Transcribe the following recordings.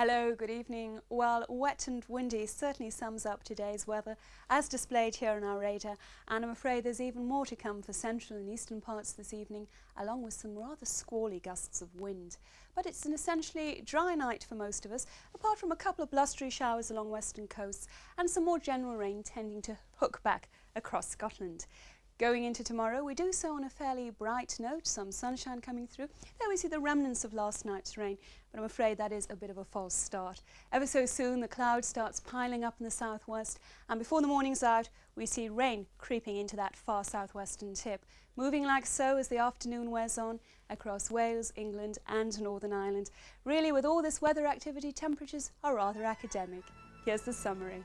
Hello, good evening. Well, wet and windy certainly sums up today's weather as displayed here on our radar, and I'm afraid there's even more to come for central and eastern parts this evening, along with some rather squally gusts of wind. But it's an essentially dry night for most of us, apart from a couple of blustery showers along western coasts and some more general rain tending to hook back across Scotland. Going into tomorrow, we do so on a fairly bright note, some sunshine coming through. There we see the remnants of last night's rain, but I'm afraid that is a bit of a false start. Ever so soon, the cloud starts piling up in the southwest, and before the morning's out, we see rain creeping into that far southwestern tip, moving like so as the afternoon wears on across Wales, England and Northern Ireland. Really, with all this weather activity, temperatures are rather academic. Here's the summary.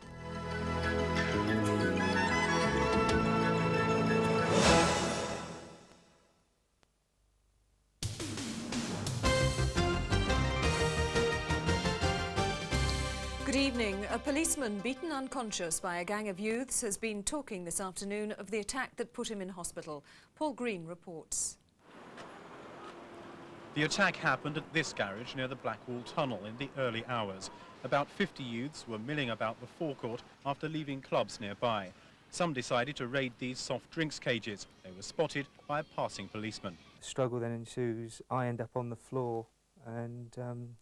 Good evening. A policeman beaten unconscious by a gang of youths has been talking this afternoon of the attack that put him in hospital. Paul Green reports. The attack happened at this garage near the Blackwall Tunnel in the early hours. About 50 youths were milling about the forecourt after leaving clubs nearby. Some decided to raid these soft drinks cages. They were spotted by a passing policeman. The struggle then ensues. I end up on the floor and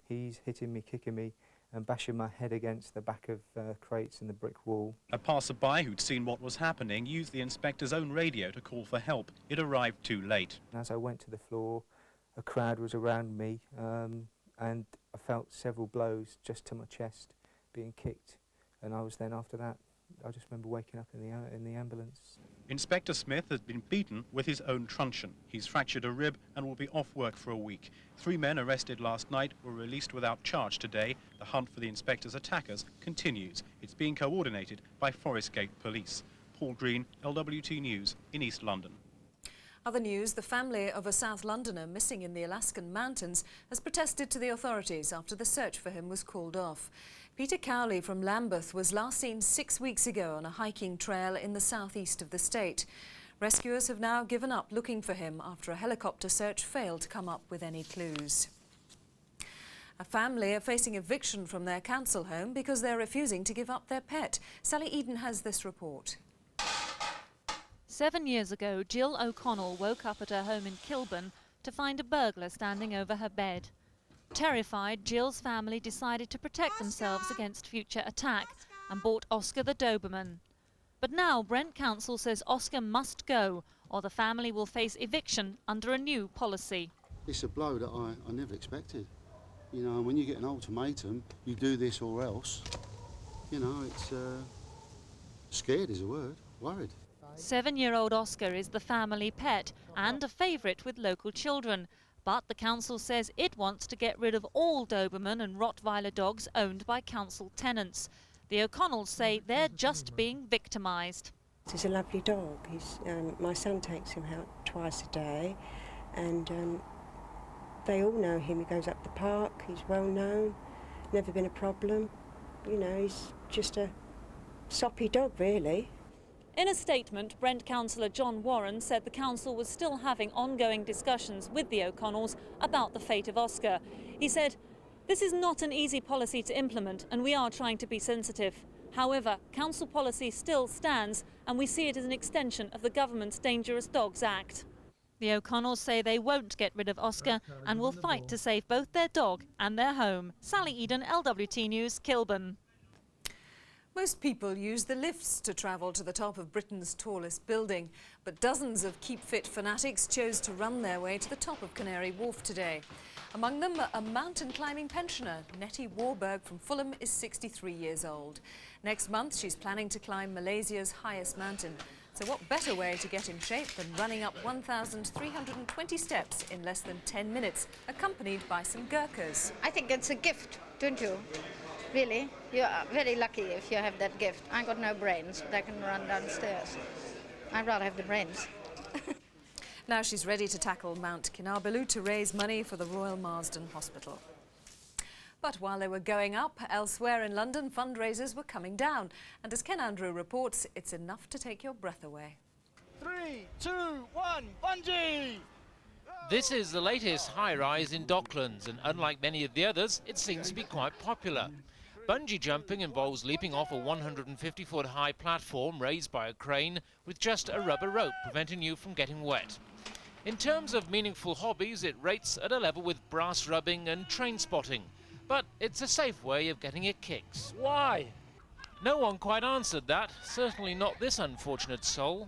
he's hitting me, kicking me and bashing my head against the back of crates and the brick wall. A passerby who'd seen what was happening used the inspector's own radio to call for help. It arrived too late. As I went to the floor, a crowd was around me and I felt several blows just to my chest being kicked, and I was then, after that, I just remember waking up in the ambulance. Inspector Smith has been beaten with his own truncheon. He's fractured a rib and will be off work for a week. 3 men arrested last night were released without charge today. The hunt for the inspector's attackers continues. It's being coordinated by Forest Gate Police. Paul Green, LWT News in East London. Other news, the family of a South Londoner missing in the Alaskan mountains has protested to the authorities after the search for him was called off. Peter Cowley from Lambeth was last seen 6 weeks ago on a hiking trail in the southeast of the state. Rescuers have now given up looking for him after a helicopter search failed to come up with any clues. A family are facing eviction from their council home because they're refusing to give up their pet. Sally Eden has this report. 7 years ago, Jill O'Connell woke up at her home in Kilburn to find a burglar standing over her bed. Terrified, Jill's family decided to protect themselves against future attack and bought Oscar the Doberman. But now Brent Council says Oscar must go, or the family will face eviction under a new policy. It's a blow that I never expected. You know, when you get an ultimatum, you do this or else. You know, it's scared is a word, worried. 7-year-old Oscar is the family pet and a favourite with local children. But the council says it wants to get rid of all Doberman and Rottweiler dogs owned by council tenants. The O'Connells say they're just being victimised. He's a lovely dog. My son takes him out twice a day, and they all know him. He goes up the park, he's well known, never been a problem. You know, he's just a soppy dog, really. In a statement, Brent councillor John Warren said the council was still having ongoing discussions with the O'Connells about the fate of Oscar. He said, "This is not an easy policy to implement and we are trying to be sensitive. However, council policy still stands and we see it as an extension of the government's Dangerous Dogs Act." The O'Connells say they won't get rid of Oscar and will fight to save both their dog and their home. Sally Eden, LWT News, Kilburn. Most people use the lifts to travel to the top of Britain's tallest building, but dozens of Keep Fit fanatics chose to run their way to the top of Canary Wharf today. Among them, a mountain climbing pensioner. Nettie Warburg from Fulham is 63 years old. Next month, she's planning to climb Malaysia's highest mountain. So what better way to get in shape than running up 1,320 steps in less than 10 minutes, accompanied by some Gurkhas. I think it's a gift, don't you? Really, you are very lucky if you have that gift. I got no brains, but I can run downstairs. I'd rather have the brains. Now she's ready to tackle Mount Kinabalu to raise money for the Royal Marsden Hospital. But while they were going up, elsewhere in London, fundraisers were coming down. And as Ken Andrew reports, it's enough to take your breath away. 3, 2, 1, bungee! This is the latest high-rise in Docklands, and unlike many of the others, it seems to be quite popular. Bungee jumping involves leaping off a 150-foot high platform raised by a crane with just a rubber rope preventing you from getting wet. In terms of meaningful hobbies, it rates at a level with brass rubbing and train spotting, but it's a safe way of getting your kicks. Why? No one quite answered that, certainly not this unfortunate soul.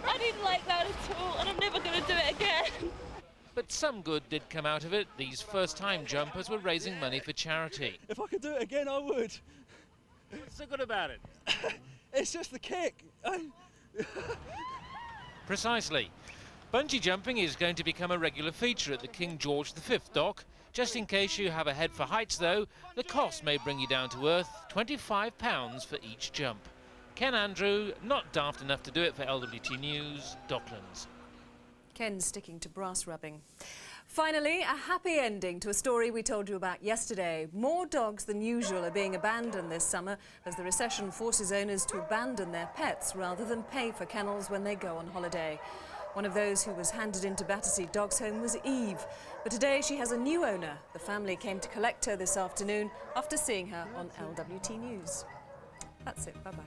I didn't like that at all, and I'm never going to do it again. But some good did come out of it. These first-time jumpers were raising money for charity. If I could do it again, I would. What's so good about it? It's just the kick. Precisely. Bungee jumping is going to become a regular feature at the King George V dock. Just in case you have a head for heights, though, the cost may bring you down to earth, £25 for each jump. Ken Andrew, not daft enough to do it for LWT News, Docklands. Ken sticking to brass rubbing. Finally, a happy ending to a story we told you about yesterday. More dogs than usual are being abandoned this summer as the recession forces owners to abandon their pets rather than pay for kennels when they go on holiday. One of those who was handed into Battersea Dogs Home was Eve, but today she has a new owner. The family came to collect her this afternoon after seeing her on LWT News. That's it, bye-bye.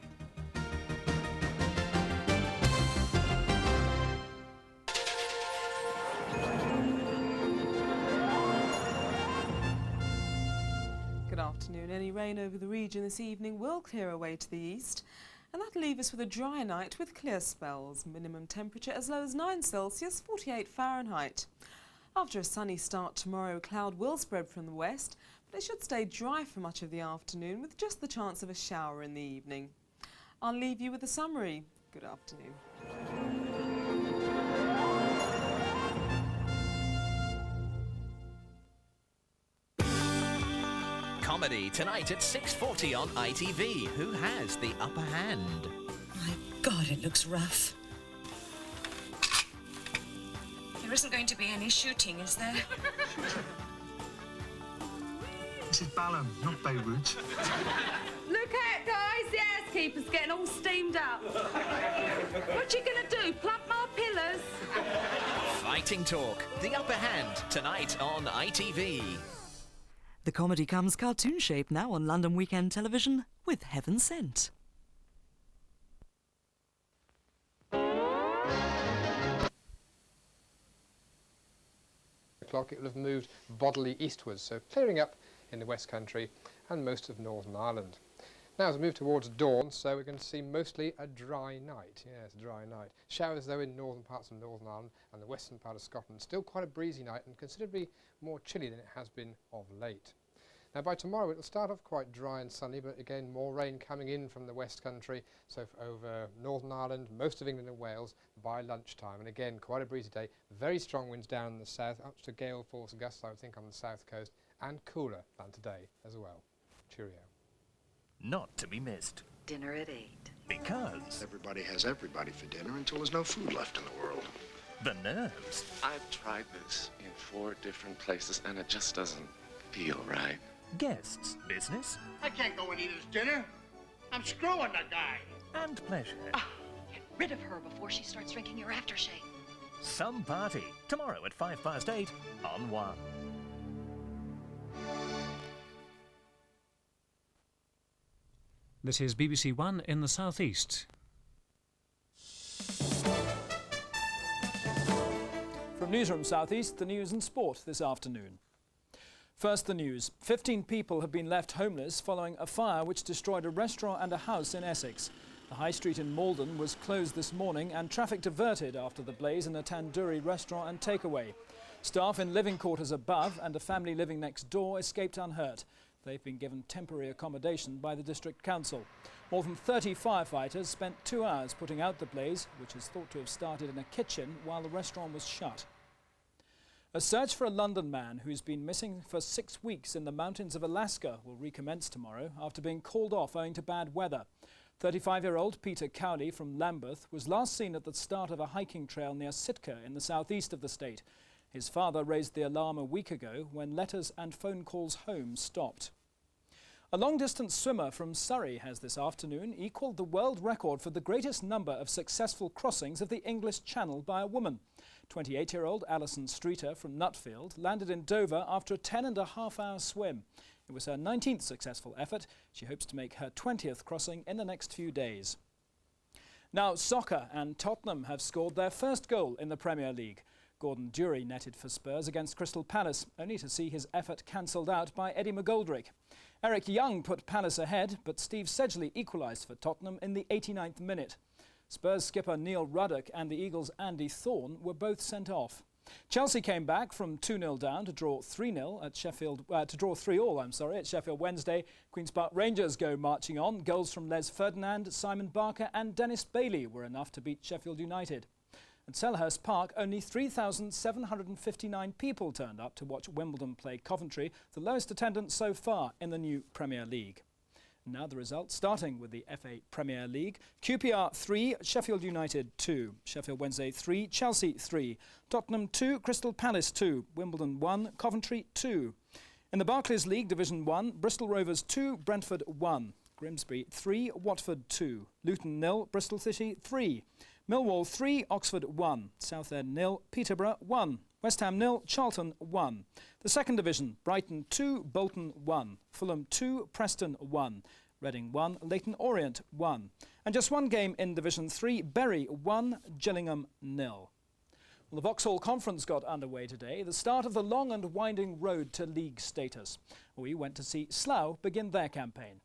Good afternoon. Any rain over the region this evening will clear away to the east, and that'll leave us with a dry night with clear spells. Minimum temperature as low as 9 Celsius, 48 Fahrenheit. After a sunny start tomorrow, cloud will spread from the west, but it should stay dry for much of the afternoon with just the chance of a shower in the evening. I'll leave you with a summary. Good afternoon. Comedy tonight at 6:40 on ITV. Who has the upper hand? My God, it looks rough. There isn't going to be any shooting, is there? This is Balham, not Beirut. Look out, guys! The housekeeper's getting all steamed up. What you gonna do? Plump my pillars? Fighting talk. The upper hand tonight on ITV. The comedy comes cartoon shape now on London Weekend Television with Heaven Sent. O'clock, it will have moved bodily eastwards, so clearing up in the West Country and most of Northern Ireland. Now as we move towards dawn, so we're going to see mostly a dry night. Yes, a dry night. Showers though in northern parts of Northern Ireland and the western part of Scotland. Still quite a breezy night and considerably more chilly than it has been of late. Now by tomorrow it'll start off quite dry and sunny, but again more rain coming in from the West Country, so over Northern Ireland, most of England and Wales by lunchtime. And again quite a breezy day, very strong winds down in the south, up to gale force gusts I would think on the south coast, and cooler than today as well. Cheerio. Not to be missed. Dinner at 8. Because everybody has everybody for dinner until there's no food left in the world. the nerves. I've tried this in 4 different places and it just doesn't feel right. Guests, business, I can't go and eat his dinner. I'm screwing the guy. and pleasure. Get rid of her before she starts drinking your aftershave. Some party. Tomorrow at 8:05 on 1. This is BBC One in the South East. From Newsroom South East, the news and sport this afternoon. First, the news. 15 people have been left homeless following a fire which destroyed a restaurant and a house in Essex. The high street in Malden was closed this morning and traffic diverted after the blaze in a tandoori restaurant and takeaway. Staff in living quarters above and a family living next door escaped unhurt. They've been given temporary accommodation by the District Council. More than 30 firefighters spent 2 hours putting out the blaze, which is thought to have started in a kitchen while the restaurant was shut. A search for a London man who's been missing for 6 weeks in the mountains of Alaska will recommence tomorrow after being called off owing to bad weather. 35-year-old Peter Cowley from Lambeth was last seen at the start of a hiking trail near Sitka in the southeast of the state. His father raised the alarm a week ago when letters and phone calls home stopped. A long-distance swimmer from Surrey has this afternoon equalled the world record for the greatest number of successful crossings of the English Channel by a woman. 28-year-old Alison Streeter from Nutfield landed in Dover after a 10.5-hour swim. It was her 19th successful effort. She hopes to make her 20th crossing in the next few days. Now, soccer, and Tottenham have scored their first goal in the Premier League. Gordon Dury netted for Spurs against Crystal Palace, only to see his effort cancelled out by Eddie McGoldrick. Eric Young put Palace ahead, but Steve Sedgley equalised for Tottenham in the 89th minute. Spurs skipper Neil Ruddock and the Eagles' Andy Thorne were both sent off. Chelsea came back from 2-0 down to draw 3-0 at Sheffield, to draw 3-all, at Sheffield Wednesday. Queen's Park Rangers go marching on. Goals from Les Ferdinand, Simon Barker and Dennis Bailey were enough to beat Sheffield United. At Selhurst Park, only 3,759 people turned up to watch Wimbledon play Coventry, the lowest attendance so far in the new Premier League. Now the results, starting with the FA Premier League. QPR 3, Sheffield United 2, Sheffield Wednesday 3, Chelsea 3, Tottenham 2, Crystal Palace 2, Wimbledon 1, Coventry 2. In the Barclays League Division 1, Bristol Rovers 2, Brentford 1, Grimsby 3, Watford 2, Luton 0, Bristol City 3, Millwall 3, Oxford 1, Southend 0, Peterborough 1, West Ham 0, Charlton 1. The second division, Brighton 2, Bolton 1, Fulham 2, Preston 1, Reading 1, Leyton Orient 1. And just one game in Division 3, Bury 1, Gillingham 0. Well, the Vauxhall Conference got underway today, the start of the long and winding road to league status. We went to see Slough begin their campaign.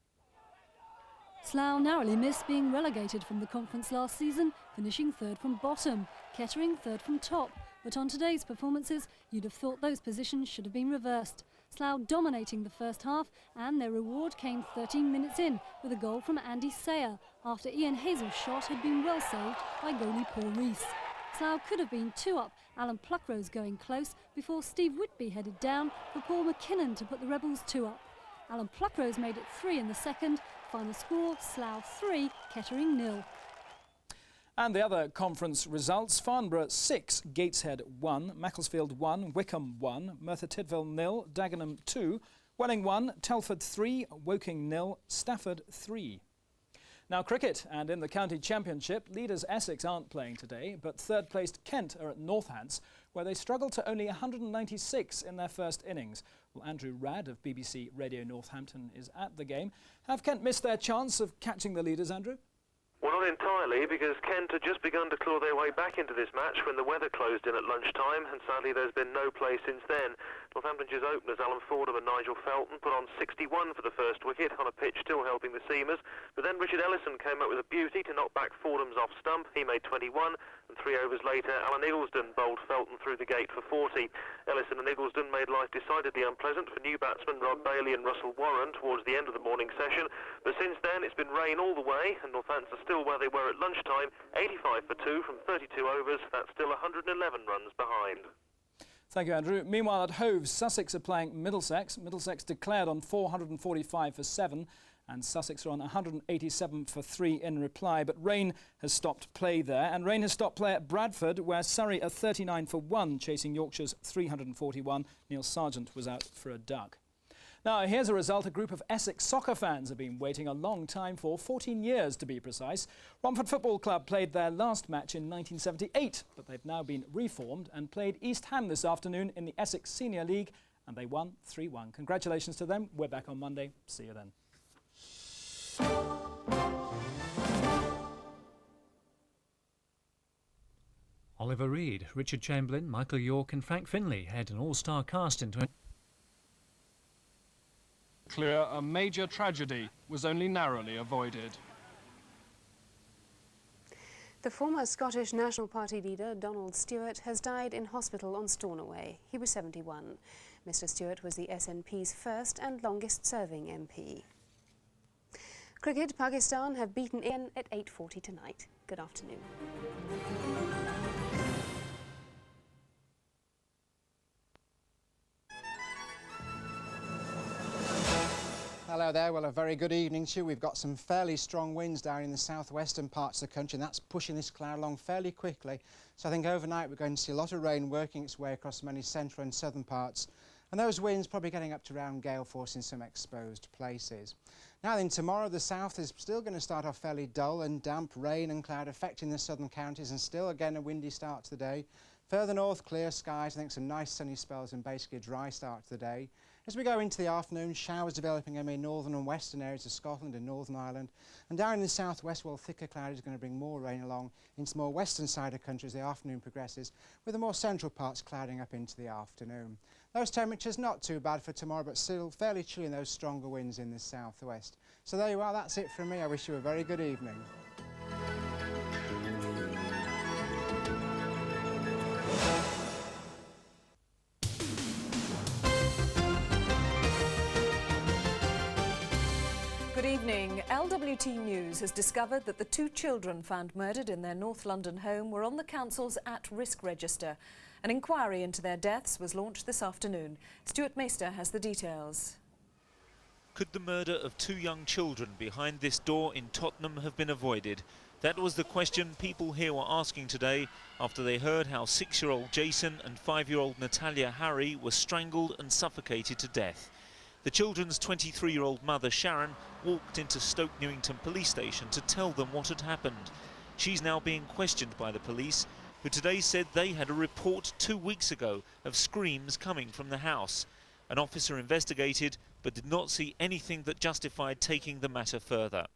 Slough narrowly missed being relegated from the conference last season, finishing third from bottom, Kettering third from top. But on today's performances, you'd have thought those positions should have been reversed. Slough dominating the first half, and their reward came 13 minutes in with a goal from Andy Sayer after Ian Hazel's shot had been well saved by goalie Paul Rees. Slough could have been 2 up, Alan Pluckrose going close before Steve Whitby headed down for Paul McKinnon to put the Rebels 2 up. Alan Pluckrose made it 3 in the second. Final score, Slough 3, Kettering 0. And the other conference results, Farnborough 6, Gateshead 1, Macclesfield 1, Wickham 1, Merthyr Tydfil 0, Dagenham 2, Welling 1, Telford 3, Woking 0, Stafford 3. Now cricket, and in the county championship, leaders Essex aren't playing today, but third-placed Kent are at Northants, where they struggled to only 196 in their first innings. Well, Andrew Radd of BBC Radio Northampton is at the game. Have Kent missed their chance of catching the leaders, Andrew? Well, not entirely, because Kent had just begun to claw their way back into this match when the weather closed in at lunchtime, and sadly there's been no play since then. Northamptonshire openers Alan Fordham and Nigel Felton put on 61 for the first wicket on a pitch still helping the seamers, but then Richard Ellison came up with a beauty to knock back Fordham's off stump. He made 21, and 3 overs later Alan Iggleston bowled Felton through the gate for 40. Ellison and Iggleston made life decidedly unpleasant for new batsmen Rod Bailey and Russell Warren towards the end of the morning session, but since then it's been rain all the way, and Northampton are still where they were at lunchtime, 85 for 2 from 32 overs. That's still 111 runs behind. Thank you, Andrew. Meanwhile, at Hove, Sussex are playing Middlesex. Middlesex declared on 445 for 7, and Sussex are on 187 for 3 in reply. But rain has stopped play there, and rain has stopped play at Bradford, where Surrey are 39 for 1, chasing Yorkshire's 341. Neil Sargent was out for a duck. Now, here's a result a group of Essex soccer fans have been waiting a long time for, 14 years to be precise. Romford Football Club played their last match in 1978, but they've now been reformed and played East Ham this afternoon in the Essex Senior League, and they won 3-1. Congratulations to them. We're back on Monday. See you then. Oliver Reed, Richard Chamberlain, Michael York and Frank Finlay had an all-star cast into Clear a major tragedy was only narrowly avoided. The former Scottish National Party leader, Donald Stewart, has died in hospital on Stornoway. He was 71. Mr Stewart was the SNP's first and longest-serving MP. Cricket, Pakistan have beaten India at 8:40 tonight. Good afternoon. Hello there, well a very good evening to you. We've got some fairly strong winds down in the southwestern parts of the country, and that's pushing this cloud along fairly quickly. So I think overnight we're going to see a lot of rain working its way across many central and southern parts And those winds probably getting up to around gale force in some exposed places. Now then, tomorrow the south is still going to start off fairly dull and damp, rain and cloud affecting the southern counties, and still again a windy start to the day. Further north, clear skies, I think some nice sunny spells and basically a dry start to the day. As we go into the afternoon, showers developing in northern and western areas of Scotland and Northern Ireland. And down in the southwest, well, thicker cloud is going to bring more rain along into more western side of country as the afternoon progresses, with the more central parts clouding up into the afternoon. Those temperatures not too bad for tomorrow, but still fairly chilly in those stronger winds in the southwest. So there you are, that's it from me. I wish you a very good evening. Good evening. LWT News has discovered that the 2 children found murdered in their North London home were on the council's at-risk register. An inquiry into their deaths was launched this afternoon. Stuart Maister has the details. Could the murder of 2 young children behind this door in Tottenham have been avoided? That was the question people here were asking today after they heard how 6-year-old Jason and 5-year-old Natalia Harry were strangled and suffocated to death. The children's 23-year-old mother, Sharon, walked into Stoke Newington police station to tell them what had happened. She's now being questioned by the police, who today said they had a report 2 weeks ago of screams coming from the house. An officer investigated, but did not see anything that justified taking the matter further.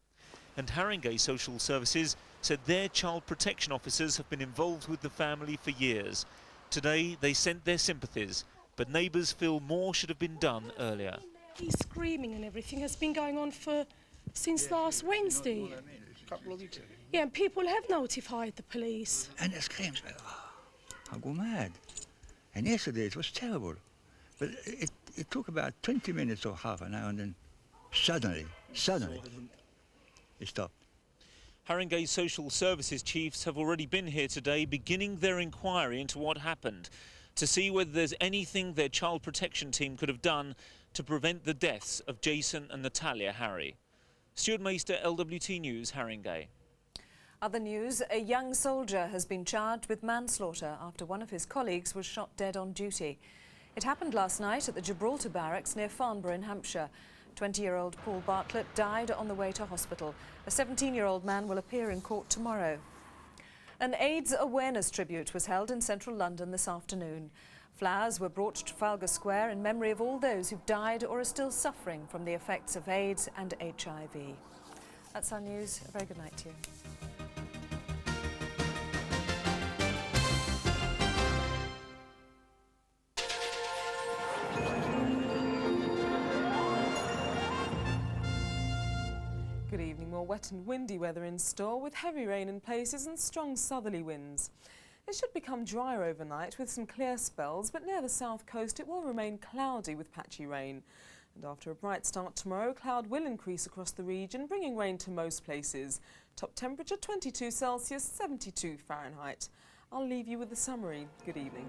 And Haringey Social Services said their child protection officers have been involved with the family for years. Today, they sent their sympathies, but neighbours feel more should have been done earlier. He's screaming and everything has been going on since last Wednesday. A couple of weeks ago. Yeah, and people have notified the police. And the screams, I go mad. And yesterday it was terrible. But it took about 20 minutes or half an hour, and then suddenly, it stopped. Haringey Social Services chiefs have already been here today beginning their inquiry into what happened to see whether there's anything their child protection team could have done to prevent the deaths of Jason and Natalia Harry. Stuart Maister, LWT News, Haringey. Other news, a young soldier has been charged with manslaughter after one of his colleagues was shot dead on duty. It happened last night at the Gibraltar Barracks near Farnborough in Hampshire. 20-year-old Paul Bartlett died on the way to hospital. A 17-year-old man will appear in court tomorrow. An AIDS awareness tribute was held in central London this afternoon. Flowers were brought to Trafalgar Square in memory of all those who've died or are still suffering from the effects of AIDS and HIV. That's our news. A very good night to you. Good evening. More wet and windy weather in store with heavy rain in places and strong southerly winds. It should become drier overnight with some clear spells, but near the south coast it will remain cloudy with patchy rain. And after a bright start tomorrow, cloud will increase across the region, bringing rain to most places. Top temperature 22 Celsius, 72 Fahrenheit. I'll leave you with the summary. Good evening.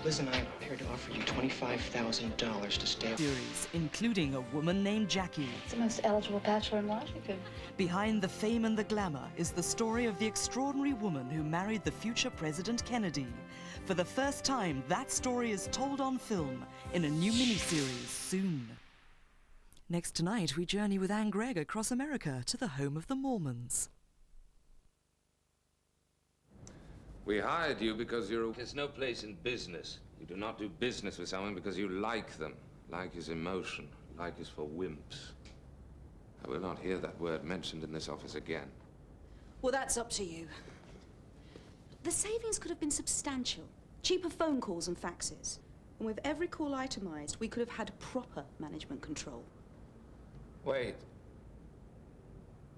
Liz and I are prepared to offer you $25,000 to stay. Series, including a woman named Jackie. It's the most eligible bachelor in Washington. Behind the fame and the glamour is the story of the extraordinary woman who married the future President Kennedy. For the first time, that story is told on film in a new miniseries soon. Next tonight, we journey with Anne Gregg across America to the home of the Mormons. We hired you because you're... There's no place in business. You do not do business with someone because you like them. Like is emotion. Like is for wimps. I will not hear that word mentioned in this office again. Well, that's up to you. The savings could have been substantial. Cheaper phone calls and faxes. And with every call itemized, we could have had proper management control. Wait.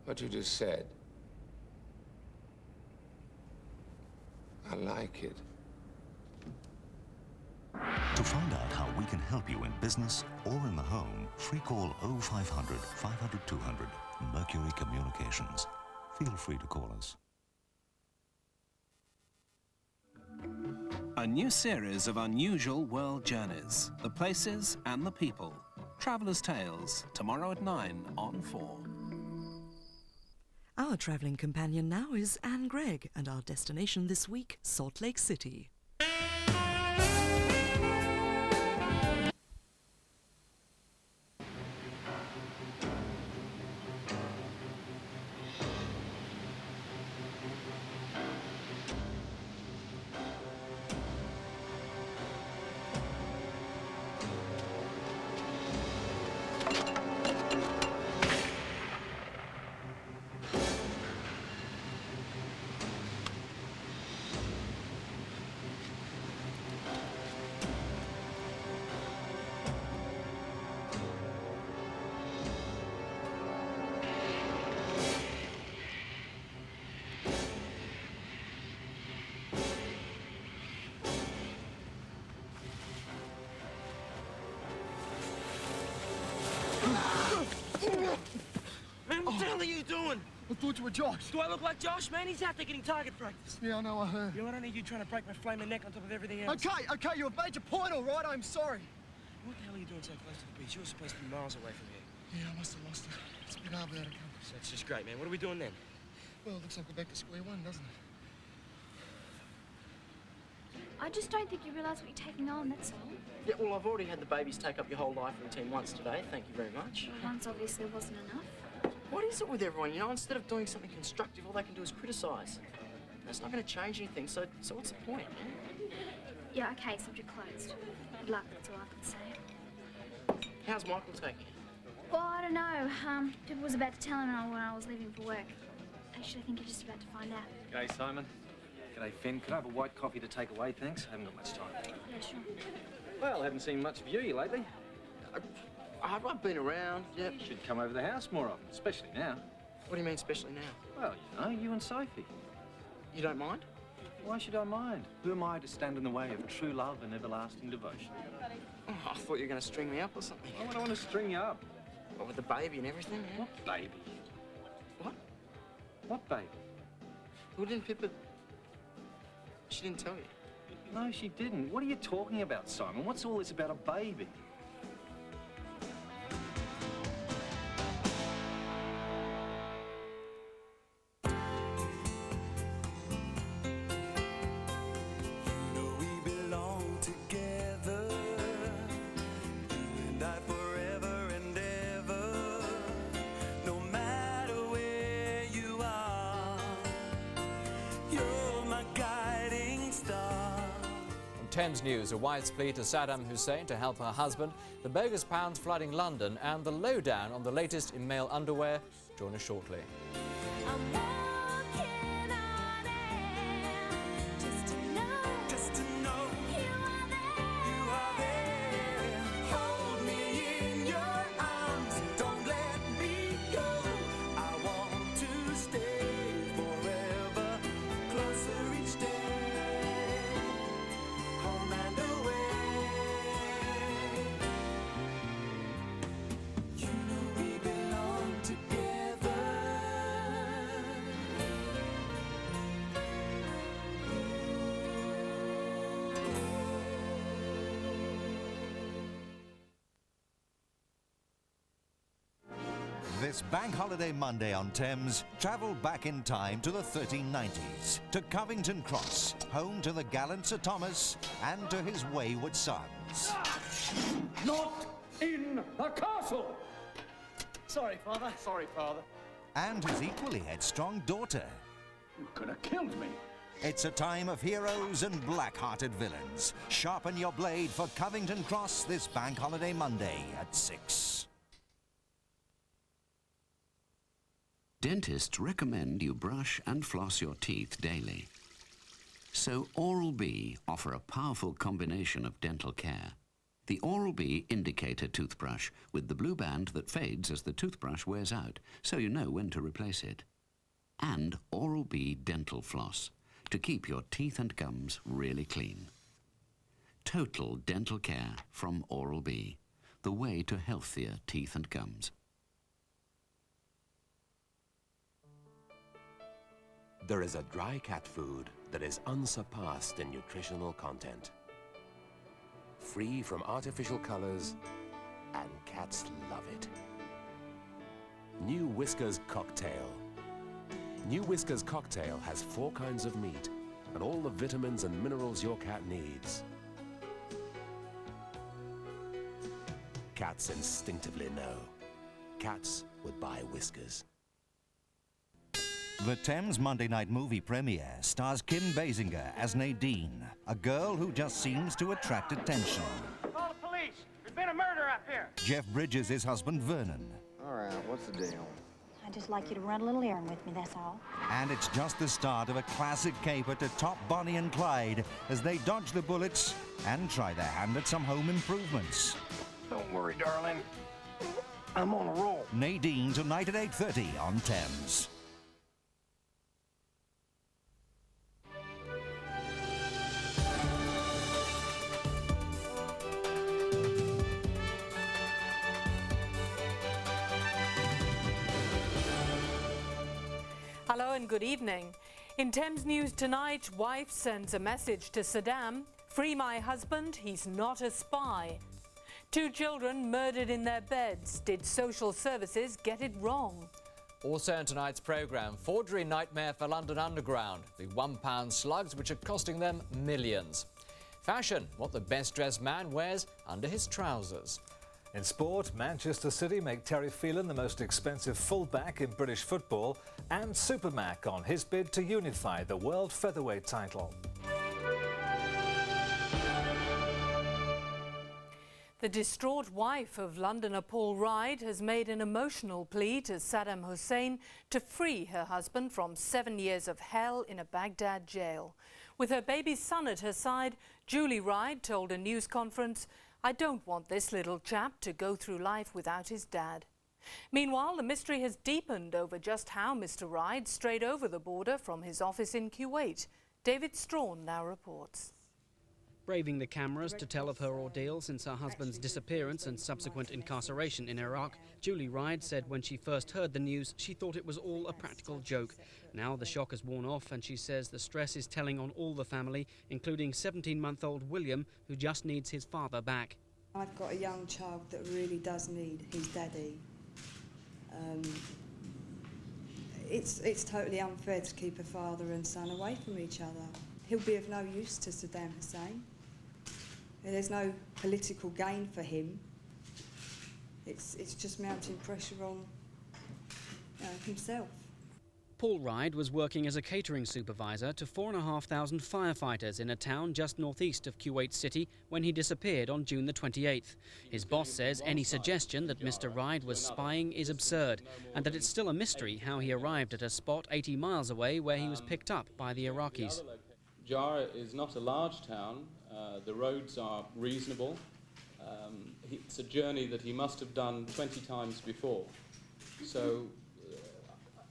What you just said. I like it. To find out how we can help you in business or in the home, free call 0500 500 200, Mercury Communications. Feel free to call us. A new series of unusual world journeys, the places and the people. Traveller's Tales, tomorrow at 9 on 4. Our travelling companion now is Anne Gregg, and our destination this week, Salt Lake City. Man, what the hell are you doing? I thought you were Josh. Do I look like Josh, man? He's out there getting target practice. Yeah, I know, I heard. I don't need you trying to break my flaming neck on top of everything else. Okay, you have made your point, all right? I'm sorry. What the hell are you doing so close to the beach? You're supposed to be miles away from here. Yeah, I must have lost it. It's a bit hard without a compass. That's just great, man. What are we doing then? Well, it looks like we're back to square one, doesn't it? I just don't think you realise what you're taking on, that's all. Yeah, well, I've already had the babies take up your whole life routine once today. Thank you very much. Well, once obviously wasn't enough. What is it with everyone? You know, instead of doing something constructive, all they can do is criticise. That's not going to change anything, so what's the point? Yeah, okay, subject closed. Good luck, that's all I can say. How's Michael taking it? Well, I don't know. Pippa was about to tell him when I was leaving for work. Actually, I think you're just about to find out. G'day, Simon. G'day, Finn. Could I have a white coffee to take away, thanks? I haven't got much time. Yeah, sure. Well, I haven't seen much of you lately. I've been around, yeah. You should come over the house more often, especially now. What do you mean, especially now? Well, you know, you and Sophie. You don't mind? Why should I mind? Who am I to stand in the way of true love and everlasting devotion? Oh, I thought you were going to string me up or something. Why would I want to string you up? Well, with the baby and everything, yeah. What baby? What? What baby? Well, didn't Pippa... She didn't tell you? No, she didn't. What are you talking about, Simon? What's all this about a baby? Thames News, a wife's plea to Saddam Hussein to help her husband, the bogus pounds flooding London, and the lowdown on the latest in male underwear. Join us shortly. This Bank Holiday Monday on Thames, travel back in time to the 1390s, to Covington Cross, home to the gallant Sir Thomas and to his wayward sons. Not in the castle! Sorry, Father. Sorry, Father. And his equally headstrong daughter. You could have killed me. It's a time of heroes and black-hearted villains. Sharpen your blade for Covington Cross this Bank Holiday Monday at 6. Dentists recommend you brush and floss your teeth daily. So Oral-B offer a powerful combination of dental care. The Oral-B Indicator toothbrush with the blue band that fades as the toothbrush wears out, so you know when to replace it. And Oral-B Dental Floss to keep your teeth and gums really clean. Total dental care from Oral-B, the way to healthier teeth and gums. There is a dry cat food that is unsurpassed in nutritional content. Free from artificial colors, and cats love it. New Whisker's Cocktail. New Whisker's cocktail has 4 kinds of meat and all the vitamins and minerals your cat needs. Cats instinctively know. Cats would buy Whiskers. The Thames Monday night movie premiere stars Kim Basinger as Nadine, a girl who just seems to attract attention. Call the police. There's been a murder up here. Jeff Bridges is husband Vernon. All right, what's the deal? I'd just like you to run a little errand with me, that's all. And it's just the start of a classic caper to top Bonnie and Clyde as they dodge the bullets and try their hand at some home improvements. Don't worry, darling. I'm on a roll. Nadine tonight at 8:30 on Thames. Hello and good evening. In Thames News tonight, wife sends a message to Saddam, "Free my husband, he's not a spy." 2 children murdered in their beds. Did social services get it wrong? Also in tonight's programme, forgery nightmare for London Underground, the £1 slugs which are costing them millions. Fashion, what the best dressed man wears under his trousers. In sport, Manchester City make Terry Phelan the most expensive fullback in British football, and Supermac on his bid to unify the world featherweight title. The distraught wife of Londoner Paul Ryde has made an emotional plea to Saddam Hussein to free her husband from 7 years of hell in a Baghdad jail. With her baby son at her side, Julie Ryde told a news conference, "I don't want this little chap to go through life without his dad." Meanwhile, the mystery has deepened over just how Mr. Ryde strayed over the border from his office in Kuwait. David Strawn now reports. Braving the cameras to tell of her ordeal since her husband's disappearance and subsequent incarceration in Iraq, Julie Ryde said when she first heard the news she thought it was all a practical joke. Now the shock has worn off and she says the stress is telling on all the family, including 17-month-old William, who just needs his father back. I've got a young child that really does need his daddy. It's totally unfair to keep a father and son away from each other. He'll be of no use to Saddam Hussein. There's no political gain for him. It's just mounting pressure on himself. Paul Ryde was working as a catering supervisor to 4,500 firefighters in a town just northeast of Kuwait City when he disappeared on June the 28th. His boss says any suggestion that Mr. Ryde was spying is absurd and that it's still a mystery how he arrived at a spot 80 miles away where he was picked up by the Iraqis. Jar is not a large town. The roads are reasonable. It's a journey that he must have done 20 times before. So,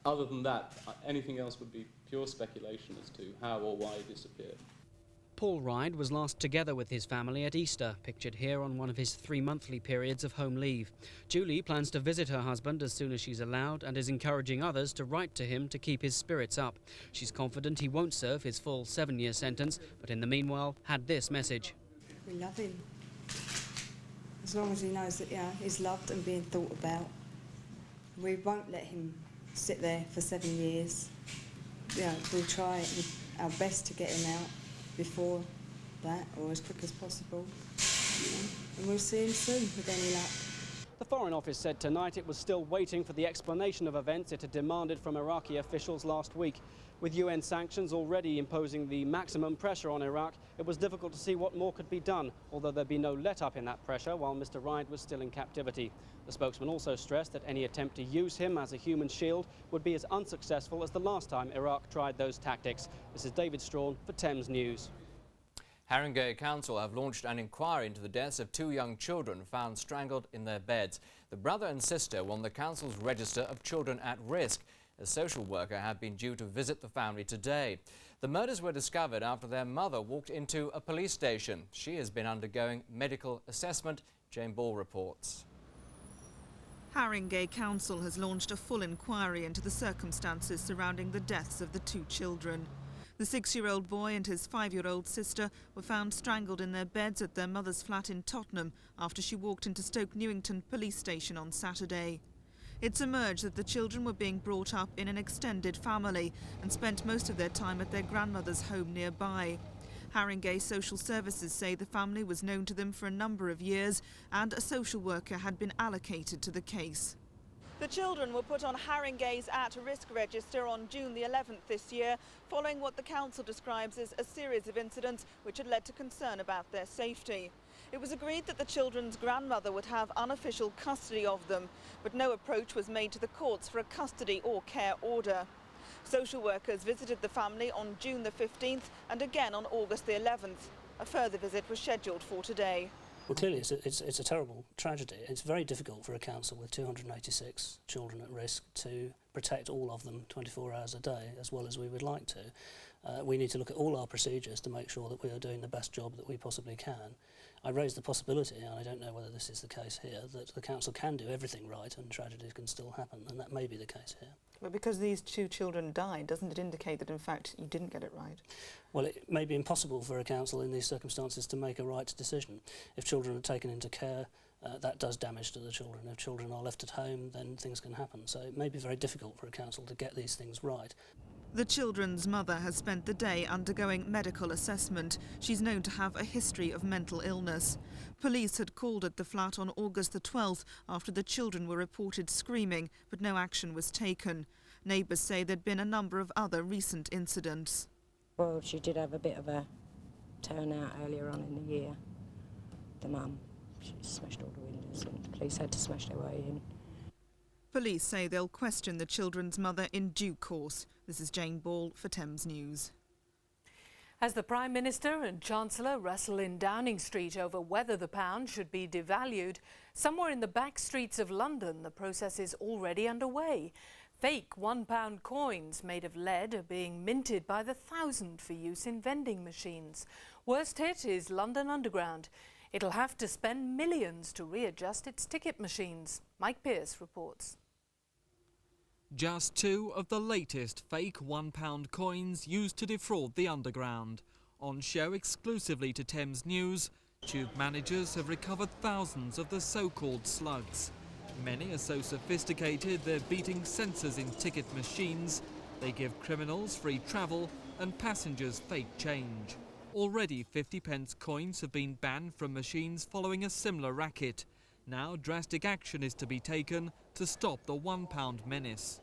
other than that, anything else would be pure speculation as to how or why he disappeared. Paul Ryde was last together with his family at Easter, pictured here on one of his 3 monthly periods of home leave. Julie plans to visit her husband as soon as she's allowed and is encouraging others to write to him to keep his spirits up. She's confident he won't serve his full 7-year sentence, but in the meanwhile had this message. We love him. As long as he knows that he's loved and being thought about. We won't let him sit there for 7 years. We'll try our best to get him out before that, or as quick as possible. And we'll see him soon with any luck. The Foreign Office said tonight it was still waiting for the explanation of events it had demanded from Iraqi officials last week. With UN sanctions already imposing the maximum pressure on Iraq, it was difficult to see what more could be done, although there'd be no let-up in that pressure while Mr. Ryde was still in captivity. The spokesman also stressed that any attempt to use him as a human shield would be as unsuccessful as the last time Iraq tried those tactics. This is David Strawn for Thames News. Haringey Council have launched an inquiry into the deaths of 2 young children found strangled in their beds. The brother and sister were on the council's register of children at risk. A social worker had been due to visit the family today. The murders were discovered after their mother walked into a police station. She has been undergoing medical assessment. Jane Ball reports. Haringey Council has launched a full inquiry into the circumstances surrounding the deaths of the 2 children. The 6-year-old boy and his 5-year-old sister were found strangled in their beds at their mother's flat in Tottenham after she walked into Stoke Newington police station on Saturday. It's emerged that the children were being brought up in an extended family and spent most of their time at their grandmother's home nearby. Haringey Social Services say the family was known to them for a number of years and a social worker had been allocated to the case. The children were put on Haringey's at-risk register on June the 11th this year, following what the council describes as a series of incidents which had led to concern about their safety. It was agreed that the children's grandmother would have unofficial custody of them, but no approach was made to the courts for a custody or care order. Social workers visited the family on June the 15th and again on August the 11th. A further visit was scheduled for today. Well, clearly it's a terrible tragedy. It's very difficult for a council with 286 children at risk to protect all of them 24 hours a day, as well as we would like to. We need to look at all our procedures to make sure that we are doing the best job that we possibly can. I raise the possibility, and I don't know whether this is the case here, that the council can do everything right and tragedies can still happen, and that may be the case here. But because these two children died, doesn't it indicate that in fact you didn't get it right? Well, it may be impossible for a council in these circumstances to make a right decision. If children are taken into care, that does damage to the children. If children are left at home, then things can happen. So it may be very difficult for a council to get these things right. The children's mother has spent the day undergoing medical assessment. She's known to have a history of mental illness. Police had called at the flat on August the 12th after the children were reported screaming, but no action was taken. Neighbours say there'd been a number of other recent incidents. Well, she did have a bit of a turnout earlier on in the year. The mum, she smashed all the windows and the police had to smash their way in. Police say they'll question the children's mother in due course. This is Jane Ball for Thames News. As the Prime Minister and Chancellor wrestle in Downing Street over whether the pound should be devalued, somewhere in the back streets of London the process is already underway. Fake £1 coins made of lead are being minted by the thousand for use in vending machines. Worst hit is London Underground. It'll have to spend millions to readjust its ticket machines. Mike Pearce reports. Just two of the latest fake £1 coins used to defraud the Underground. On show exclusively to Thames News, Tube managers have recovered thousands of the so-called slugs. Many are so sophisticated they're beating sensors in ticket machines. They give criminals free travel and passengers fake change. Already 50p coins have been banned from machines following a similar racket. Now drastic action is to be taken to stop the £1 menace.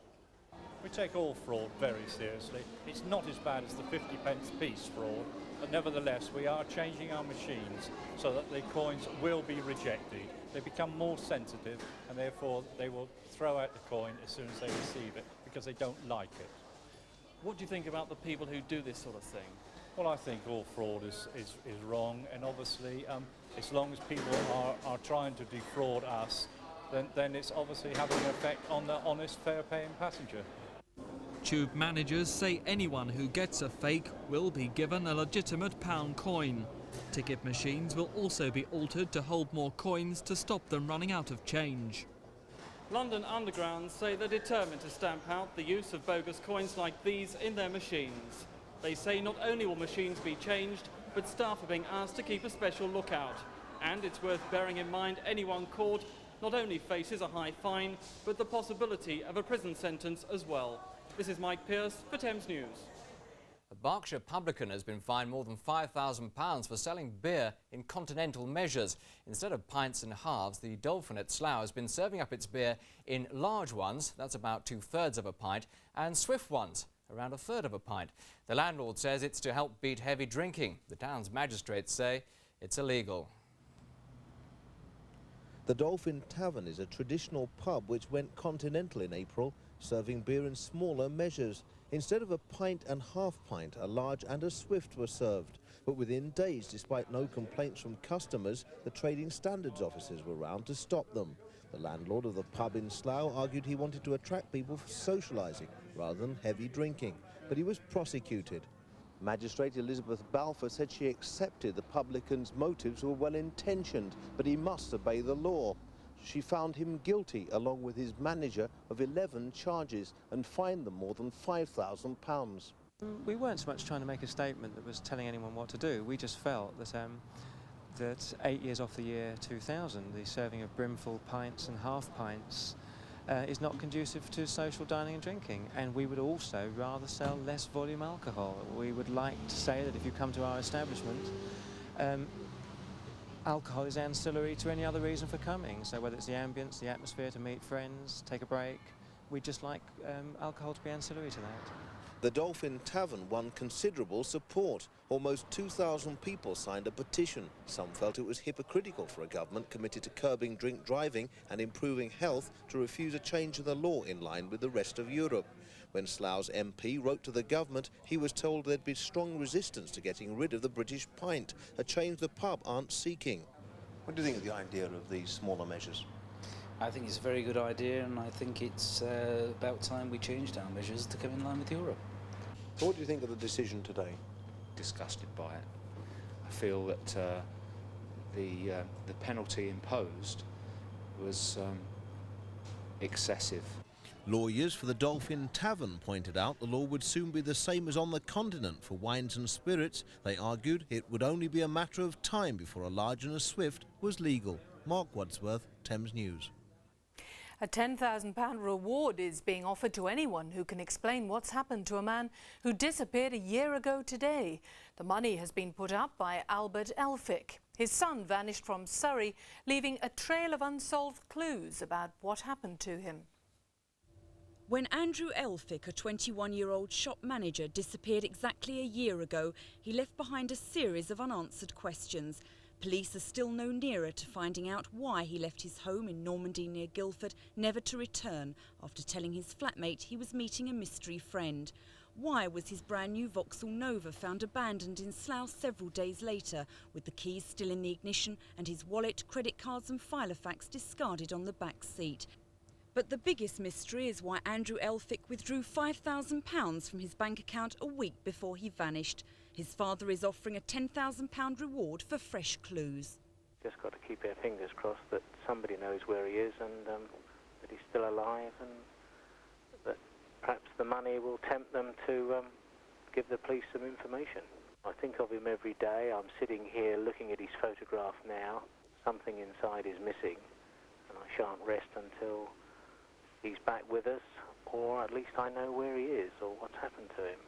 We take all fraud very seriously. It's not as bad as the 50p piece fraud, but nevertheless we are changing our machines so that the coins will be rejected. They become more sensitive and therefore they will throw out the coin as soon as they receive it because they don't like it. What do you think about the people who do this sort of thing? Well, I think all fraud is wrong, and obviously as long as people are trying to defraud us, then it's obviously having an effect on the honest, fair-paying passenger. Tube managers say anyone who gets a fake will be given a legitimate pound coin. Ticket machines will also be altered to hold more coins to stop them running out of change. London Underground say they're determined to stamp out the use of bogus coins like these in their machines. They say not only will machines be changed, but staff are being asked to keep a special lookout. And it's worth bearing in mind anyone caught not only faces a high fine, but the possibility of a prison sentence as well. This is Mike Pearce for Thames News. A Berkshire publican has been fined more than £5,000 for selling beer in continental measures. Instead of pints and halves, the Dolphin at Slough has been serving up its beer in large ones, that's about 2/3 of a pint, and swift ones, around 1/3 of a pint. The landlord says it's to help beat heavy drinking. The town's magistrates say it's illegal. The Dolphin Tavern is a traditional pub which went continental in April, serving beer in smaller measures. Instead of a pint and half pint, a large and a swift were served. But within days, despite no complaints from customers, the Trading Standards officers were round to stop them. The landlord of the pub in Slough argued he wanted to attract people for socialising rather than heavy drinking, but he was prosecuted. Magistrate Elizabeth Balfour said she accepted the publican's motives were well-intentioned, but he must obey the law. She found him guilty, along with his manager, of 11 charges and fined them more than £5,000. We weren't so much trying to make a statement that was telling anyone what to do. We just felt that that 8 years off the year 2000, the serving of brimful pints and half pints is not conducive to social dining and drinking, and we would also rather sell less volume alcohol. We would like to say that if you come to our establishment, alcohol is ancillary to any other reason for coming, so whether it's the ambience, the atmosphere, to meet friends, take a break, we'd just like alcohol to be ancillary to that. The Dolphin Tavern won considerable support. Almost 2,000 people signed a petition. Some felt it was hypocritical for a government committed to curbing drink driving and improving health to refuse a change in the law in line with the rest of Europe. When Slough's MP wrote to the government, he was told there'd be strong resistance to getting rid of the British pint, a change the pub aren't seeking. What do you think of the idea of these smaller measures? I think it's a very good idea, and I think it's about time we changed our measures to come in line with Europe. So what do you think of the decision today? Disgusted by it. I feel that the penalty imposed was excessive. Lawyers for the Dolphin Tavern pointed out the law would soon be the same as on the continent for wines and spirits. They argued it would only be a matter of time before a large and a swift was legal. Mark Wadsworth, Thames News. A £10,000 reward is being offered to anyone who can explain what's happened to a man who disappeared a year ago today. The money has been put up by Albert Elphick. His son vanished from Surrey, leaving a trail of unsolved clues about what happened to him. When Andrew Elphick, a 21-year-old shop manager, disappeared exactly a year ago, he left behind a series of unanswered questions. Police are still no nearer to finding out why he left his home in Normandy near Guildford, never to return, after telling his flatmate he was meeting a mystery friend. Why was his brand new Vauxhall Nova found abandoned in Slough several days later, with the keys still in the ignition and his wallet, credit cards and filofax discarded on the back seat? But the biggest mystery is why Andrew Elphick withdrew £5,000 from his bank account a week before he vanished. His father is offering a £10,000 reward for fresh clues. Just got to keep our fingers crossed that somebody knows where he is and that he's still alive, and that perhaps the money will tempt them to give the police some information. I think of him every day. I'm sitting here looking at his photograph now. Something inside is missing, and I shan't rest until he's back with us, or at least I know where he is or what's happened to him.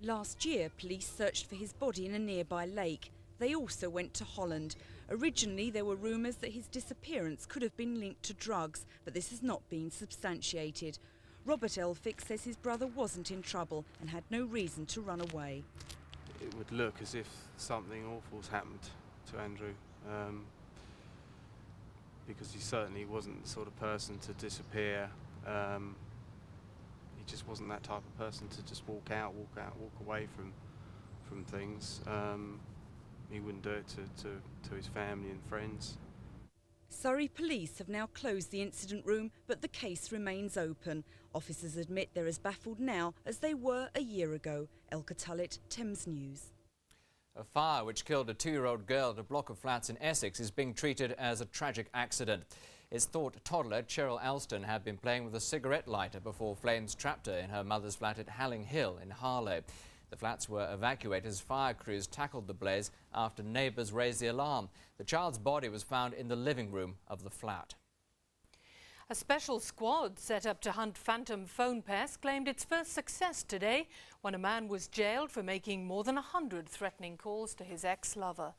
Last year, police searched for his body in a nearby lake. They also went to Holland. Originally, there were rumours that his disappearance could have been linked to drugs, but this has not been substantiated. Robert Elphick says his brother wasn't in trouble and had no reason to run away. It would look as if something awful's happened to Andrew, because he certainly wasn't the sort of person to disappear. He just wasn't that type of person to just walk away from things. He wouldn't do it to his family and friends. Surrey police have now closed the incident room, but the case remains open. Officers admit they're as baffled now as they were a year ago. Elka Tullett, Thames News. A fire which killed a 2-year-old girl at a block of flats in Essex is being treated as a tragic accident. It's thought toddler Cheryl Elston had been playing with a cigarette lighter before flames trapped her in her mother's flat at Halling Hill in Harlow. The flats were evacuated as fire crews tackled the blaze after neighbours raised the alarm. The child's body was found in the living room of the flat. A special squad set up to hunt phantom phone pests claimed its first success today when a man was jailed for making more than 100 threatening calls to his ex-lover.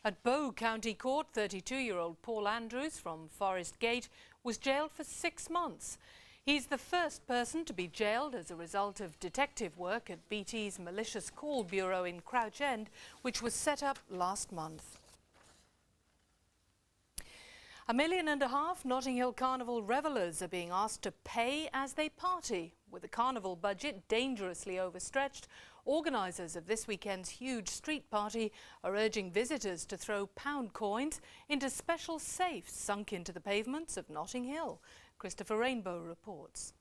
At Bow County Court, 32-year-old Paul Andrews from Forest Gate was jailed for 6 months. He's the first person to be jailed as a result of detective work at BT's Malicious Call Bureau in Crouch End, which was set up last month. 1.5 million Notting Hill Carnival revellers are being asked to pay as they party. With the carnival budget dangerously overstretched, organisers of this weekend's huge street party are urging visitors to throw pound coins into special safes sunk into the pavements of Notting Hill. Christopher Rainbow reports.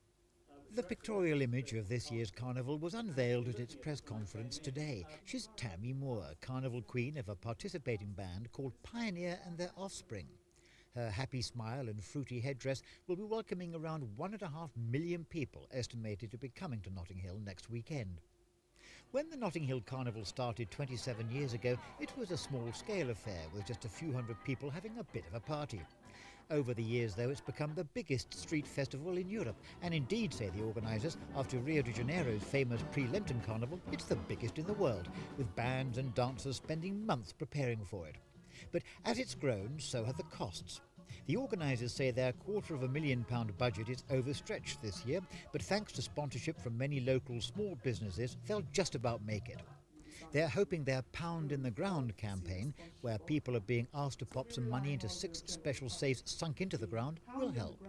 The pictorial image of this year's carnival was unveiled at its press conference today. She's Tammy Moore, carnival queen of a participating band called Pioneer and Their Offspring. Her happy smile and fruity headdress will be welcoming around 1.5 million people estimated to be coming to Notting Hill next weekend. When the Notting Hill Carnival started 27 years ago, it was a small-scale affair with just a few hundred people having a bit of a party. Over the years, though, it's become the biggest street festival in Europe, and indeed, say the organisers, after Rio de Janeiro's famous pre-Lenten carnival, it's the biggest in the world, with bands and dancers spending months preparing for it. But as it's grown, so have the costs. The organisers say their £250,000 budget is overstretched this year, but thanks to sponsorship from many local small businesses, they'll just about make it. They're hoping their Pound in the Ground campaign, where people are being asked to pop some money into 6 special safes sunk into the ground, will help.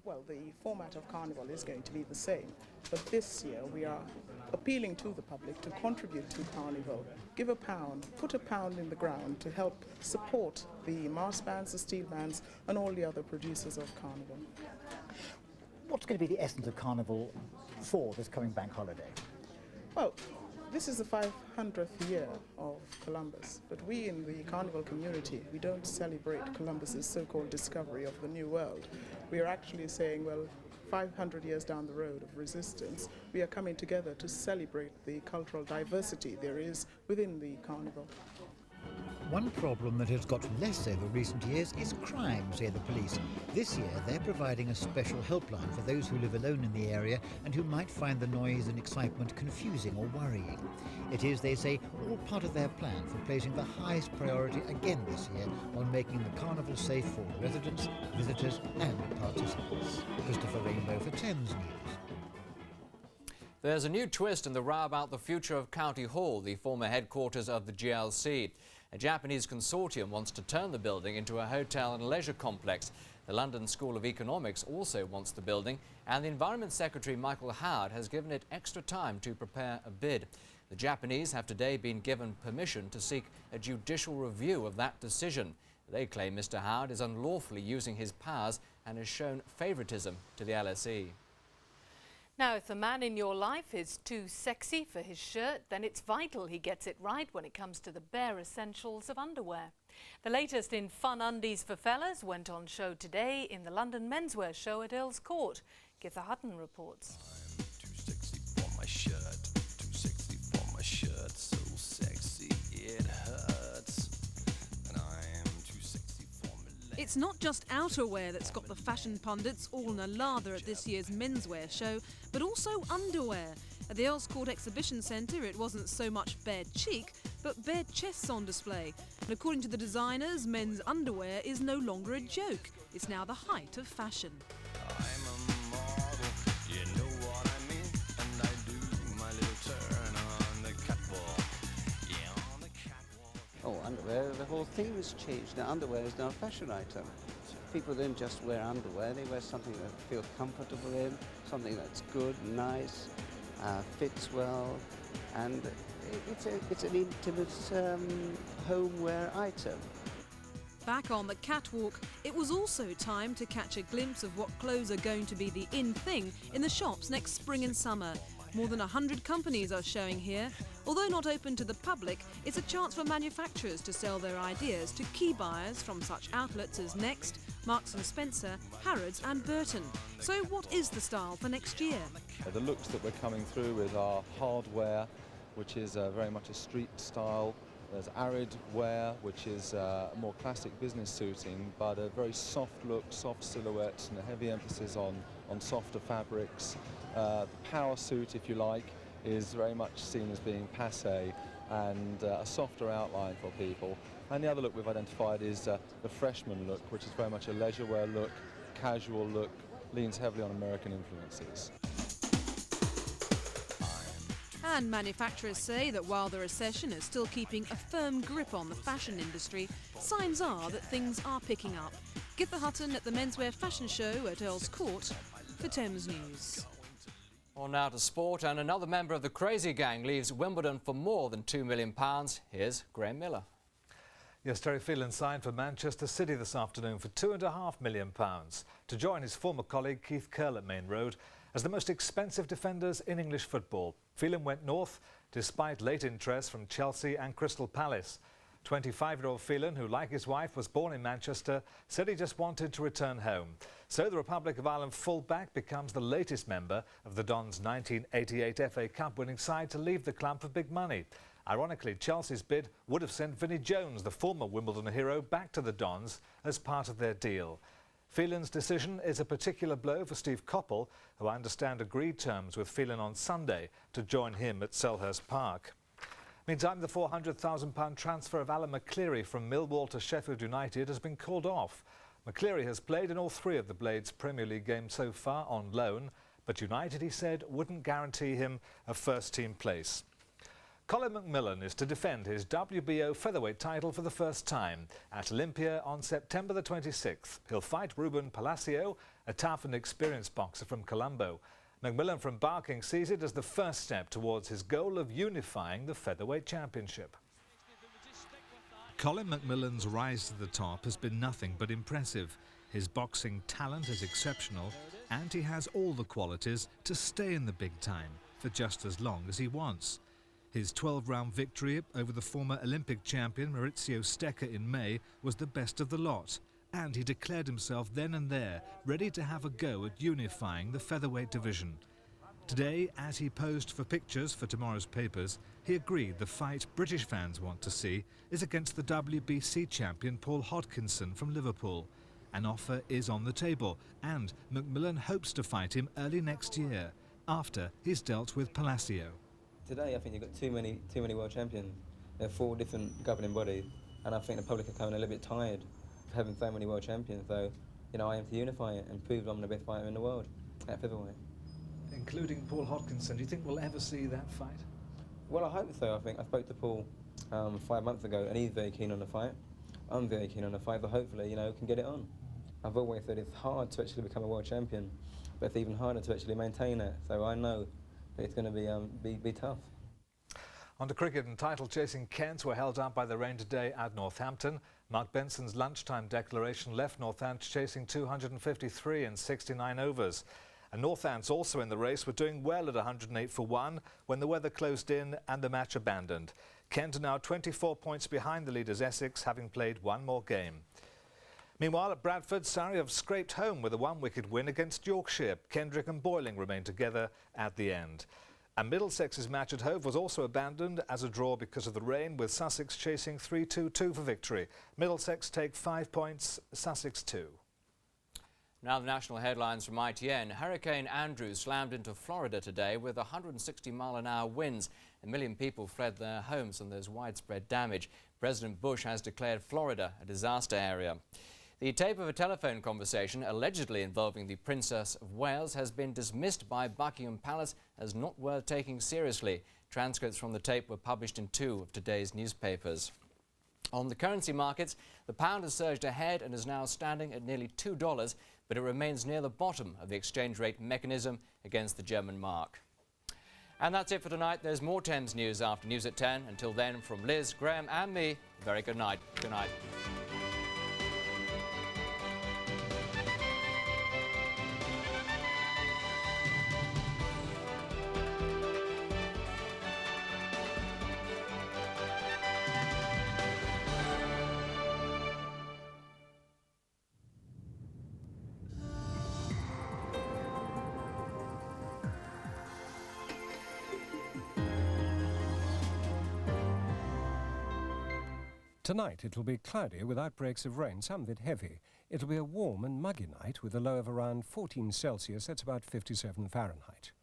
Well, the format of Carnival is going to be the same, but this year we are appealing to the public to contribute to Carnival. Give a pound, put a pound in the ground to help support the mass bands, the steel bands and all the other producers of Carnival. What's going to be the essence of Carnival for this coming bank holiday? Well, this is the 500th year of Columbus, but we in the Carnival community, we don't celebrate Columbus's so-called discovery of the New World. We are actually saying, well, 500 years down the road of resistance, we are coming together to celebrate the cultural diversity there is within the Carnival. One problem that has got less over recent years is crime, say the police. This year they're providing a special helpline for those who live alone in the area and who might find the noise and excitement confusing or worrying. It is, they say, all part of their plan for placing the highest priority again this year on making the Carnival safe for residents, visitors and participants. Christopher Rainbow for Thames News. There's a new twist in the row about the future of County Hall, the former headquarters of the GLC. A Japanese consortium wants to turn the building into a hotel and leisure complex. The London School of Economics also wants the building, and the Environment Secretary Michael Howard has given it extra time to prepare a bid. The Japanese have today been given permission to seek a judicial review of that decision. They claim Mr. Howard is unlawfully using his powers and has shown favouritism to the LSE. Now, if the man in your life is too sexy for his shirt, then it's vital he gets it right when it comes to the bare essentials of underwear. The latest in fun undies for fellas went on show today in the London menswear show at Earl's Court. Githa Hutton reports. I'm too sexy for my shirt, too sexy for my shirt, so sexy it hurts. And I'm too sexy for my legs. It's not just outerwear that's got the fashion pundits all in a lather at this year's menswear show, but also underwear. At the Earl's Court Exhibition Centre, it wasn't so much bare cheek, but bare chests on display. And according to the designers, men's underwear is no longer a joke. It's now the height of fashion. I'm a model, you know what I mean, and I do my little turn on the catwalk. Yeah, on the catwalk. Oh, underwear, the whole thing has changed. Now, underwear is now a fashion item. People don't just wear underwear, they wear something that they feel comfortable in, something that's good, nice, fits well, and it's an intimate homeware item. Back on the catwalk, it was also time to catch a glimpse of what clothes are going to be the in thing in the shops next spring and summer. More than 100 companies are showing here. Although not open to the public, it's a chance for manufacturers to sell their ideas to key buyers from such outlets as Next, Marks & Spencer, Harrods and Burton. So what is the style for next year? The looks that we're coming through with are hardware, which is very much a street style. There's arid wear, which is more classic business suiting, but a very soft look, soft silhouettes, and a heavy emphasis on softer fabrics. The power suit, if you like, is very much seen as being passé and a softer outline for people. And the other look we've identified is the freshman look, which is very much a leisure wear look, casual look, leans heavily on American influences. And manufacturers say that while the recession is still keeping a firm grip on the fashion industry, signs are that things are picking up. Githa Hutton at the menswear fashion show at Earl's Court for Thames News. On now to sport, and another member of the crazy gang leaves Wimbledon for more than £2 million. Here's Graham Miller. Yes, Terry Phelan signed for Manchester City this afternoon for £2.5 million to join his former colleague Keith Curle at Main Road as the most expensive defenders in English football. Phelan went north despite late interest from Chelsea and Crystal Palace. 25-year-old Phelan, who like his wife was born in Manchester, said he just wanted to return home. So the Republic of Ireland full-back becomes the latest member of the Dons' 1988 FA Cup winning side to leave the club for big money. Ironically, Chelsea's bid would have sent Vinnie Jones, the former Wimbledon hero, back to the Dons as part of their deal. Phelan's decision is a particular blow for Steve Coppell, who I understand agreed terms with Phelan on Sunday to join him at Selhurst Park. Meantime, the £400,000 transfer of Alan McCleary from Millwall to Sheffield United has been called off. McCleary has played in all 3 of the Blades Premier League games so far on loan, but United, he said, wouldn't guarantee him a first-team place. Colin McMillan is to defend his WBO featherweight title for the first time at Olympia on September the 26th. He'll fight Ruben Palacio, a tough and experienced boxer from Colombo. McMillan from Barking sees it as the first step towards his goal of unifying the featherweight championship. Colin McMillan's rise to the top has been nothing but impressive. His boxing talent is exceptional, and he has all the qualities to stay in the big time for just as long as he wants. His 12-round victory over the former Olympic champion Maurizio Stecca in May was the best of the lot, and he declared himself then and there ready to have a go at unifying the featherweight division. Today, as he posed for pictures for tomorrow's papers, he agreed the fight British fans want to see is against the WBC champion Paul Hodkinson from Liverpool. An offer is on the table, and McMillan hopes to fight him early next year, after he's dealt with Palacio. Today, I think you've got too many world champions. There are 4 different governing bodies, and I think the public are coming a little bit tired of having so many world champions. So, you know, I aim to unify it and prove I'm the best fighter in the world at featherweight. Including Paul Hodkinson, do you think we'll ever see that fight? Well, I hope so. I spoke to Paul 5 months ago, and he's very keen on the fight. I'm very keen on the fight, but hopefully, you know, we can get it on. I've always said it's hard to actually become a world champion, but it's even harder to actually maintain it. So I know that it's going to be tough. On to cricket, and title-chasing Kents were held up by the rain today at Northampton. Mark Benson's lunchtime declaration left Northants chasing 253 in 69 overs. And Northants, also in the race, were doing well at 108 for 1 when the weather closed in and the match abandoned. Kent are now 24 points behind the leaders Essex, having played 1 more game. Meanwhile, at Bradford, Surrey have scraped home with a 1-wicket win against Yorkshire. Kendrick and Boyling remained together at the end. And Middlesex's match at Hove was also abandoned as a draw because of the rain, with Sussex chasing 3-2-2 for victory. Middlesex take 5 points, Sussex 2. Now the national headlines from ITN. Hurricane Andrew slammed into Florida today with 160-mile-an-hour winds. 1 million people fled their homes and there's widespread damage. President Bush has declared Florida a disaster area. The tape of a telephone conversation allegedly involving the Princess of Wales has been dismissed by Buckingham Palace as not worth taking seriously. Transcripts from the tape were published in 2 of today's newspapers. On the currency markets, the pound has surged ahead and is now standing at nearly $2, but it remains near the bottom of the exchange rate mechanism against the German mark. And that's it for tonight. There's more Thames News after News at 10. Until then, from Liz, Graham and me, very good night. Good night. Tonight it will be cloudy with outbreaks of rain, some of it heavy. It'll be a warm and muggy night with a low of around 14 Celsius, that's about 57 Fahrenheit.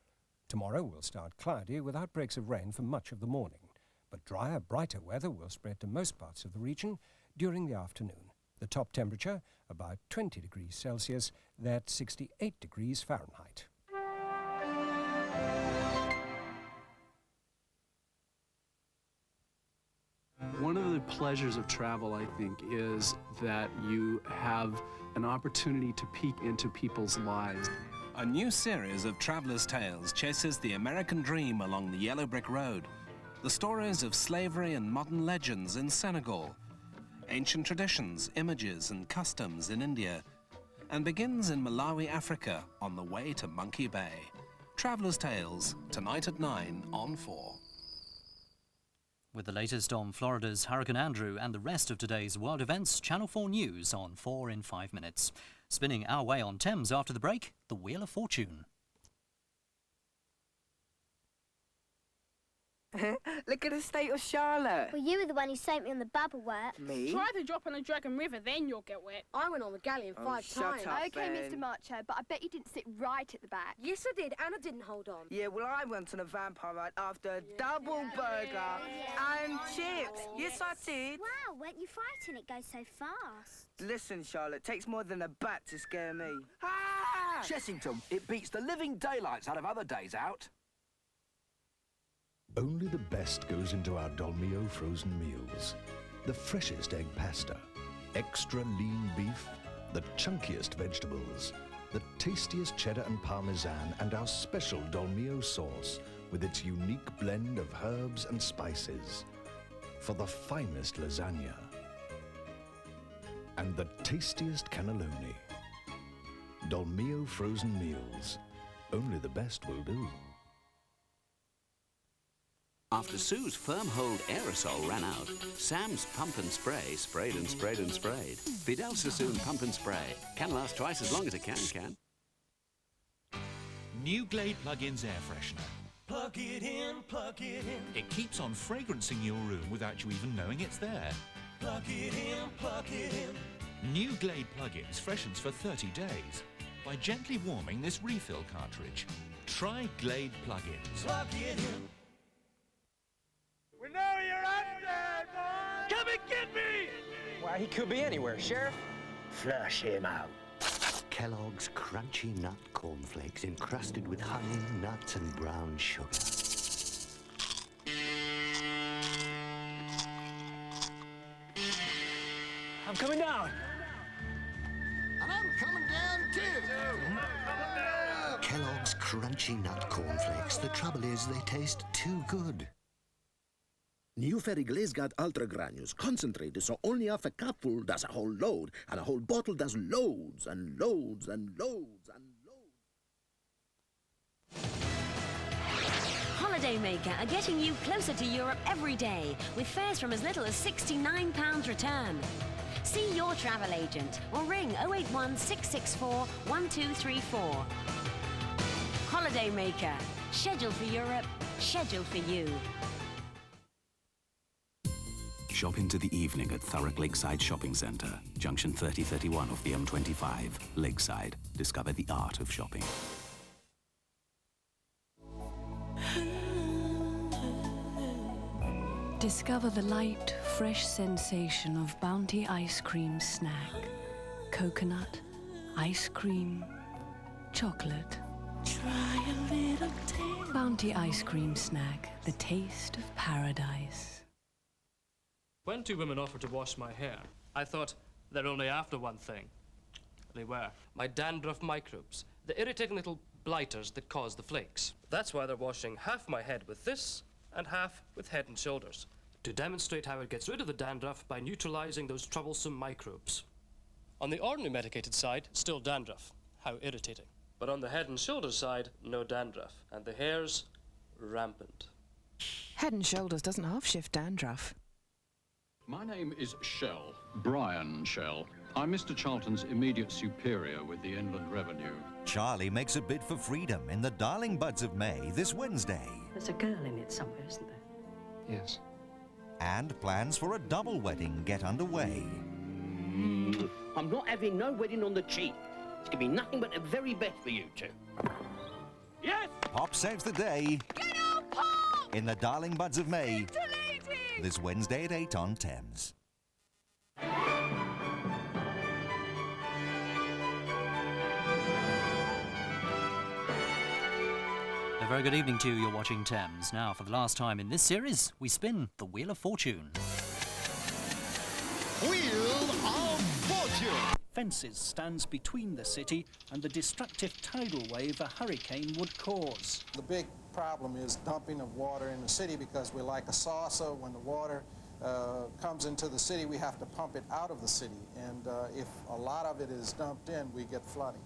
Tomorrow will start cloudy with outbreaks of rain for much of the morning, but drier, brighter weather will spread to most parts of the region during the afternoon. The top temperature about 20 degrees Celsius, that's 68 degrees Fahrenheit. One of the pleasures of travel, I think, is that you have an opportunity to peek into people's lives. A new series of Traveller's Tales chases the American dream along the yellow brick road. The stories of slavery and modern legends in Senegal, ancient traditions, images and customs in India, and begins in Malawi, Africa, on the way to Monkey Bay. Traveller's Tales, tonight at 9 on 4. With the latest on Florida's Hurricane Andrew and the rest of today's world events, Channel 4 News on 4 in 5 minutes. Spinning our way on Thames after the break, the Wheel of Fortune. Look at the state of Charlotte. Well, you were the one who sent me on the bubble work. Me? Try to drop on the Dragon River, then you'll get wet. I went on the galleon 5 shut times. up, OK, Ben. Mr Marcher, but I bet you didn't sit right at the back. Yes, I did, and I didn't hold on. Yeah, well, I went on a vampire ride after a double burger and chips. Yes, I did. Wow, weren't you frightened? It goes so fast. Listen, Charlotte, it takes more than a bat to scare me. Ah! Chessington, it beats the living daylights out of other days out. Only the best goes into our Dolmio frozen meals. The freshest egg pasta, extra lean beef, the chunkiest vegetables, the tastiest cheddar and parmesan, and our special Dolmio sauce with its unique blend of herbs and spices. For the finest lasagna and the tastiest cannelloni. Dolmio frozen meals. Only the best will do. After Sue's firm hold aerosol ran out, Sam's pump and spray sprayed and sprayed and sprayed. Fidel Sassoon pump and spray can last twice as long as a can. New Glade Plug-in's air freshener. Plug it in, plug it in. It keeps on fragrancing your room without you even knowing it's there. Plug it in, plug it in. New Glade Plug-ins freshens for 30 days by gently warming this refill cartridge. Try Glade Plug-ins. Plug it in. We know you're out there, boy! Come and get me! Why, he could be anywhere, Sheriff. Flush him out. Kellogg's Crunchy Nut Cornflakes encrusted with honey, nuts and brown sugar. I'm coming down. And I'm coming down too. Kellogg's Crunchy Nut Cornflakes. The trouble is they taste too good. New Fairy Glaze Guard Ultra Granules, concentrated so only half a cupful does a whole load, and a whole bottle does loads and loads and loads and loads. Holidaymaker are getting you closer to Europe every day, with fares from as little as £69 return. See your travel agent or ring 081 664 1234. Holidaymaker. Scheduled for Europe, scheduled for you. Shop into the evening at Thurrock Lakeside Shopping Centre, junction 3031 of the M25. Lakeside. Discover the art of shopping. Discover the light, fresh sensation of Bounty ice cream snack. Coconut, ice cream, chocolate. Try a little taste. Bounty ice cream snack, the taste of paradise. When two women offered to wash my hair, I thought they're only after one thing. They were. My dandruff microbes, the irritating little blighters that cause the flakes. That's why they're washing half my head with this and half with Head and Shoulders, to demonstrate how it gets rid of the dandruff by neutralizing those troublesome microbes. On the ordinary medicated side, still dandruff. How irritating. But on the Head and Shoulders side, no dandruff. And the hair's rampant. Head and Shoulders doesn't half-shift dandruff. My name is Shell, Brian Shell. I'm Mr. Charlton's immediate superior with the Inland Revenue. Charlie makes a bid for freedom in the Darling Buds of May this Wednesday. There's a girl in it somewhere, isn't there? Yes. And plans for a double wedding get underway. I'm not having no wedding on the cheap. It's going to be nothing but the very best for you two. Yes! Pop saves the day. Get on, Pop! In the Darling Buds of May. This Wednesday at 8 on Thames. A very good evening to you. You're watching Thames. Now, for the last time in this series, we spin the Wheel of Fortune. Wheel of Fortune! Fences stands between the city and the destructive tidal wave a hurricane would cause. The big problem is dumping of water in the city because we're like a saucer. When the water comes into the city, we have to pump it out of the city. And if a lot of it is dumped in, we get flooding.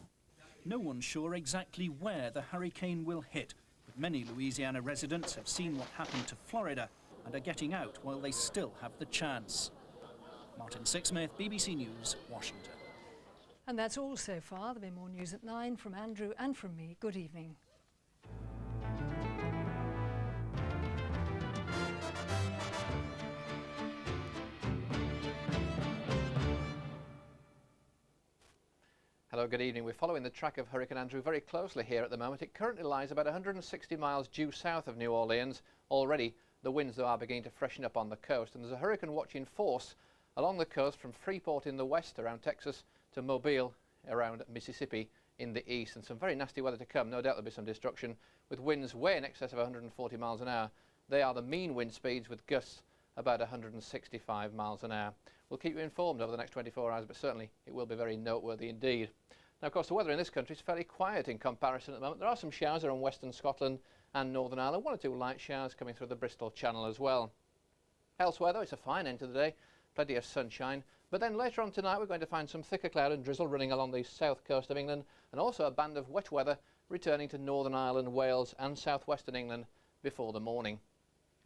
No one's sure exactly where the hurricane will hit, but many Louisiana residents have seen what happened to Florida and are getting out while they still have the chance. Martin Sixsmith, BBC News, Washington. And that's all so far. There'll be more news at 9 from Andrew and from me. Good evening. Hello, good evening. We're following the track of Hurricane Andrew very closely here at the moment. It currently lies about 160 miles due south of New Orleans. Already, the winds are beginning to freshen up on the coast, and there's a hurricane watch in force along the coast from Freeport in the west around Texas to Mobile around Mississippi in the east, and some very nasty weather to come. No doubt there'll be some destruction with winds way in excess of 140 miles an hour. They are the mean wind speeds with gusts about 165 miles an hour. We'll keep you informed over the next 24 hours, but certainly it will be very noteworthy indeed. Now, of course, the weather in this country is fairly quiet in comparison at the moment. There are some showers around western Scotland and Northern Ireland, 1 or 2 light showers coming through the Bristol Channel as well. Elsewhere, though, it's a fine end to the day, plenty of sunshine. But then later on tonight, we're going to find some thicker cloud and drizzle running along the south coast of England, and also a band of wet weather returning to Northern Ireland, Wales and southwestern England before the morning.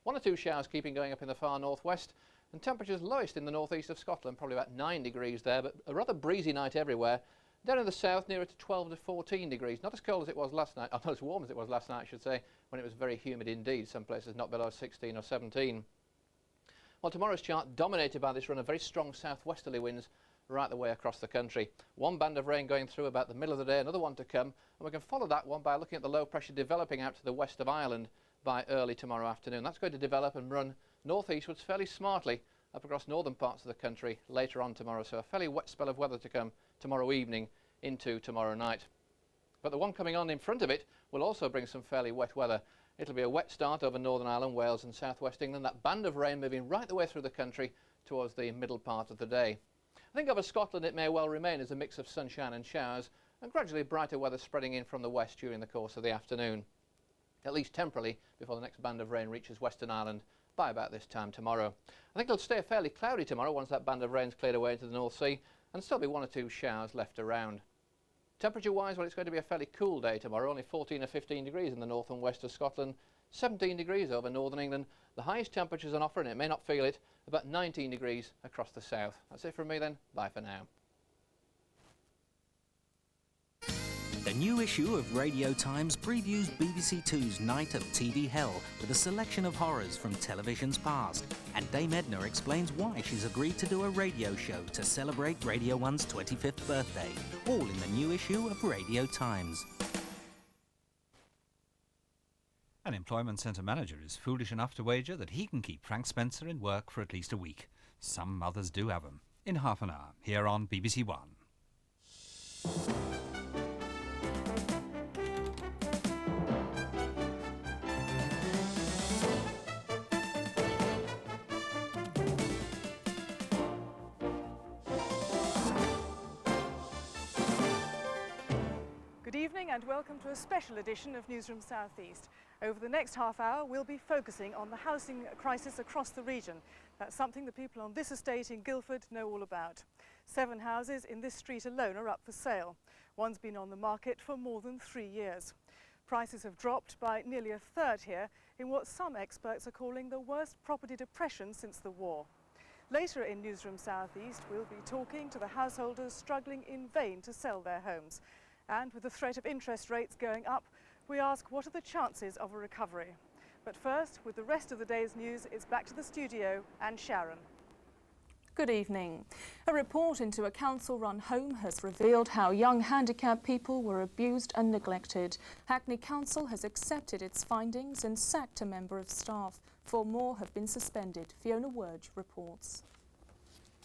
1 or 2 showers keeping going up in the far northwest, and temperatures lowest in the northeast of Scotland, probably about 9 degrees there, but a rather breezy night everywhere. Down in the south, nearer to 12 to 14 degrees. Not as cold as it was last night, not as warm as it was last night, I should say, when it was very humid indeed. Some places not below 16 or 17. Well, tomorrow's chart dominated by this run of very strong southwesterly winds right the way across the country. 1 band of rain going through about the middle of the day, another one to come, and we can follow that one by looking at the low pressure developing out to the west of Ireland by early tomorrow afternoon. That's going to develop and run northeastwards fairly smartly up across northern parts of the country later on tomorrow, so a fairly wet spell of weather to come tomorrow evening into tomorrow night. But the one coming on in front of it will also bring some fairly wet weather. It'll be a wet start over Northern Ireland, Wales and southwest England, that band of rain moving right the way through the country towards the middle part of the day. I think over Scotland it may well remain as a mix of sunshine and showers, and gradually brighter weather spreading in from the west during the course of the afternoon, at least temporarily before the next band of rain reaches Western Ireland by about this time tomorrow. I think it'll stay fairly cloudy tomorrow once that band of rain's cleared away into the North Sea, and still be 1 or 2 showers left around. Temperature-wise, well, it's going to be a fairly cool day tomorrow, only 14 or 15 degrees in the north and west of Scotland, 17 degrees over northern England. The highest temperatures on offer, and it may not feel it, about 19 degrees across the south. That's it from me then. Bye for now. The new issue of Radio Times previews BBC Two's Night of TV Hell with a selection of horrors from television's past. And Dame Edna explains why she's agreed to do a radio show to celebrate Radio 1's 25th birthday. All in the new issue of Radio Times. An employment centre manager is foolish enough to wager that he can keep Frank Spencer in work for at least a week. Some mothers do have him. In half an hour, here on BBC One. Good evening and welcome to a special edition of Newsroom South East. Over the next half hour, we'll be focusing on the housing crisis across the region. That's something the people on this estate in Guildford know all about. 7 houses in this street alone are up for sale. One's been on the market for more than 3 years. Prices have dropped by nearly a third here in what some experts are calling the worst property depression since the war. Later in Newsroom South East, we'll be talking to the householders struggling in vain to sell their homes. And with the threat of interest rates going up, we ask what are the chances of a recovery. But first, with the rest of the day's news, it's back to the studio and Sharon. Good evening. A report into a council-run home has revealed how young handicapped people were abused and neglected. Hackney Council has accepted its findings and sacked a member of staff. 4 more have been suspended. Fiona Wurge reports.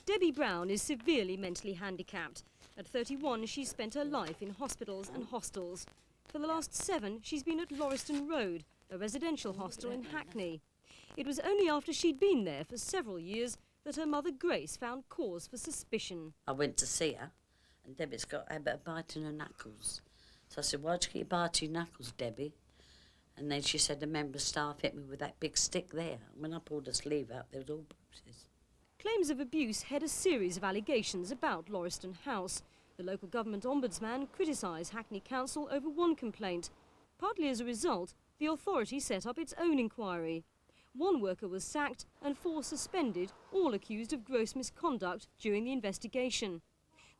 Debbie Brown is severely mentally handicapped. At 31, she's spent her life in hospitals and hostels. For the last 7, she's been at Lauriston Road, a residential hostel in Hackney. It was only after she'd been there for several years that her mother Grace found cause for suspicion. I went to see her, and Debbie's got a habit of biting her knuckles. So I said, why'd you keep biting your knuckles, Debbie? And then she said the member of staff hit me with that big stick there. When I pulled the sleeve out, there was all bruises. Claims of abuse head a series of allegations about Lauriston House. The local government ombudsman criticised Hackney Council over one complaint. Partly as a result, the authority set up its own inquiry. 1 worker was sacked and 4 suspended, all accused of gross misconduct during the investigation.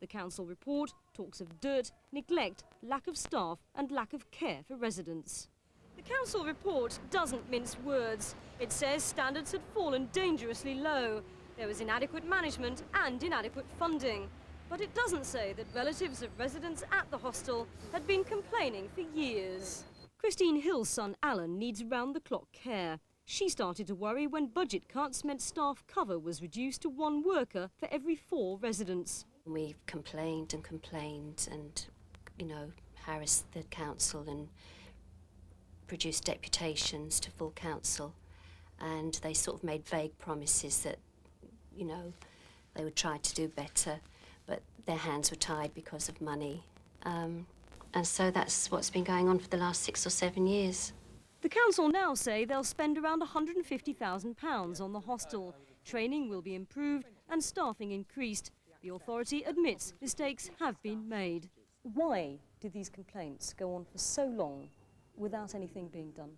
The council report talks of dirt, neglect, lack of staff and lack of care for residents. The council report doesn't mince words. It says standards had fallen dangerously low. There was inadequate management and inadequate funding. But it doesn't say that relatives of residents at the hostel had been complaining for years. Christine Hill's son Alan needs round-the-clock care. She started to worry when budget cuts meant staff cover was reduced to 1 worker for every 4 residents. We complained and, you know, harassed the council and produced deputations to full council, and they sort of made vague promises that, you know, they would try to do better, but their hands were tied because of money. And so that's what's been going on for the last 6 or 7 years. The council now say they'll spend around £150,000 on the hostel. Training will be improved and staffing increased. The authority admits mistakes have been made. Why did these complaints go on for so long without anything being done?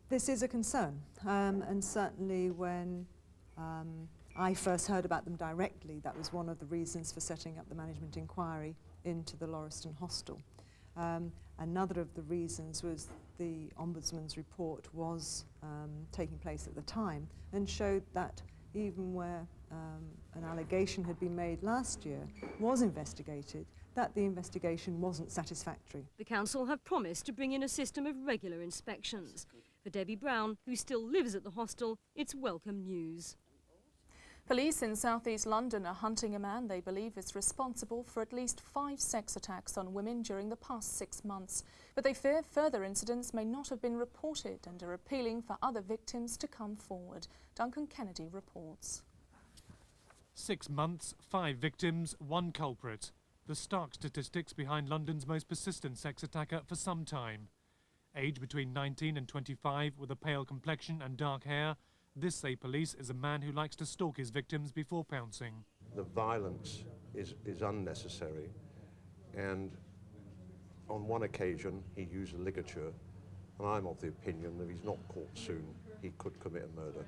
This is a concern, and certainly when I first heard about them directly, that was one of the reasons for setting up the management inquiry into the Lauriston hostel. Another of the reasons was the Ombudsman's report was taking place at the time and showed that even where an allegation had been made last year, was investigated, that the investigation wasn't satisfactory. The council have promised to bring in a system of regular inspections. For Debbie Brown, who still lives at the hostel, it's welcome news. Police in southeast London are hunting a man they believe is responsible for at least 5 sex attacks on women during the past 6 months. But they fear further incidents may not have been reported and are appealing for other victims to come forward. Duncan Kennedy reports. 6 months, 5 victims, 1 culprit. The stark statistics behind London's most persistent sex attacker for some time. Age between 19 and 25 with a pale complexion and dark hair, this, say police, is a man who likes to stalk his victims before pouncing. The violence is unnecessary, and on one occasion he used a ligature, and I'm of the opinion that if he's not caught soon, he could commit a murder.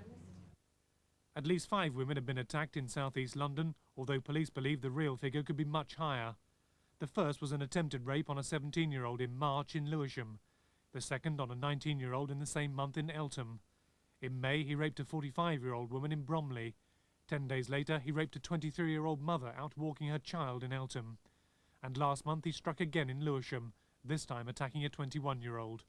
At least 5 women have been attacked in southeast London, although police believe the real figure could be much higher. The first was an attempted rape on a 17-year-old in March in Lewisham. The second on a 19-year-old in the same month in Eltham. In May, he raped a 45-year-old woman in Bromley. 10 days later, he raped a 23-year-old mother out walking her child in Eltham. And last month, he struck again in Lewisham, this time attacking a 21-year-old.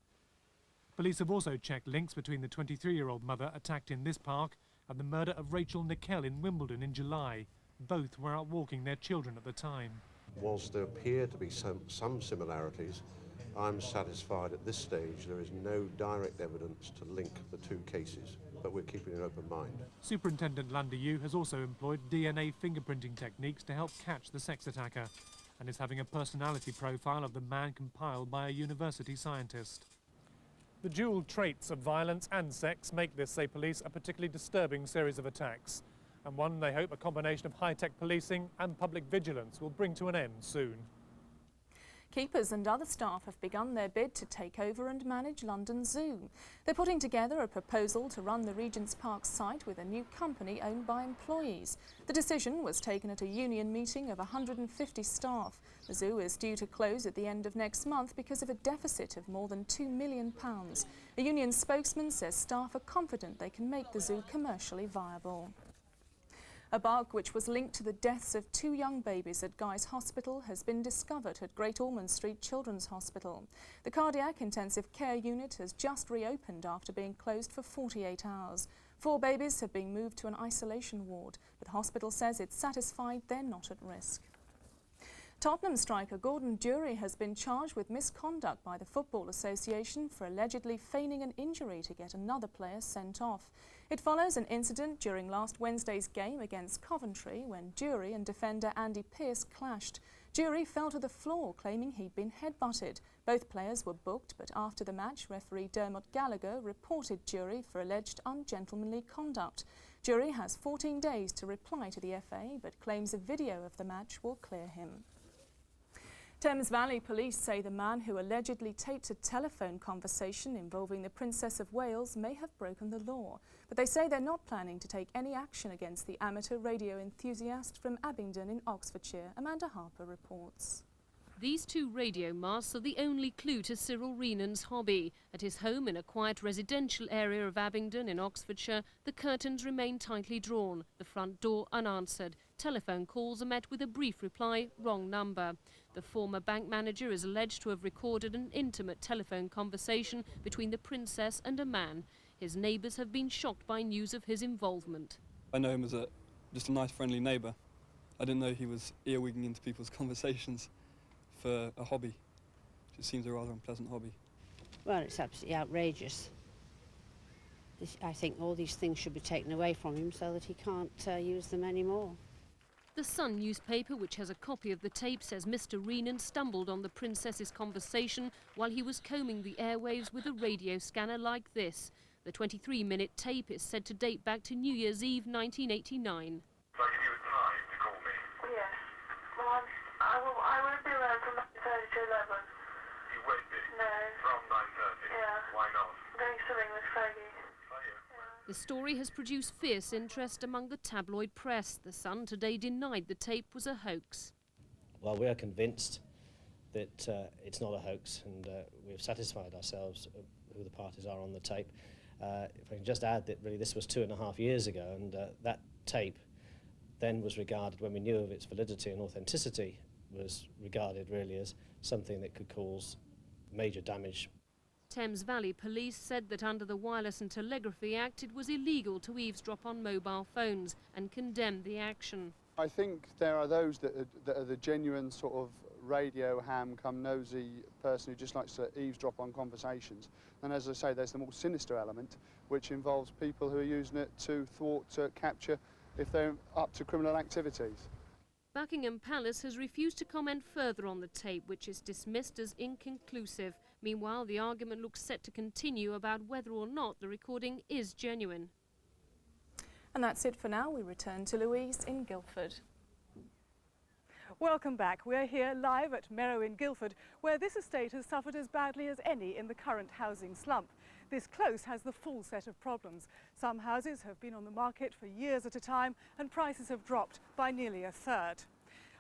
Police have also checked links between the 23-year-old mother attacked in this park and the murder of Rachel Nickel in Wimbledon in July. Both were out walking their children at the time. Whilst there appear to be some similarities, I'm satisfied at this stage there is no direct evidence to link the 2 cases, but we're keeping an open mind. Superintendent Lander has also employed DNA fingerprinting techniques to help catch the sex attacker, and is having a personality profile of the man compiled by a university scientist. The dual traits of violence and sex make this, say police, a particularly disturbing series of attacks, and one they hope a combination of high-tech policing and public vigilance will bring to an end soon. Keepers and other staff have begun their bid to take over and manage London Zoo. They're putting together a proposal to run the Regent's Park site with a new company owned by employees. The decision was taken at a union meeting of 150 staff. The zoo is due to close at the end of next month because of a deficit of more than £2 million. A union spokesman says staff are confident they can make the zoo commercially viable. A bug which was linked to the deaths of 2 young babies at Guy's Hospital has been discovered at Great Ormond Street Children's Hospital. The cardiac intensive care unit has just reopened after being closed for 48 hours. 4 babies have been moved to an isolation ward, but the hospital says it's satisfied they're not at risk. Tottenham striker Gordon Durie has been charged with misconduct by the Football Association for allegedly feigning an injury to get another player sent off. It follows an incident during last Wednesday's game against Coventry when Durie and defender Andy Pearce clashed. Durie fell to the floor claiming he'd been headbutted. Both players were booked, but after the match, referee Dermot Gallagher reported Durie for alleged ungentlemanly conduct. Durie has 14 days to reply to the FA, but claims a video of the match will clear him. Thames Valley Police say the man who allegedly taped a telephone conversation involving the Princess of Wales may have broken the law, but they say they're not planning to take any action against the amateur radio enthusiast from Abingdon in Oxfordshire. Amanda Harper reports. These two radio masts are the only clue to Cyril Reenan's hobby. At his home in a quiet residential area of Abingdon in Oxfordshire, the curtains remain tightly drawn, the front door unanswered. Telephone calls are met with a brief reply, wrong number. The former bank manager is alleged to have recorded an intimate telephone conversation between the princess and a man. His neighbours have been shocked by news of his involvement. I know him as just a nice, friendly neighbour. I didn't know he was earwigging into people's conversations for a hobby. It seems a rather unpleasant hobby. Well, it's absolutely outrageous. I think all these things should be taken away from him so that he can't use them anymore. The Sun newspaper, which has a copy of the tape, says Mr. Reenan stumbled on the princess's conversation while he was combing the airwaves with a radio scanner like this. The 23-minute tape is said to date back to New Year's Eve 1989. I won't be around from 9:30 to 11. You won't be? No. From 9:30? Yeah. Why not? I'm going swimming with Fergie. The story has produced fierce interest among the tabloid press. The Sun today denied the tape was a hoax. Well, we are convinced that it's not a hoax, and we've satisfied ourselves who the parties are on the tape. If I can just add that really this was 2.5 years ago, and that tape then was regarded, when we knew of its validity and authenticity, was regarded really as something that could cause major damage. Thames Valley Police said that under the Wireless and Telegraphy Act it was illegal to eavesdrop on mobile phones and condemned the action. I think there are those that are the genuine sort of radio ham come nosy person who just likes to eavesdrop on conversations. And as I say, there's the more sinister element, which involves people who are using it to thwart, to capture, if they're up to criminal activities. Buckingham Palace has refused to comment further on the tape, which is dismissed as inconclusive. Meanwhile, the argument looks set to continue about whether or not the recording is genuine. And that's it for now. We return to Louise in Guildford. Welcome back. We're here live at Merrow in Guildford, where this estate has suffered as badly as any in the current housing slump. This close has the full set of problems. Some houses have been on the market for years at a time and prices have dropped by nearly a third.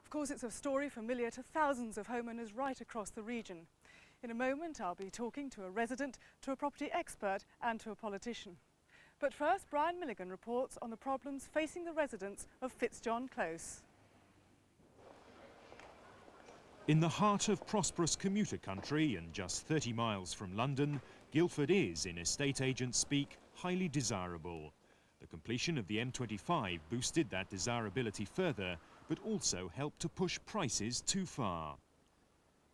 Of course, it's a story familiar to thousands of homeowners right across the region. In a moment, I'll be talking to a resident, to a property expert and to a politician. But first, Brian Milligan reports on the problems facing the residents of Fitzjohn Close. In the heart of prosperous commuter country and just 30 miles from London, Guildford is, in estate agent speak, highly desirable. The completion of the M25 boosted that desirability further, but also helped to push prices too far.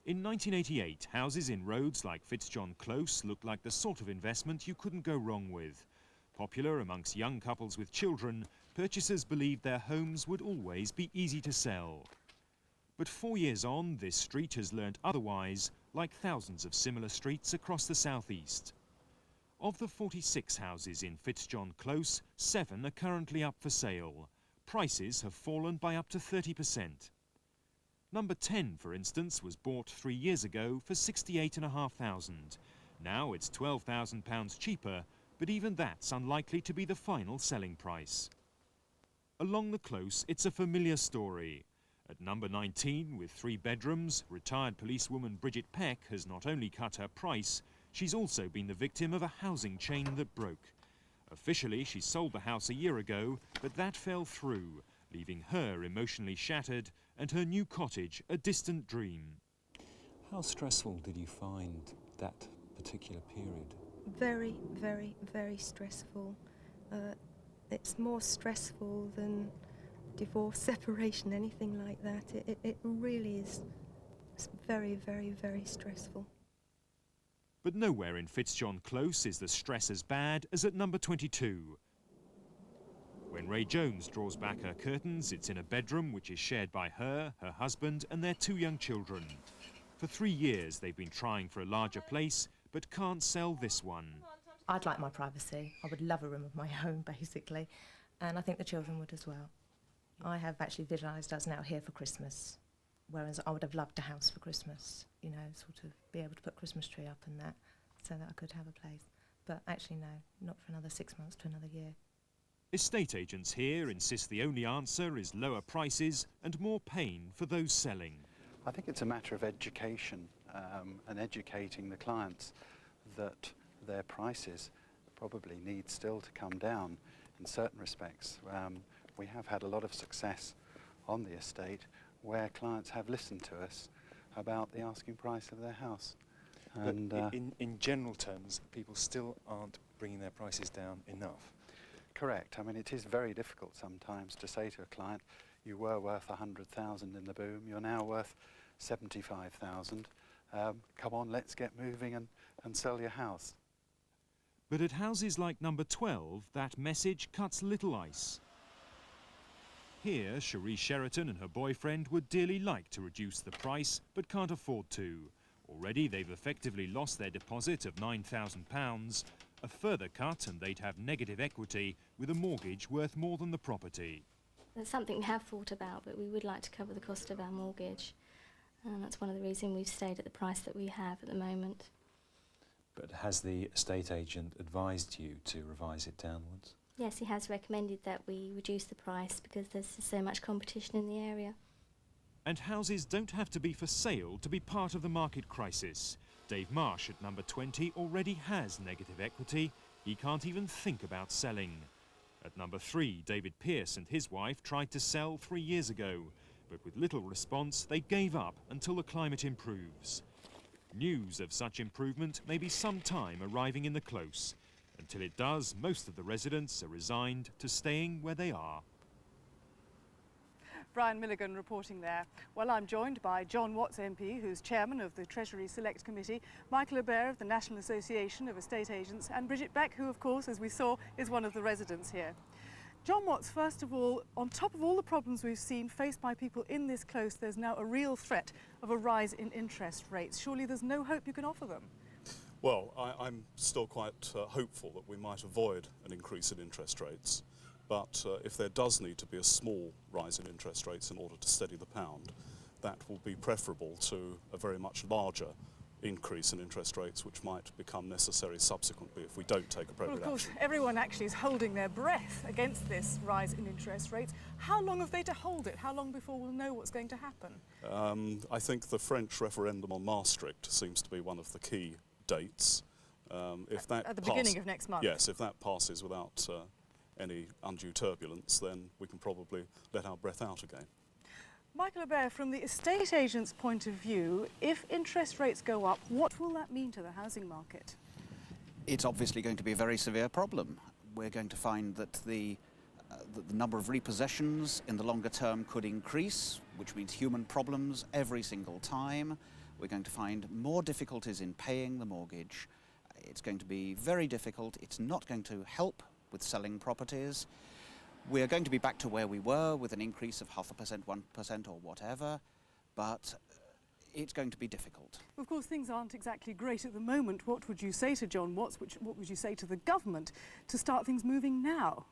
In 1988, houses in roads like Fitzjohn Close looked like the sort of investment you couldn't go wrong with. Popular amongst young couples with children, purchasers believed their homes would always be easy to sell. But 4 years on, this street has learnt otherwise, like thousands of similar streets across the southeast. Of the 46 houses in Fitzjohn Close, 7 are currently up for sale. Prices have fallen by up to 30%. Number 10, for instance, was bought 3 years ago for £68,500. Now it's £12,000 cheaper, but even that's unlikely to be the final selling price. Along the Close, it's a familiar story. At number 19, with 3 bedrooms, retired policewoman Bridget Peck has not only cut her price, she's also been the victim of a housing chain that broke. Officially, she sold the house a year ago, but that fell through, leaving her emotionally shattered and her new cottage a distant dream. How stressful did you find that particular period? Very, very, very stressful. It's more stressful than divorce, separation, anything like that. It really is very, very, very stressful. But nowhere in Fitzjohn Close is the stress as bad as at number 22. When Ray Jones draws back her curtains, it's in a bedroom which is shared by her, her husband and their 2 young children. For 3 years they've been trying for a larger place, but can't sell this one. I'd like my privacy. I would love a room of my own, basically, and I think the children would as well. I have actually visualised us now here for Christmas, whereas I would have loved a house for Christmas, you know, sort of be able to put Christmas tree up and that, so that I could have a place. But actually no, not for another 6 months to another year. Estate agents here insist the only answer is lower prices and more pain for those selling. I think it's a matter of education and educating the clients that their prices probably need still to come down in certain respects. We have had a lot of success on the estate where clients have listened to us about the asking price of their house. And in general terms, people still aren't bringing their prices down enough. Correct. I mean, it is very difficult sometimes to say to a client, you were worth 100,000 in the boom, you're now worth 75,000. Come on, let's get moving and sell your house. But at houses like number 12, that message cuts little ice. Here, Cherie Sheraton and her boyfriend would dearly like to reduce the price, but can't afford to. Already they've effectively lost their deposit of £9,000. A further cut and they'd have negative equity with a mortgage worth more than the property. That's something we have thought about, but we would like to cover the cost of our mortgage. And that's one of the reasons we've stayed at the price that we have at the moment. But has the estate agent advised you to revise it downwards? Yes, he has recommended that we reduce the price because there's so much competition in the area. And houses don't have to be for sale to be part of the market crisis. Dave Marsh at number 20 already has negative equity. He can't even think about selling. At number 3, David Pearce and his wife tried to sell 3 years ago, but with little response, they gave up until the climate improves. News of such improvement may be some time arriving in the close. Until it does, most of the residents are resigned to staying where they are. Brian Milligan reporting there. Well, I'm joined by John Watts MP, who's chairman of the Treasury Select Committee, Michael Abair of the National Association of Estate Agents, and Bridget Beck, who, of course, as we saw, is one of the residents here. John Watts, first of all, on top of all the problems we've seen faced by people in this close, there's now a real threat of a rise in interest rates. Surely there's no hope you can offer them? Well, I'm still quite hopeful that we might avoid an increase in interest rates. But if there does need to be a small rise in interest rates in order to steady the pound, that will be preferable to a very much larger increase in interest rates, which might become necessary subsequently if we don't take appropriate action. Well, of course, everyone actually is holding their breath against this rise in interest rates. How long have they to hold it? How long before we'll know what's going to happen? I think the French referendum on Maastricht seems to be one of the key dates. If that at the beginning of next month? Yes, if that passes without any undue turbulence, then we can probably let our breath out again. Michael Abair, from the estate agent's point of view, if interest rates go up, what will that mean to the housing market? It's obviously going to be a very severe problem. We're going to find that the number of repossessions in the longer term could increase, which means human problems every single time. We're going to find more difficulties in paying the mortgage. It's going to be very difficult. It's not going to help with selling properties. We're going to be back to where we were with an increase of 0.5%, 1% or whatever, but it's going to be difficult. Of course, things aren't exactly great at the moment. What would you say to John Watts, what would you say to the government to start things moving now?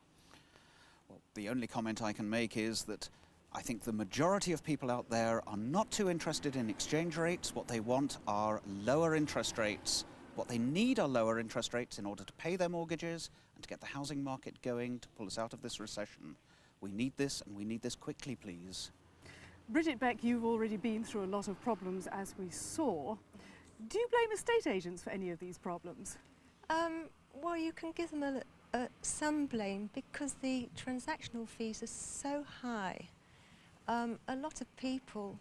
Well, the only comment I can make is that I think the majority of people out there are not too interested in exchange rates. What they want are lower interest rates. What they need are lower interest rates in order to pay their mortgages and to get the housing market going, to pull us out of this recession. We need this, and we need this quickly, please. Bridget Beck, you've already been through a lot of problems, as we saw. Do you blame estate agents for any of these problems? Well, you can give them some blame because the transactional fees are so high. A lot of people,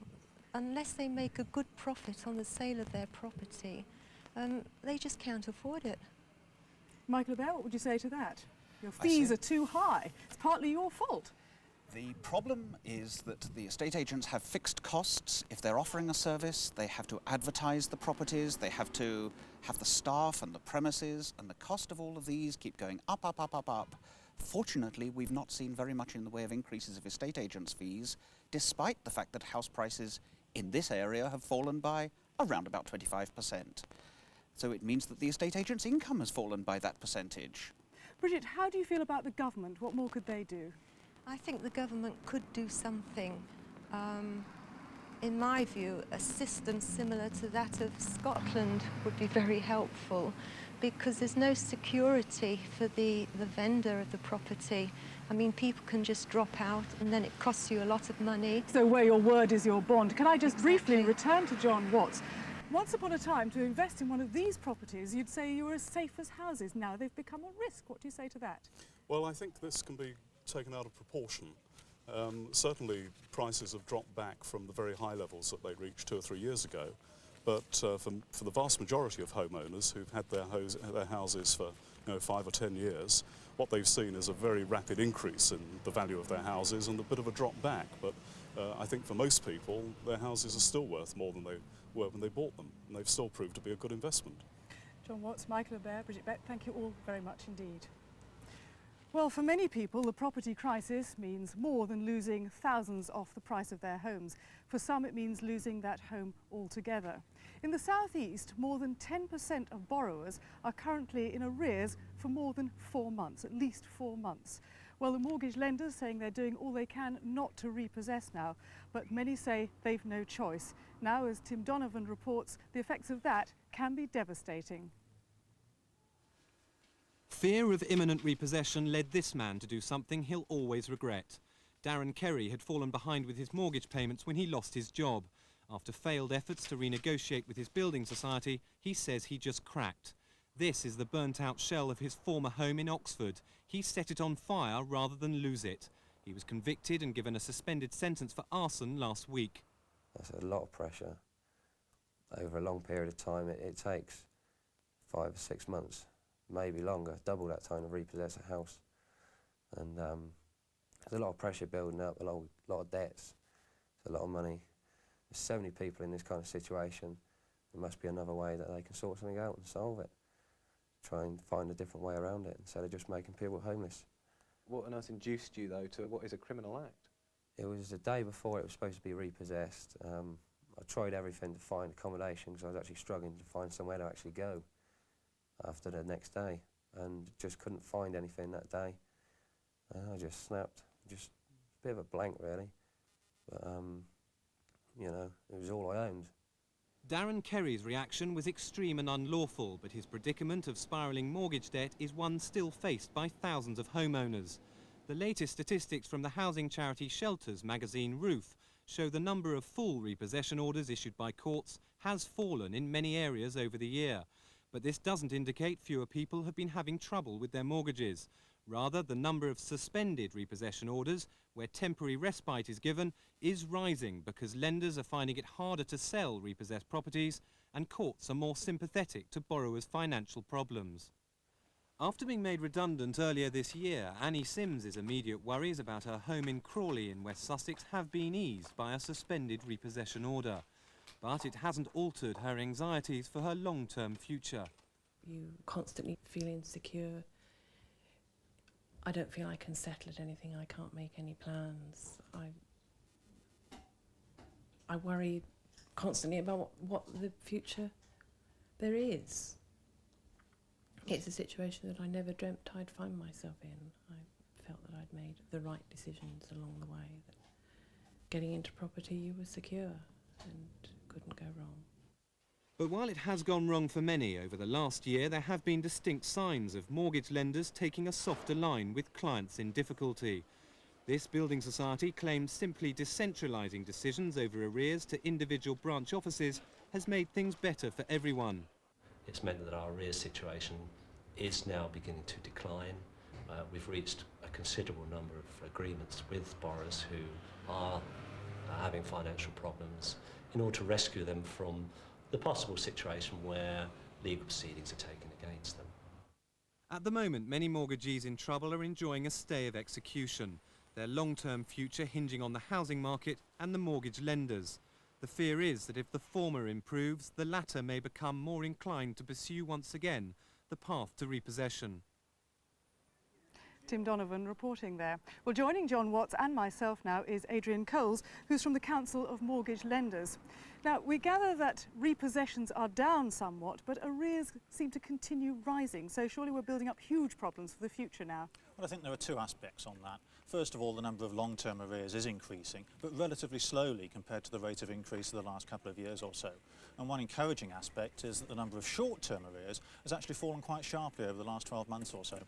unless they make a good profit on the sale of their property, they just can't afford it. Michael Abair, what would you say to that? Your fees are too high. It's partly your fault. The problem is that the estate agents have fixed costs. If they're offering a service, they have to advertise the properties, they have to have the staff and the premises, and the cost of all of these keep going up, up, up, up, up. Fortunately, we've not seen very much in the way of increases of estate agents' fees, despite the fact that house prices in this area have fallen by around about 25%. So it means that the estate agent's income has fallen by that percentage. Bridget, how do you feel about the government? What more could they do? I think the government could do something. In my view, a system similar to that of Scotland would be very helpful because there's no security for the vendor of the property. I mean, people can just drop out and then it costs you a lot of money. So where your word is your bond. Can I just briefly return to John Watts? Once upon a time, to invest in one of these properties, you'd say you were as safe as houses. Now they've become a risk. What do you say to that? Well, I think this can be taken out of proportion. Certainly, prices have dropped back from the very high levels that they reached 2 or 3 years ago. But for the vast majority of homeowners who've had their houses for 5 or 10 years, what they've seen is a very rapid increase in the value of their houses and a bit of a drop back. But I think for most people, their houses are still worth more than they were when they bought them, and they've still proved to be a good investment. John Watts, Michael Aubert, Bridget Beck, thank you all very much indeed. Well, for many people, the property crisis means more than losing thousands off the price of their homes. For some, it means losing that home altogether. In the South East, more than 10% of borrowers are currently in arrears for more than 4 months, at least 4 months. Well, the mortgage lenders saying they're doing all they can not to repossess now, but many say they've no choice. Now, as Tim Donovan reports, the effects of that can be devastating. Fear of imminent repossession led this man to do something he'll always regret. Darren Kerry had fallen behind with his mortgage payments when he lost his job. After failed efforts to renegotiate with his building society, he says he just cracked. This is the burnt-out shell of his former home in Oxford. He set it on fire rather than lose it. He was convicted and given a suspended sentence for arson last week. That's a lot of pressure. Over a long period of time, it takes 5 or 6 months, maybe longer, double that time to repossess a house. And there's a lot of pressure building up, a lot of debts, it's a lot of money. There's so many people in this kind of situation. There must be another way that they can sort something out and solve it. Try and find a different way around it instead of just making people homeless. What on earth induced you, though, to what is a criminal act? It was the day before it was supposed to be repossessed. I tried everything to find accommodation because I was actually struggling to find somewhere to actually go after the next day, and just couldn't find anything that day. I just snapped, just a bit of a blank really, but you know, it was all I owned. Darren Kerry's reaction was extreme and unlawful, but his predicament of spiralling mortgage debt is one still faced by thousands of homeowners. The latest statistics from the housing charity Shelters magazine Roof show the number of full repossession orders issued by courts has fallen in many areas over the year. But this doesn't indicate fewer people have been having trouble with their mortgages. Rather, the number of suspended repossession orders, where temporary respite is given, is rising because lenders are finding it harder to sell repossessed properties and courts are more sympathetic to borrowers' financial problems. After being made redundant earlier this year, Annie Sims' immediate worries about her home in Crawley in West Sussex have been eased by a suspended repossession order. But it hasn't altered her anxieties for her long-term future. You constantly feel insecure. I don't feel I can settle at anything. I can't make any plans. I worry constantly about what the future there is. It's a situation that I never dreamt I'd find myself in. I felt that I'd made the right decisions along the way, that getting into property you were secure and couldn't go wrong. But while it has gone wrong for many over the last year, there have been distinct signs of mortgage lenders taking a softer line with clients in difficulty. This building society claims simply decentralising decisions over arrears to individual branch offices has made things better for everyone. It's meant that our arrears situation is now beginning to decline. We've reached a considerable number of agreements with borrowers who are having financial problems in order to rescue them from the possible situation where legal proceedings are taken against them. At the moment, many mortgagees in trouble are enjoying a stay of execution, their long-term future hinging on the housing market and the mortgage lenders. The fear is that if the former improves, the latter may become more inclined to pursue once again the path to repossession. Tim Donovan reporting there. Well, joining John Watts and myself now is Adrian Coles, who's from the Council of Mortgage Lenders. Now, we gather that repossessions are down somewhat, but arrears seem to continue rising, so surely we're building up huge problems for the future now. Well, I think there are two aspects on that. First of all, the number of long-term arrears is increasing, but relatively slowly compared to the rate of increase of the last couple of years or so. And one encouraging aspect is that the number of short-term arrears has actually fallen quite sharply over the last 12 months or so.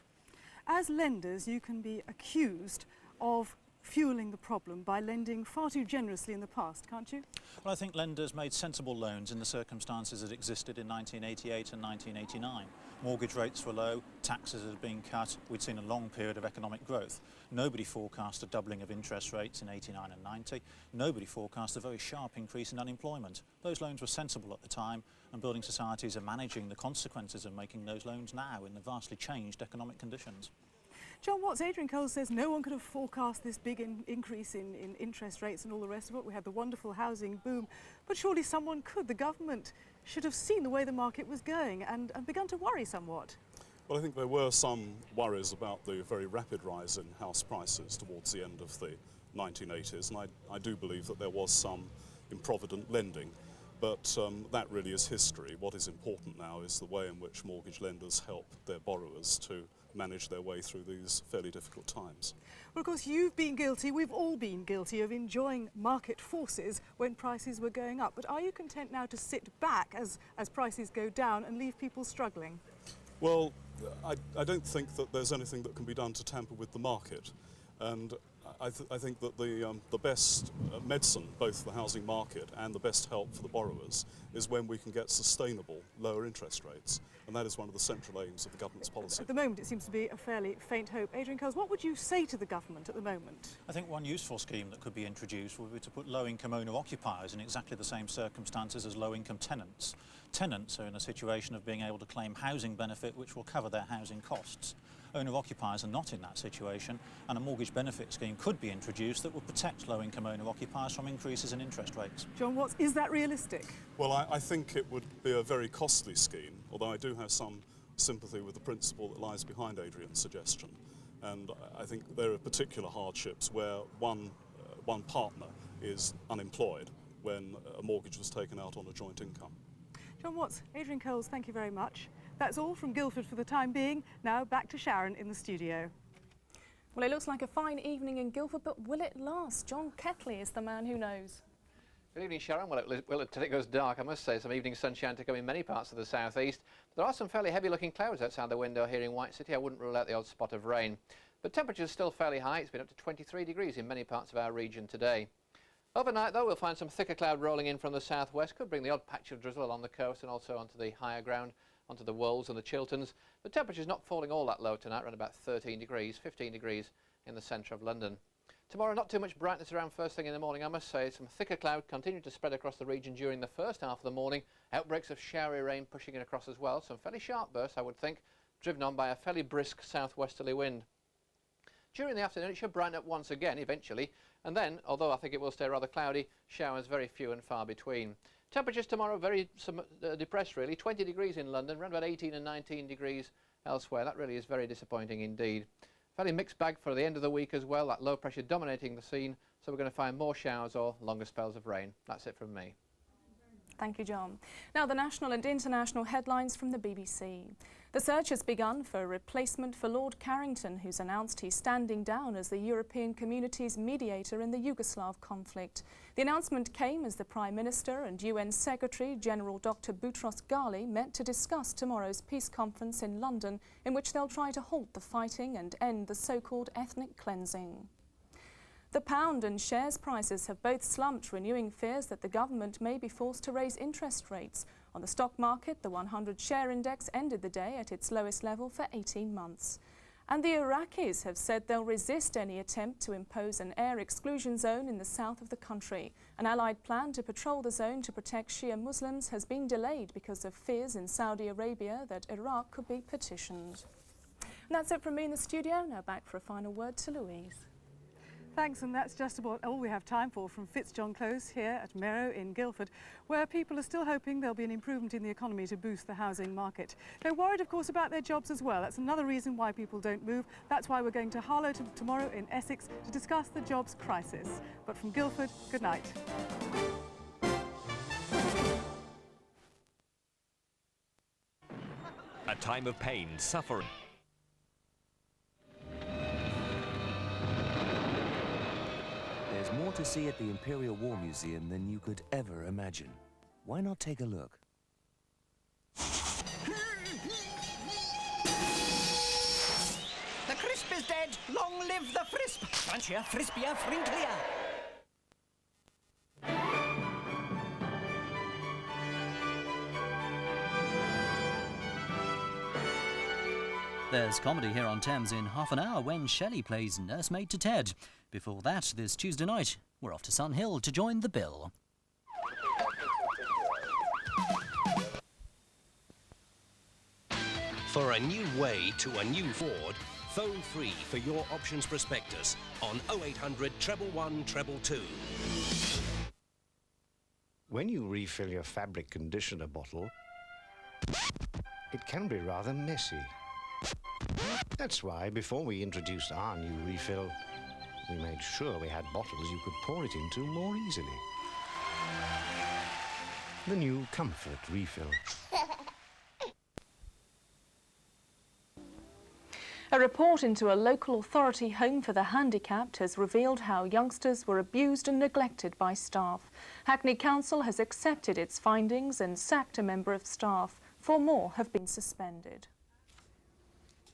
As lenders, you can be accused of fueling the problem by lending far too generously in the past, can't you? Well, I think lenders made sensible loans in the circumstances that existed in 1988 and 1989. Mortgage rates were low, taxes had been cut, we'd seen a long period of economic growth. Nobody forecast a doubling of interest rates in 89 and 90. Nobody forecast a very sharp increase in unemployment. Those loans were sensible at the time, and building societies are managing the consequences of making those loans now in the vastly changed economic conditions. John Watts, Adrian Coles says no one could have forecast this big increase in interest rates and all the rest of it. We had the wonderful housing boom, but surely someone could. The government should have seen the way the market was going and begun to worry somewhat. Well, I think there were some worries about the very rapid rise in house prices towards the end of the 1980s, and I do believe that there was some improvident lending. But that really is history. What is important now is the way in which mortgage lenders help their borrowers to manage their way through these fairly difficult times. Well, of course, you've been guilty, we've all been guilty of enjoying market forces when prices were going up. But are you content now to sit back as prices go down and leave people struggling? Well, I don't think that there's anything that can be done to tamper with the market. And I think that the best medicine, both for the housing market and the best help for the borrowers, is when we can get sustainable lower interest rates. And that is one of the central aims of the government's policy. At the moment, it seems to be a fairly faint hope. Adrian Coles, what would you say to the government at the moment? I think one useful scheme that could be introduced would be to put low-income owner-occupiers in exactly the same circumstances as low-income tenants. Tenants are in a situation of being able to claim housing benefit which will cover their housing costs. Owner-occupiers are not in that situation, and a mortgage benefit scheme could be introduced that would protect low-income owner-occupiers from increases in interest rates. John Watts, is that realistic? Well, I think it would be a very costly scheme, although I do have some sympathy with the principle that lies behind Adrian's suggestion. And I think there are particular hardships where one partner is unemployed when a mortgage was taken out on a joint income. John Watts, Adrian Coles, thank you very much. That's all from Guildford for the time being. Now back to Sharon in the studio. Well, it looks like a fine evening in Guildford, but will it last? John Ketley is the man who knows. Good evening, Sharon. Well, until it goes dark, I must say, some evening sunshine to come in many parts of the southeast. There are some fairly heavy-looking clouds outside the window here in White City. I wouldn't rule out the odd spot of rain. But temperature's still fairly high. It's been up to 23 degrees in many parts of our region today. Overnight, though, we'll find some thicker cloud rolling in from the southwest. Could bring the odd patch of drizzle along the coast and also onto the higher ground, onto the Wolds and the Chilterns. The temperature's not falling all that low tonight, around about 13 degrees, 15 degrees in the centre of London. Tomorrow, not too much brightness around first thing in the morning, I must say. Some thicker cloud continue to spread across the region during the first half of the morning. Outbreaks of showery rain pushing it across as well. Some fairly sharp bursts, I would think, driven on by a fairly brisk southwesterly wind. During the afternoon, it should brighten up once again, eventually. And then, although I think it will stay rather cloudy, showers very few and far between. Temperatures tomorrow very depressed, really. 20 degrees in London, around about 18 and 19 degrees elsewhere. That really is very disappointing indeed. Fairly mixed bag for the end of the week as well, that low pressure dominating the scene, so we're going to find more showers or longer spells of rain. That's it from me. Thank you, John. Now the national and international headlines from the BBC. The search has begun for a replacement for Lord Carrington, who's announced he's standing down as the European Community's mediator in the Yugoslav conflict. The announcement came as the Prime Minister and UN Secretary General Dr. Boutros Ghali met to discuss tomorrow's peace conference in London, in which they'll try to halt the fighting and end the so-called ethnic cleansing. The pound and shares prices have both slumped, renewing fears that the government may be forced to raise interest rates. On the stock market, the 100 share index ended the day at its lowest level for 18 months. And the Iraqis have said they'll resist any attempt to impose an air exclusion zone in the south of the country. An Allied plan to patrol the zone to protect Shia Muslims has been delayed because of fears in Saudi Arabia that Iraq could be petitioned. And that's it from me in the studio. Now back for a final word to Louise. Thanks, and that's just about all we have time for from Fitzjohn Close here at Merrow in Guildford, where people are still hoping there'll be an improvement in the economy to boost the housing market. They're worried, of course, about their jobs as well. That's another reason why people don't move. That's why we're going to Harlow tomorrow in Essex to discuss the jobs crisis. But from Guildford, good night. A time of pain, suffering. more to see at the Imperial War Museum than you could ever imagine. Why not take a look? The crisp is dead! Long live the frisp! Crunchier, frispier, frinklier! There's comedy here on Thames in half an hour when Shelley plays nursemaid to Ted. Before that, this Tuesday night, we're off to Sun Hill to join the bill. For a new way to a new Ford, phone free for your options prospectus on 0800 111 222. When you refill your fabric conditioner bottle, it can be rather messy. That's why, before we introduced our new refill, we made sure we had bottles you could pour it into more easily. The new Comfort Refill. A report into a local authority home for the handicapped has revealed how youngsters were abused and neglected by staff. Hackney Council has accepted its findings and sacked a member of staff. 4 more have been suspended.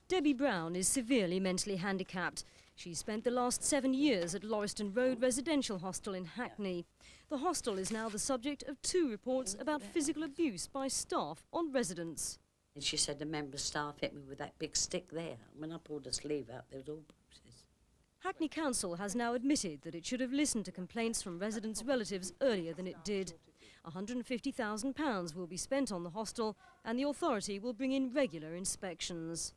Debbie Brown is severely mentally handicapped. She spent the last 7 years at Lauriston Road Residential Hostel in Hackney. The hostel is now the subject of 2 reports about physical abuse by staff on residents. And she said a member of staff hit me with that big stick there. When I pulled the sleeve out, there was all bruises. Hackney Council has now admitted that it should have listened to complaints from residents' relatives earlier than it did. £150,000 will be spent on the hostel and the authority will bring in regular inspections.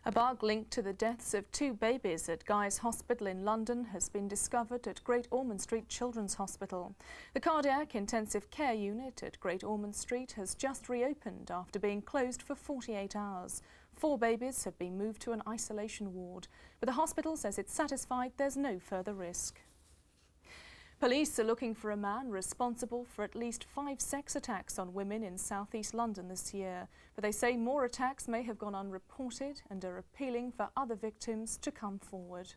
A bug linked to the deaths of 2 babies at Guy's Hospital in London has been discovered at Great Ormond Street Children's Hospital. The cardiac intensive care unit at Great Ormond Street has just reopened after being closed for 48 hours. 4 babies have been moved to an isolation ward, but the hospital says it's satisfied there's no further risk. Police are looking for a man responsible for at least 5 sex attacks on women in southeast London this year. But they say more attacks may have gone unreported and are appealing for other victims to come forward.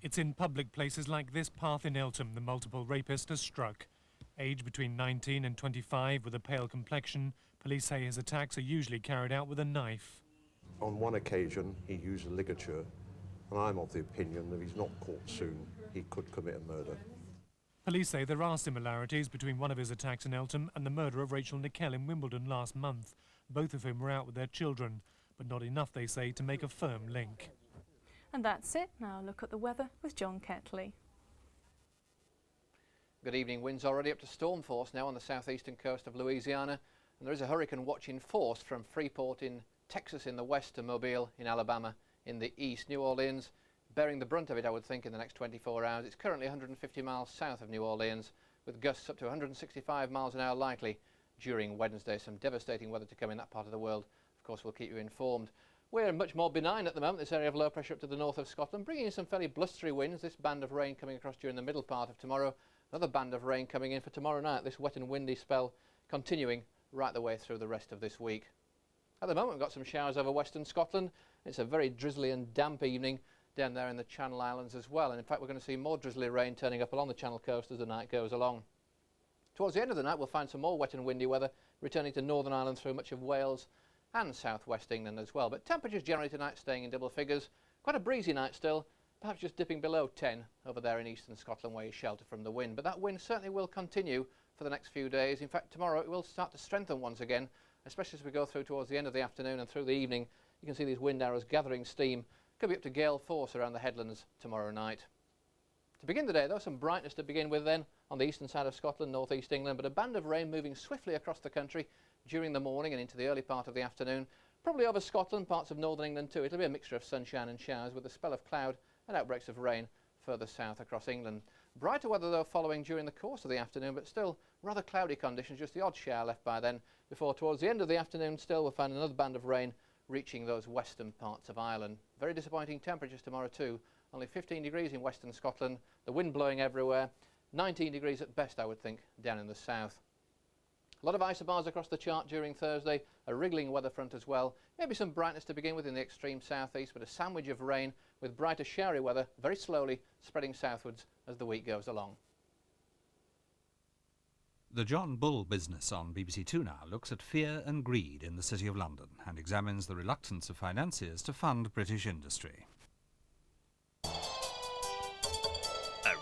It's in public places like this path in Eltham the multiple rapist has struck. Aged between 19 and 25 with a pale complexion, police say his attacks are usually carried out with a knife. On one occasion he used a ligature, and I'm of the opinion that if he's not caught soon, he could commit a murder. Police say there are similarities between one of his attacks in Eltham and the murder of Rachel Nickel in Wimbledon last month, both of whom were out with their children, but not enough, they say, to make a firm link. And that's it. Now look at the weather with John Ketley. Good evening. Winds already up to storm force now on the southeastern coast of Louisiana, and there is a hurricane watch in force from Freeport in Texas in the west to Mobile in Alabama in the east. New Orleans bearing the brunt of it, I would think, in the next 24 hours. It's currently 150 miles south of New Orleans, with gusts up to 165 miles an hour likely during Wednesday. Some devastating weather to come in that part of the world. Of course, we'll keep you informed. We're much more benign at the moment, this area of low pressure up to the north of Scotland, bringing in some fairly blustery winds. This band of rain coming across during the middle part of tomorrow. Another band of rain coming in for tomorrow night. This wet and windy spell continuing right the way through the rest of this week. At the moment, we've got some showers over western Scotland. It's a very drizzly and damp evening down there in the Channel Islands as well, and in fact we're going to see more drizzly rain turning up along the Channel coast as the night goes along. Towards the end of the night we'll find some more wet and windy weather returning to Northern Ireland through much of Wales and southwest England as well, but temperatures generally tonight staying in double figures. Quite a breezy night still, perhaps just dipping below 10 over there in eastern Scotland where you shelter from the wind, but that wind certainly will continue for the next few days. In fact, tomorrow it will start to strengthen once again, especially as we go through towards the end of the afternoon and through the evening. You can see these wind arrows gathering steam. Could be up to gale force around the headlands tomorrow night. To begin the day, though, some brightness to begin with then on the eastern side of Scotland, northeast England, but a band of rain moving swiftly across the country during the morning and into the early part of the afternoon. Probably over Scotland, parts of northern England too. It'll be a mixture of sunshine and showers with a spell of cloud and outbreaks of rain further south across England. Brighter weather, though, following during the course of the afternoon, but still rather cloudy conditions, just the odd shower left by then, before towards the end of the afternoon still we'll find another band of rain reaching those western parts of Ireland. Very disappointing temperatures tomorrow too. Only 15 degrees in western Scotland, the wind blowing everywhere. 19 degrees at best, I would think, down in the south. A lot of isobars across the chart during Thursday, a wriggling weather front as well. Maybe some brightness to begin with in the extreme southeast, but a sandwich of rain with brighter showery weather very slowly spreading southwards as the week goes along. The John Bull business on BBC Two now looks at fear and greed in the City of London and examines the reluctance of financiers to fund British industry. A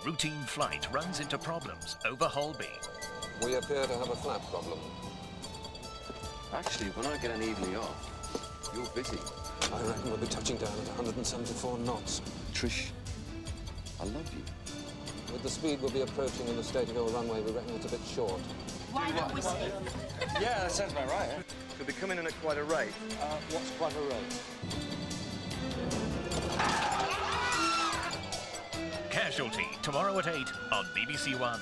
routine flight runs into problems over Holby. We appear to have a flap problem. Actually, when I get an evening off, you're busy. I reckon we'll be touching down at 174 knots. Trish, I love you. With the speed we'll be approaching and the state of your runway, we reckon it's a bit short. Why not whiskey? Yeah, that sounds about right. We'll be coming in at quite a rate. What's quite a rate? Casualty, tomorrow at 8 on BBC One.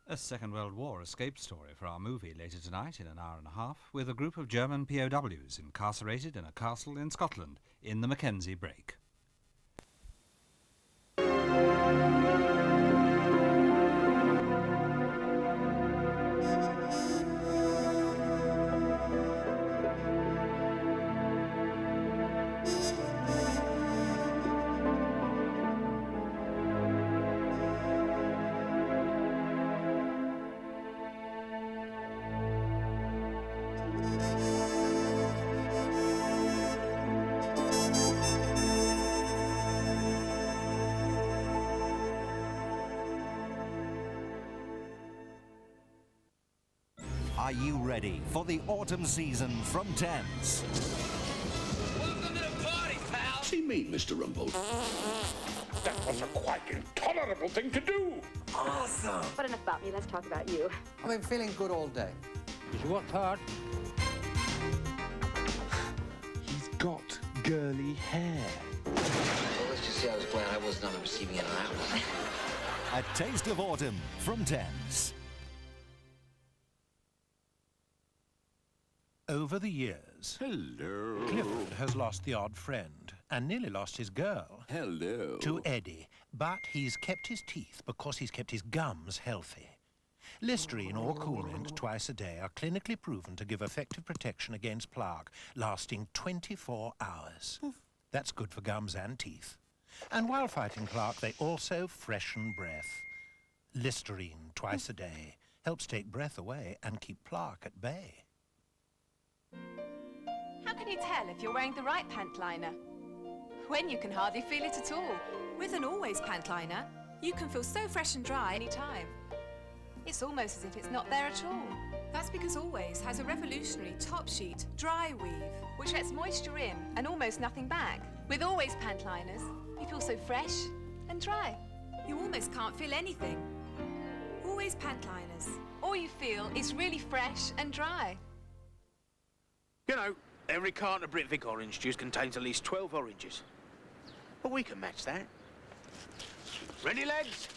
A Second World War escape story for our movie later tonight in an hour and a half, with a group of German POWs incarcerated in a castle in Scotland in the Mackenzie Break. Are you ready for the autumn season from Thames? Welcome to the party, pal! See me, Mr. Rumble. That was a quite intolerable thing to do. Awesome! But enough about me, let's talk about you. I've been feeling good all day. Did you work hard? He's got girly hair. Well, let's just say I was glad I wasn't on the receiving end of that one. A taste of autumn from Thames. Over the years, Clifford has lost the odd friend and nearly lost his girl. To Eddie, but he's kept his teeth because he's kept his gums healthy. Listerine or Coolint twice a day are clinically proven to give effective protection against plaque, lasting 24 hours. That's good for gums and teeth. And while fighting plaque, they also freshen breath. Listerine twice a day helps take breath away and keep plaque at bay. How can you tell if you're wearing the right pant liner? When you can hardly feel it at all. With an Always pant liner, you can feel so fresh and dry anytime. It's almost as if it's not there at all. That's because Always has a revolutionary top sheet dry weave, which lets moisture in and almost nothing back. With Always pant liners, you feel so fresh and dry. You almost can't feel anything. Always pant liners. All you feel is really fresh and dry. You know, every carton of Britvic orange juice contains at least 12 oranges. But we can match that. Ready, lads?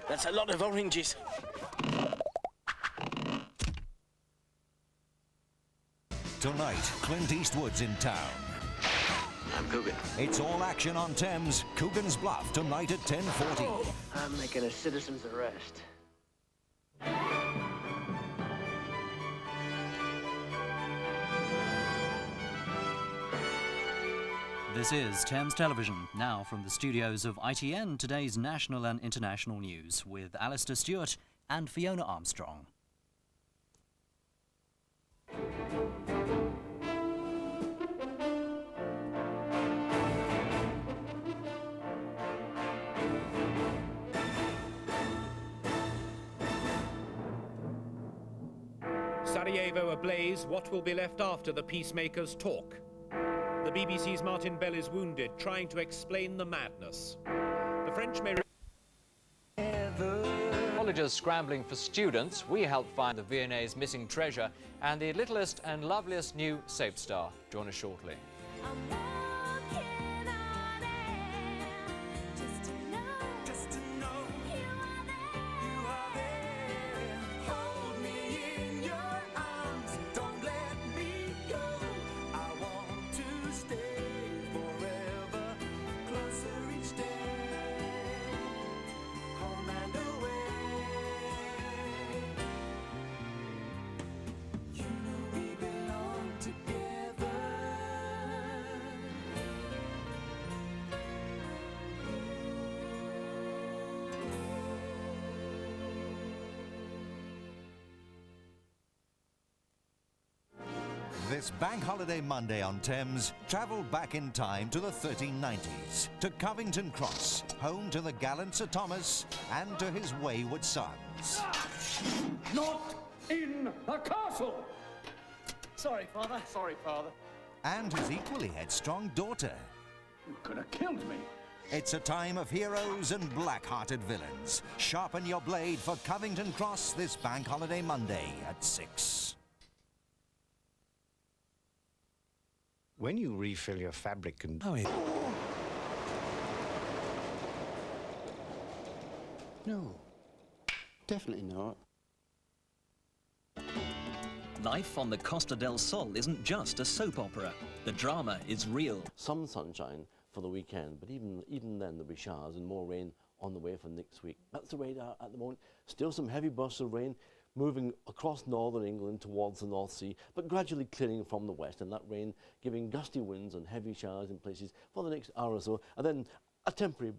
That's a lot of oranges. Tonight, Clint Eastwood's in town. I'm Coogan. It's all action on Thames. Coogan's Bluff tonight at 10:40. I'm making a citizen's arrest. This is Thames Television, now from the studios of ITN, today's national and international news, with Alistair Stewart and Fiona Armstrong. Sarajevo ablaze, what will be left after the peacemakers talk? The BBC's Martin Bell is wounded, trying to explain the madness. The French may... Colleges scrambling for students, we help find the V&A's missing treasure and the littlest and loveliest new soap star. Join us shortly. This Bank Holiday Monday on Thames, travel back in time to the 1390s, to Covington Cross, home to the gallant Sir Thomas and to his wayward sons. Not in the castle! Sorry, Father. Sorry, Father. And his equally headstrong daughter. You could have killed me. It's a time of heroes and black-hearted villains. Sharpen your blade for Covington Cross this Bank Holiday Monday at 6. When you refill your fabric and... No, definitely not. Life on the Costa del Sol isn't just a soap opera. The drama is real. Some sunshine for the weekend, but even then there'll be showers and more rain on the way for next week. That's the radar at the moment. Still some heavy bursts of rain moving across northern England towards the North Sea, but gradually clearing from the west, and that rain giving gusty winds and heavy showers in places for the next hour or so, and then a temporary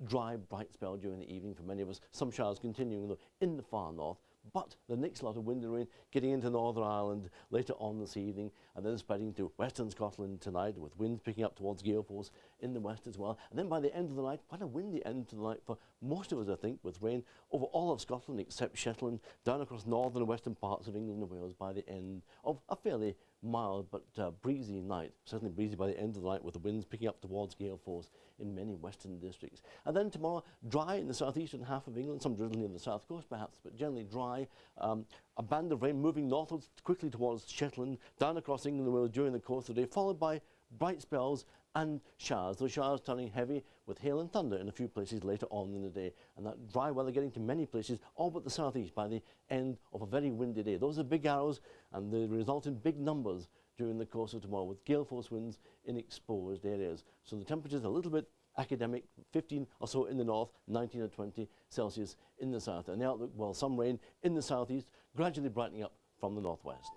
dry, bright spell during the evening for many of us. Some showers continuing though in the far north, but the next lot of wind and rain getting into Northern Ireland later on this evening, and then spreading to western Scotland tonight, with winds picking up towards gale force in the west as well. And then by the end of the night, quite a windy end to the night for most of us, I think, with rain over all of Scotland except Shetland, down across northern and western parts of England and Wales by the end of a fairly mild but breezy night. Certainly breezy by the end of the night, with the winds picking up towards gale force in many western districts. And then tomorrow, dry in the southeastern half of England, some drizzling in the south coast perhaps, but generally dry. A band of rain moving northwards quickly towards Shetland, down across England and Wales during the course of the day, followed by bright spells and showers. Those showers turning heavy with hail and thunder in a few places later on in the day. And that dry weather getting to many places, all but the southeast, by the end of a very windy day. Those are big arrows, and they result in big numbers during the course of tomorrow, with gale force winds in exposed areas. So the temperatures a little bit academic, 15 or so in the north, 19 or 20 Celsius in the south. And the outlook, well, some rain in the southeast, gradually brightening up from the northwest.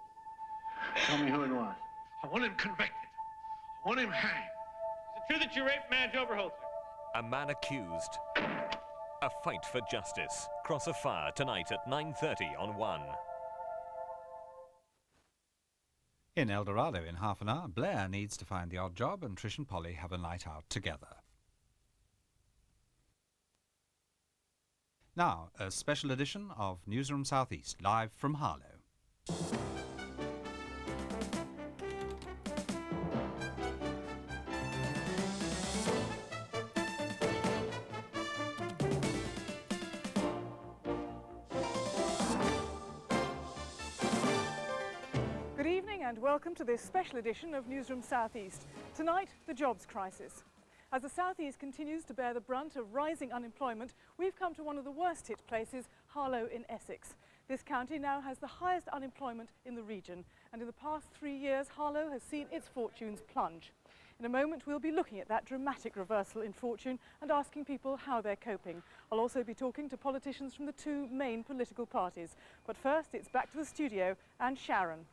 Tell me who it was. I want him convicted. I want him hanged. Is it true that you raped Madge Oberholzer? A man accused. A fight for justice. Cross of Fire tonight at 9:30 on 1. In El Dorado in half an hour, Blair needs to find the odd job and Trish and Polly have a night out together. Now, a special edition of Newsroom South East, live from Harlow. Good evening and welcome to this special edition of Newsroom South East. Tonight, the jobs crisis. As the South East continues to bear the brunt of rising unemployment, we've come to one of the worst hit places, Harlow in Essex. This county now has the highest unemployment in the region, and in the past 3 years, Harlow has seen its fortunes plunge. In a moment, we'll be looking at that dramatic reversal in fortune and asking people how they're coping. I'll also be talking to politicians from the two main political parties. But first, it's back to the studio and Sharon.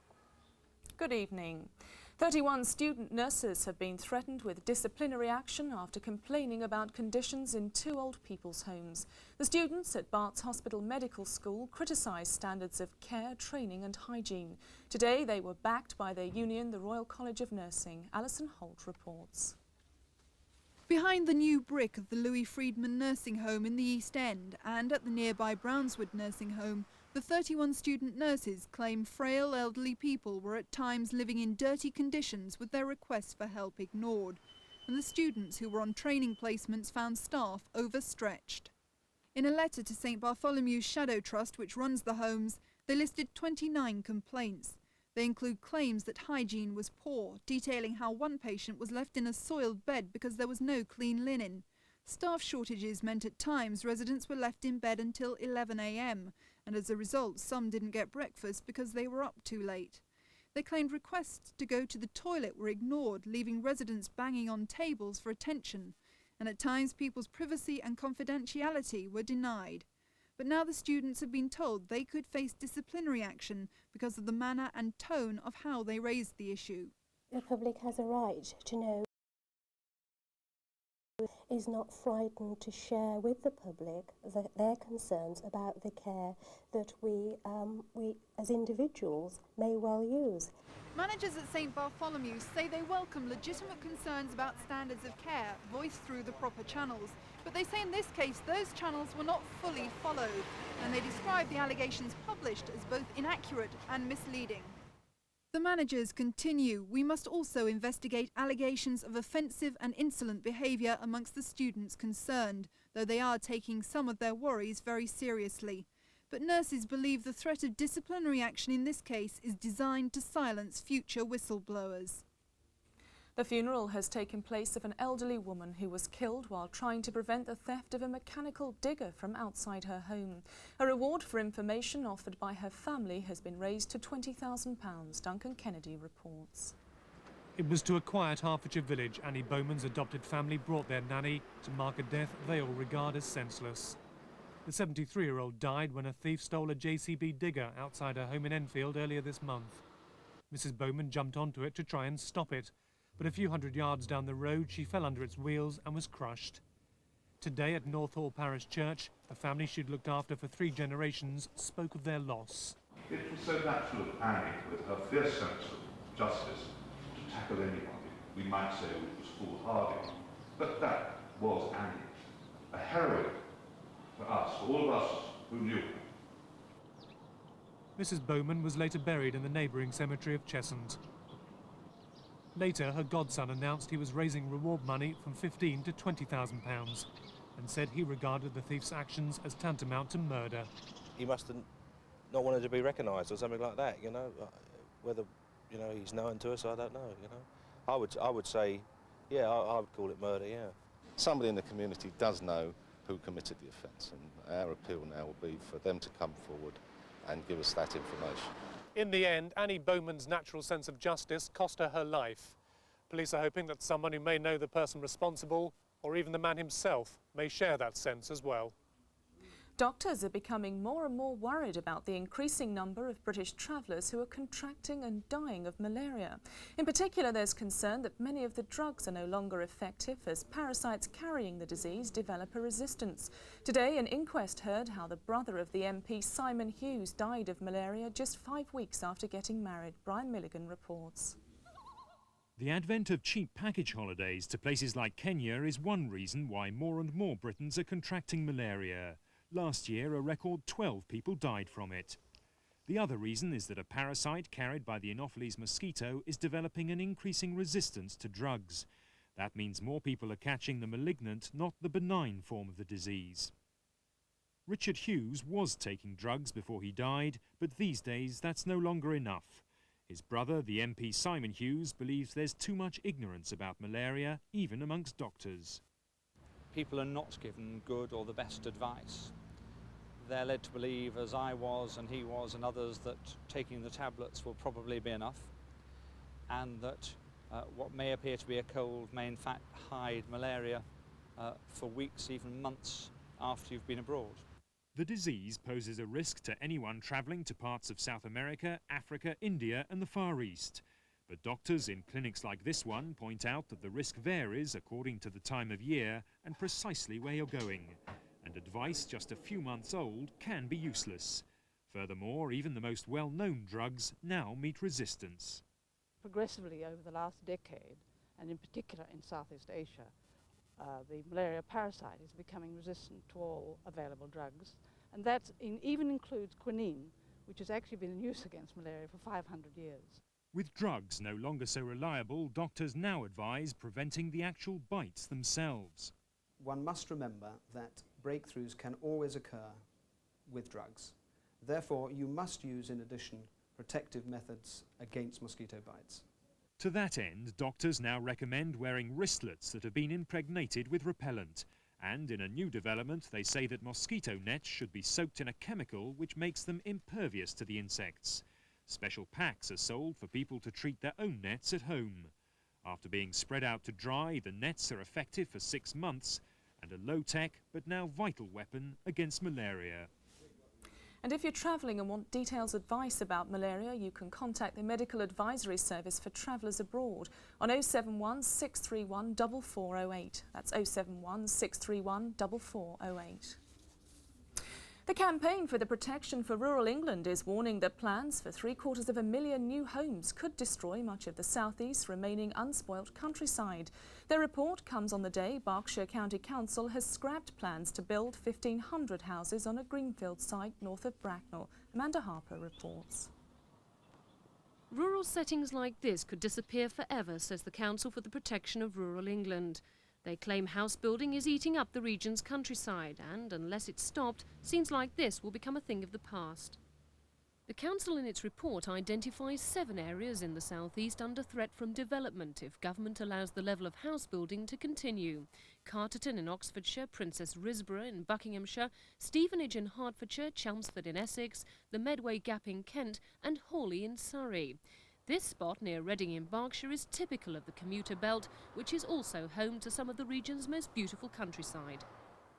Good evening. 31 student nurses have been threatened with disciplinary action after complaining about conditions in 2 old people's homes. The students at Barts Hospital Medical School criticised standards of care, training and hygiene. Today they were backed by their union, the Royal College of Nursing. Alison Holt reports. Behind the new brick of the Louis Friedman Nursing Home in the East End and at the nearby Brownswood Nursing Home, the 31 student nurses claim frail elderly people were at times living in dirty conditions with their requests for help ignored, and the students who were on training placements found staff overstretched. In a letter to St Bartholomew's Shadow Trust, which runs the homes, they listed 29 complaints. They include claims that hygiene was poor, detailing how one patient was left in a soiled bed because there was no clean linen. Staff shortages meant at times residents were left in bed until 11 a.m, and as a result some didn't get breakfast because they were up too late. They claimed requests to go to the toilet were ignored, leaving residents banging on tables for attention, and at times people's privacy and confidentiality were denied. But now the students have been told they could face disciplinary action because of the manner and tone of how they raised the issue. The public has a right to know is not frightened to share with the public their concerns about the care that we as individuals may well use. Managers at St Bartholomew's say they welcome legitimate concerns about standards of care voiced through the proper channels, but they say in this case those channels were not fully followed, and they describe the allegations published as both inaccurate and misleading. The managers continue. We must also investigate allegations of offensive and insolent behaviour amongst the students concerned, though they are taking some of their worries very seriously. But nurses believe the threat of disciplinary action in this case is designed to silence future whistleblowers. The funeral has taken place of an elderly woman who was killed while trying to prevent the theft of a mechanical digger from outside her home. A reward for information offered by her family has been raised to £20,000. Duncan Kennedy reports. It was to a quiet Hertfordshire village Annie Bowman's adopted family brought their nanny to mark a death they all regard as senseless. The 73-year-old died when a thief stole a JCB digger outside her home in Enfield earlier this month. Mrs. Bowman jumped onto it to try and stop it, but a few hundred yards down the road she fell under its wheels and was crushed. Today at North Hall Parish Church, a family she'd looked after for 3 generations spoke of their loss. It was so natural of Annie, with her fierce sense of justice, to tackle anybody. We might say it was foolhardy, but that was Annie, a heroine for us, for all of us who knew her. Mrs. Bowman was later buried in the neighbouring cemetery of Cheshunt. Later, her godson announced he was raising reward money from £15,000 to £20,000 and said he regarded the thief's actions as tantamount to murder. He must have not wanted to be recognised or something like that, you know. Whether, you know, he's known to us, I don't know, you know. I would say, yeah, I would call it murder, yeah. Somebody in the community does know who committed the offence, and our appeal now will be for them to come forward and give us that information. In the end, Annie Bowman's natural sense of justice cost her life. Police are hoping that someone who may know the person responsible, or even the man himself, may share that sense as well. Doctors are becoming more and more worried about the increasing number of British travellers who are contracting and dying of malaria. In particular, there's concern that many of the drugs are no longer effective as parasites carrying the disease develop a resistance. Today, an inquest heard how the brother of the MP, Simon Hughes, died of malaria just 5 weeks after getting married. Brian Milligan reports. The advent of cheap package holidays to places like Kenya is one reason why more and more Britons are contracting malaria. Last year, a record 12 people died from it. The other reason is that a parasite carried by the Anopheles mosquito is developing an increasing resistance to drugs. That means more people are catching the malignant, not the benign form of the disease. Richard Hughes was taking drugs before he died, but these days that's no longer enough. His brother, the MP Simon Hughes, believes there's too much ignorance about malaria, even amongst doctors. People are not given good or the best advice. They're led to believe, as I was and he was and others, that taking the tablets will probably be enough, and that what may appear to be a cold may in fact hide malaria for weeks, even months after you've been abroad. The disease poses a risk to anyone travelling to parts of South America, Africa, India and the Far East. But doctors in clinics like this one point out that the risk varies according to the time of year and precisely where you're going. And advice just a few months old can be useless. Furthermore, even the most well-known drugs now meet resistance. Progressively over the last decade, and in particular in Southeast Asia, the malaria parasite is becoming resistant to all available drugs, and that even includes quinine, which has actually been in use against malaria for 500 years. With drugs no longer so reliable, doctors now advise preventing the actual bites themselves. One must remember that breakthroughs can always occur with drugs. Therefore, you must use, in addition, protective methods against mosquito bites. To that end, doctors now recommend wearing wristlets that have been impregnated with repellent. And in a new development, they say that mosquito nets should be soaked in a chemical which makes them impervious to the insects. Special packs are sold for people to treat their own nets at home. After being spread out to dry, the nets are effective for 6 months and a low-tech but now vital weapon against malaria. And if you're travelling and want detailed advice about malaria, you can contact the Medical Advisory Service for Travellers Abroad on 071 631 4408. That's 071 631 4408. The Campaign for the Protection for Rural England is warning that plans for 750,000 new homes could destroy much of the South East's remaining unspoilt countryside. Their report comes on the day Berkshire County Council has scrapped plans to build 1,500 houses on a greenfield site north of Bracknell. Amanda Harper reports. Rural settings like this could disappear forever, says the Council for the Protection of Rural England. They claim house building is eating up the region's countryside and, unless it's stopped, scenes like this will become a thing of the past. The Council in its report identifies 7 areas in the South East under threat from development if government allows the level of house building to continue. Carterton in Oxfordshire, Princess Risborough in Buckinghamshire, Stevenage in Hertfordshire, Chelmsford in Essex, the Medway Gap in Kent and Hawley in Surrey. This spot near Reading in Berkshire is typical of the commuter belt, which is also home to some of the region's most beautiful countryside.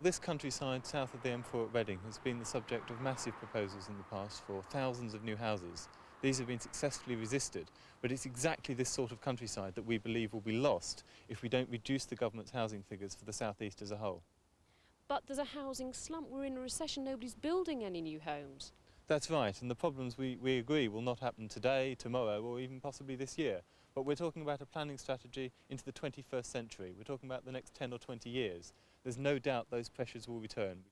This countryside south of the M4 at Reading has been the subject of massive proposals in the past for thousands of new houses. These have been successfully resisted, but it's exactly this sort of countryside that we believe will be lost if we don't reduce the government's housing figures for the South East as a whole. But there's a housing slump. We're in a recession. Nobody's building any new homes. That's right, and the problems we agree will not happen today, tomorrow, or even possibly this year. But we're talking about a planning strategy into the 21st century. We're talking about the next 10 or 20 years. There's no doubt those pressures will return.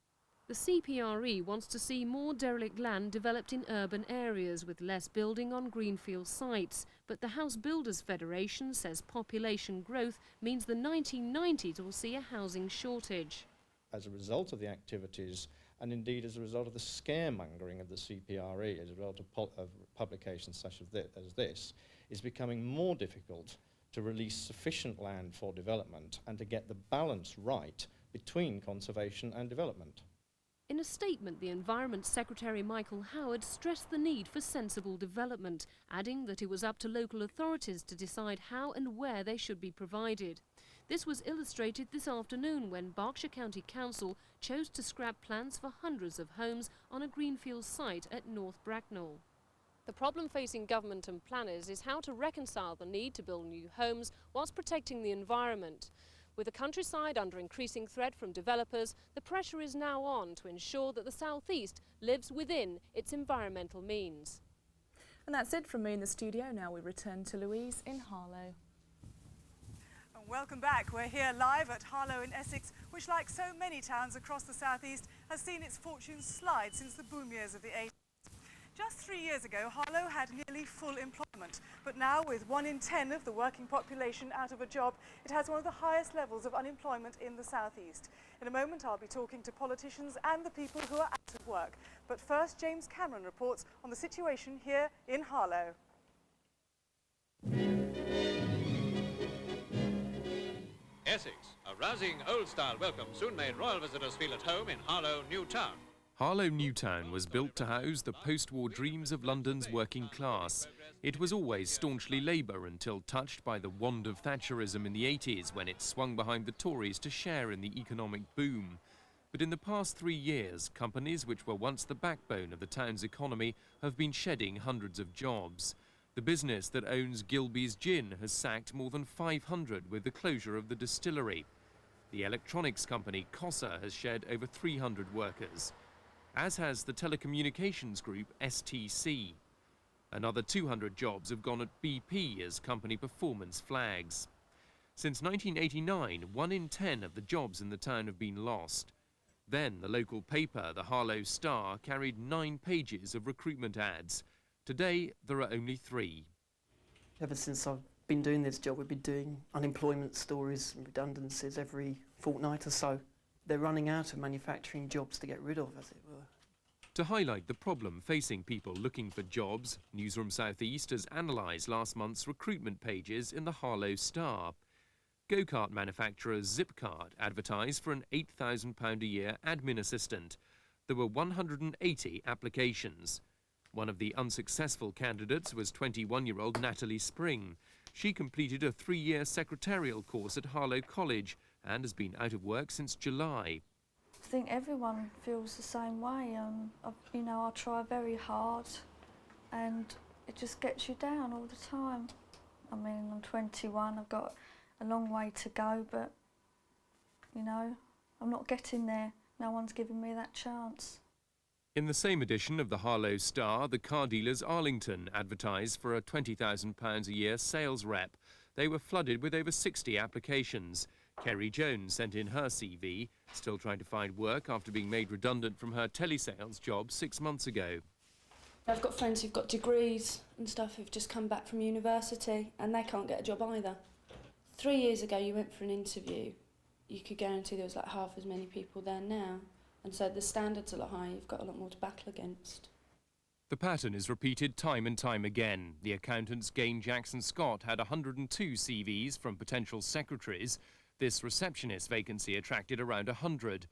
The CPRE wants to see more derelict land developed in urban areas with less building on greenfield sites. But the House Builders Federation says population growth means the 1990s will see a housing shortage. As a result of the activities, and indeed as a result of the scaremongering of the CPRE, as a result of publications such as this, is becoming more difficult to release sufficient land for development and to get the balance right between conservation and development. In a statement, the Environment Secretary Michael Howard stressed the need for sensible development, adding that it was up to local authorities to decide how and where they should be provided. This was illustrated this afternoon when Berkshire County Council chose to scrap plans for hundreds of homes on a greenfield site at North Bracknell. The problem facing government and planners is how to reconcile the need to build new homes whilst protecting the environment. With the countryside under increasing threat from developers, the pressure is now on to ensure that the South East lives within its environmental means. And that's it from me in the studio. Now we return to Louise in Harlow. Welcome back. We're here live at Harlow in Essex, which, like so many towns across the South East, has seen its fortunes slide since the boom years of the 80s. Just 3 years ago, Harlow had nearly full employment, but now with 1 in 10 of the working population out of a job, it has one of the highest levels of unemployment in the South East. In a moment, I'll be talking to politicians and the people who are out of work. But first, James Cameron reports on the situation here in Harlow. Essex, a rousing old-style welcome soon made royal visitors feel at home in Harlow New Town. Harlow New Town was built to house the post-war dreams of London's working class. It was always staunchly Labour until touched by the wand of Thatcherism in the 80s when it swung behind the Tories to share in the economic boom. But in the past 3 years, companies which were once the backbone of the town's economy have been shedding hundreds of jobs. The business that owns Gilbey's Gin has sacked more than 500 with the closure of the distillery. The electronics company Cosa has shed over 300 workers, as has the telecommunications group STC. Another 200 jobs have gone at BP as company performance flags. Since 1989, 1 in 10 of the jobs in the town have been lost. Then the local paper, the Harlow Star, carried 9 pages of recruitment ads. Today, there are only 3. Ever since I've been doing this job, we've been doing unemployment stories and redundancies every fortnight or so. They're running out of manufacturing jobs to get rid of, as it were. To highlight the problem facing people looking for jobs, Newsroom South East has analysed last month's recruitment pages in the Harlow Star. Go-kart manufacturer Zipcart advertised for an £8,000 a year admin assistant. There were 180 applications. One of the unsuccessful candidates was 21-year-old Natalie Spring. She completed a 3-year secretarial course at Harlow College and has been out of work since July. think everyone feels the same way. You know, I try very hard and it just gets you down all the time. I mean, I'm 21, I've got a long way to go, but, you know, I'm not getting there. No one's giving me that chance. In the same edition of the Harlow Star, the car dealers Arlington advertised for a £20,000 a year sales rep. They were flooded with over 60 applications. Kerry Jones sent in her CV, still trying to find work after being made redundant from her telesales job 6 months ago. I've got friends who've got degrees and stuff who've just come back from university and they can't get a job either. 3 years ago you went for an interview, you could guarantee there was like half as many people there now, and so the standard's a lot higher, you've got a lot more to battle against. The pattern is repeated time and time again. The accountants Gain Jackson Scott had 102 CVs from potential secretaries. This receptionist vacancy attracted around 100.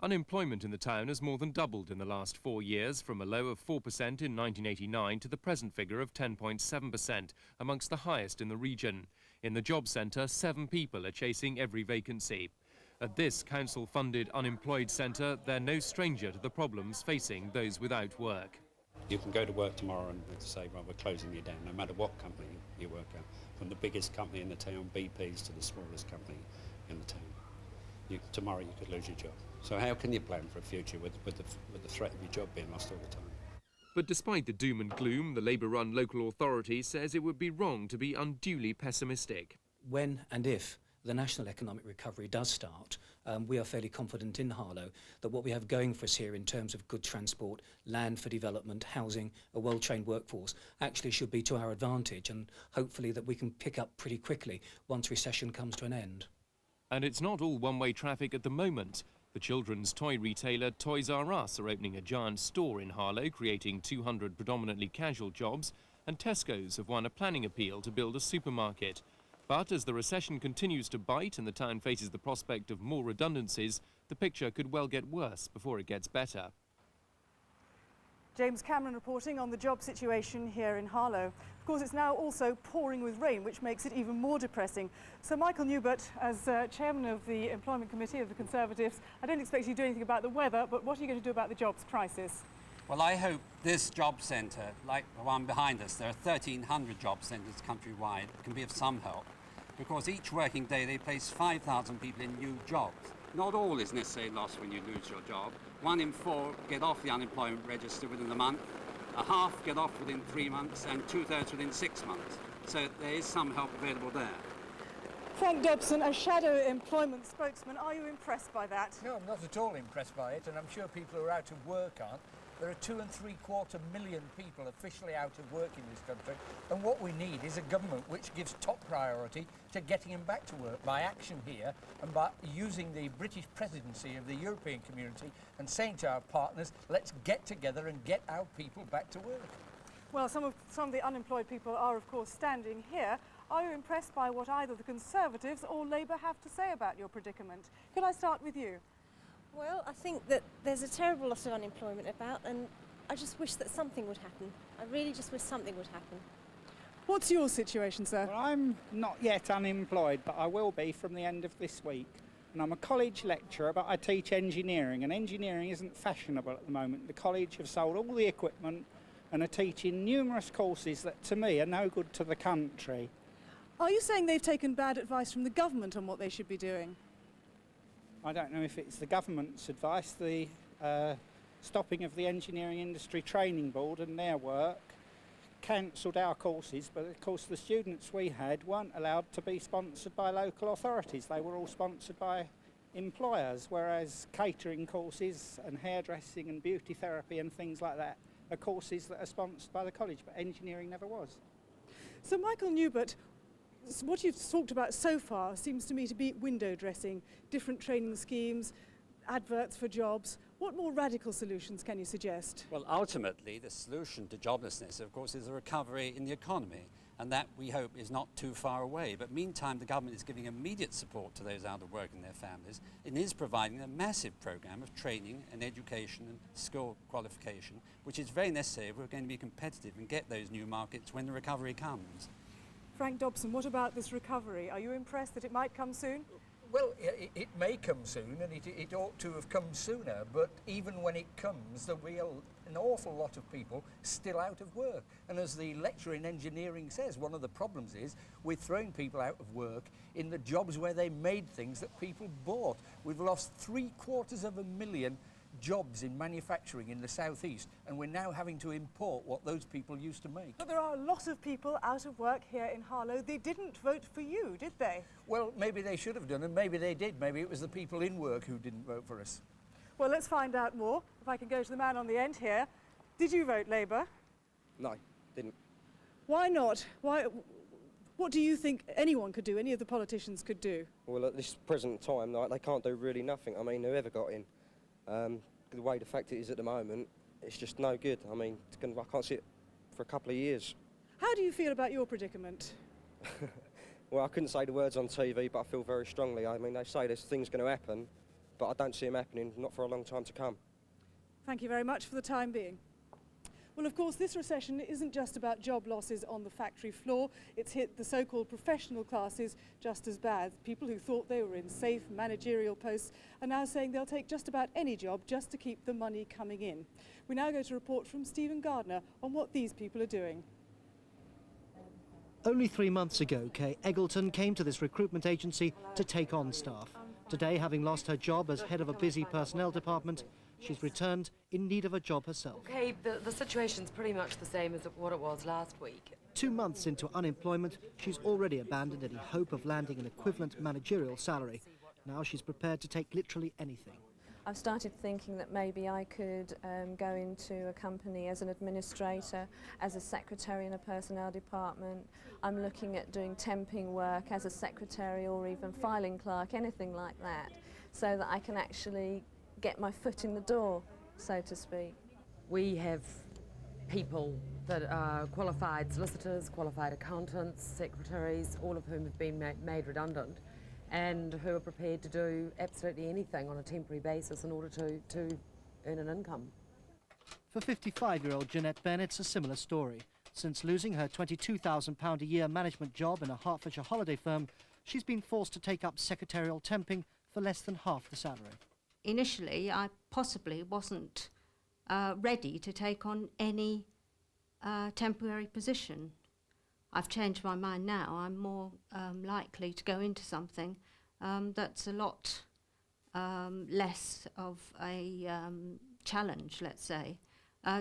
Unemployment in the town has more than doubled in the last 4 years, from a low of 4% in 1989 to the present figure of 10.7%, amongst the highest in the region. In the job centre, 7 people are chasing every vacancy. At this council-funded unemployed centre, they're no stranger to the problems facing those without work. You can go to work tomorrow and say, well, we're closing you down, no matter what company you work at, from the biggest company in the town, BP's, to the smallest company in the town. Tomorrow you could lose your job. So how can you plan for a future with the threat of your job being lost all the time? But despite the doom and gloom, the Labour-run local authority says it would be wrong to be unduly pessimistic. When and if the national economic recovery does start, we are fairly confident in Harlow that what we have going for us here in terms of good transport, land for development, housing, a well-trained workforce, actually should be to our advantage, and hopefully that we can pick up pretty quickly once recession comes to an end. And it's not all one-way traffic at the moment. The children's toy retailer Toys R Us are opening a giant store in Harlow, creating 200 predominantly casual jobs, and Tesco's have won a planning appeal to build a supermarket. But as the recession continues to bite and the town faces the prospect of more redundancies, the picture could well get worse before it gets better. James Cameron reporting on the job situation here in Harlow. Of course, it's now also pouring with rain, which makes it even more depressing. So Michael Newbert, as chairman of the Employment Committee of the Conservatives, I don't expect you to do anything about the weather, but what are you going to do about the jobs crisis? Well, I hope this job centre, like the one behind us, there are 1,300 job centres countrywide, can be of some help, because each working day they place 5,000 people in new jobs. Not all is necessarily lost when you lose your job. 1 in 4 get off the unemployment register within a month, a half get off within 3 months, and 2/3 within 6 months. So there is some help available there. Frank Dobson, a shadow employment spokesman, are you impressed by that? No, I'm not at all impressed by it, and I'm sure people who are out of work aren't. There are 2.75 million people officially out of work in this country, and what we need is a government which gives top priority to getting them back to work by action here and by using the British presidency of the European community and saying to our partners, let's get together and get our people back to work. Well, some of the unemployed people are, of course, standing here. Are you impressed by what either the Conservatives or Labour have to say about your predicament? Could I start with you? Well, I think that there's a terrible lot of unemployment about, and I just wish that something would happen. I really just wish something would happen. What's your situation, sir? Well, I'm not yet unemployed, but I will be from the end of this week. And I'm a college lecturer, but I teach engineering, and engineering isn't fashionable at the moment. The college have sold all the equipment and are teaching numerous courses that, to me, are no good to the country. Are you saying they've taken bad advice from the government on what they should be doing? I don't know if it's the government's advice. The stopping of the Engineering Industry Training Board and their work cancelled our courses, but of course the students we had weren't allowed to be sponsored by local authorities. They were all sponsored by employers, whereas catering courses and hairdressing and beauty therapy and things like that are courses that are sponsored by the college, but engineering never was. So Michael Newbert, what you've talked about so far seems to me to be window dressing, different training schemes, adverts for jobs. What more radical solutions can you suggest? Well, ultimately, the solution to joblessness, of course, is a recovery in the economy, and that, we hope, is not too far away. But meantime, the government is giving immediate support to those out of work and their families. It is providing a massive programme of training and education and skill qualification, which is very necessary if we're going to be competitive and get those new markets when the recovery comes. Frank Dobson, what about this recovery? Are you impressed that it might come soon? Well, it may come soon, and it ought to have come sooner, but even when it comes, there'll be an awful lot of people still out of work. And as the lecturer in engineering says, one of the problems is we're throwing people out of work in the jobs where they made things that people bought. We've lost 750,000 jobs in manufacturing in the South East, and we're now having to import what those people used to make. But there are a lot of people out of work here in Harlow. They didn't vote for you, did they? Well, maybe they should have done, and maybe they did. Maybe it was the people in work who didn't vote for us. Well, let's find out more. If I can go to the man on the end here. Did you vote Labour? No, didn't. Why not? What do you think anyone could do, any of the politicians could do? Well, at this present time, like, they can't do really nothing. I mean, whoever got in, the way the fact it is at the moment, it's just no good. I mean, I can't see it for a couple of years. How do you feel about your predicament? Well, I couldn't say the words on TV, but I feel very strongly. I mean, they say there's things going to happen, but I don't see them happening, not for a long time to come. Thank you very much for the time being. Well, of course, this recession isn't just about job losses on the factory floor. It's hit the so-called professional classes just as bad. People who thought they were in safe managerial posts are now saying they'll take just about any job just to keep the money coming in. We now go to a report from Stephen Gardner on what these people are doing. Only 3 months ago, Kay Eggleton came to this recruitment agency to take on staff. Today, having lost her job as head of a busy personnel department, she's returned in need of a job herself. Okay, the situation's pretty much the same as what it was last week. 2 months into unemployment, she's already abandoned any hope of landing an equivalent managerial salary. Now she's prepared to take literally anything. I've started thinking that maybe I could go into a company as an administrator, as a secretary in a personnel department. I'm looking at doing temping work as a secretary or even filing clerk, anything like that, so that I can actually get my foot in the door, so to speak. We have people that are qualified solicitors, qualified accountants, secretaries, all of whom have been made redundant, and who are prepared to do absolutely anything on a temporary basis in order to earn an income. For 55-year-old Jeanette Benn, it's a similar story. Since losing her £22,000 a year management job in a Hertfordshire holiday firm, she's been forced to take up secretarial temping for less than half the salary. Initially, I possibly wasn't ready to take on any temporary position. I've changed my mind now. I'm more likely to go into something that's a lot less of a challenge, let's say,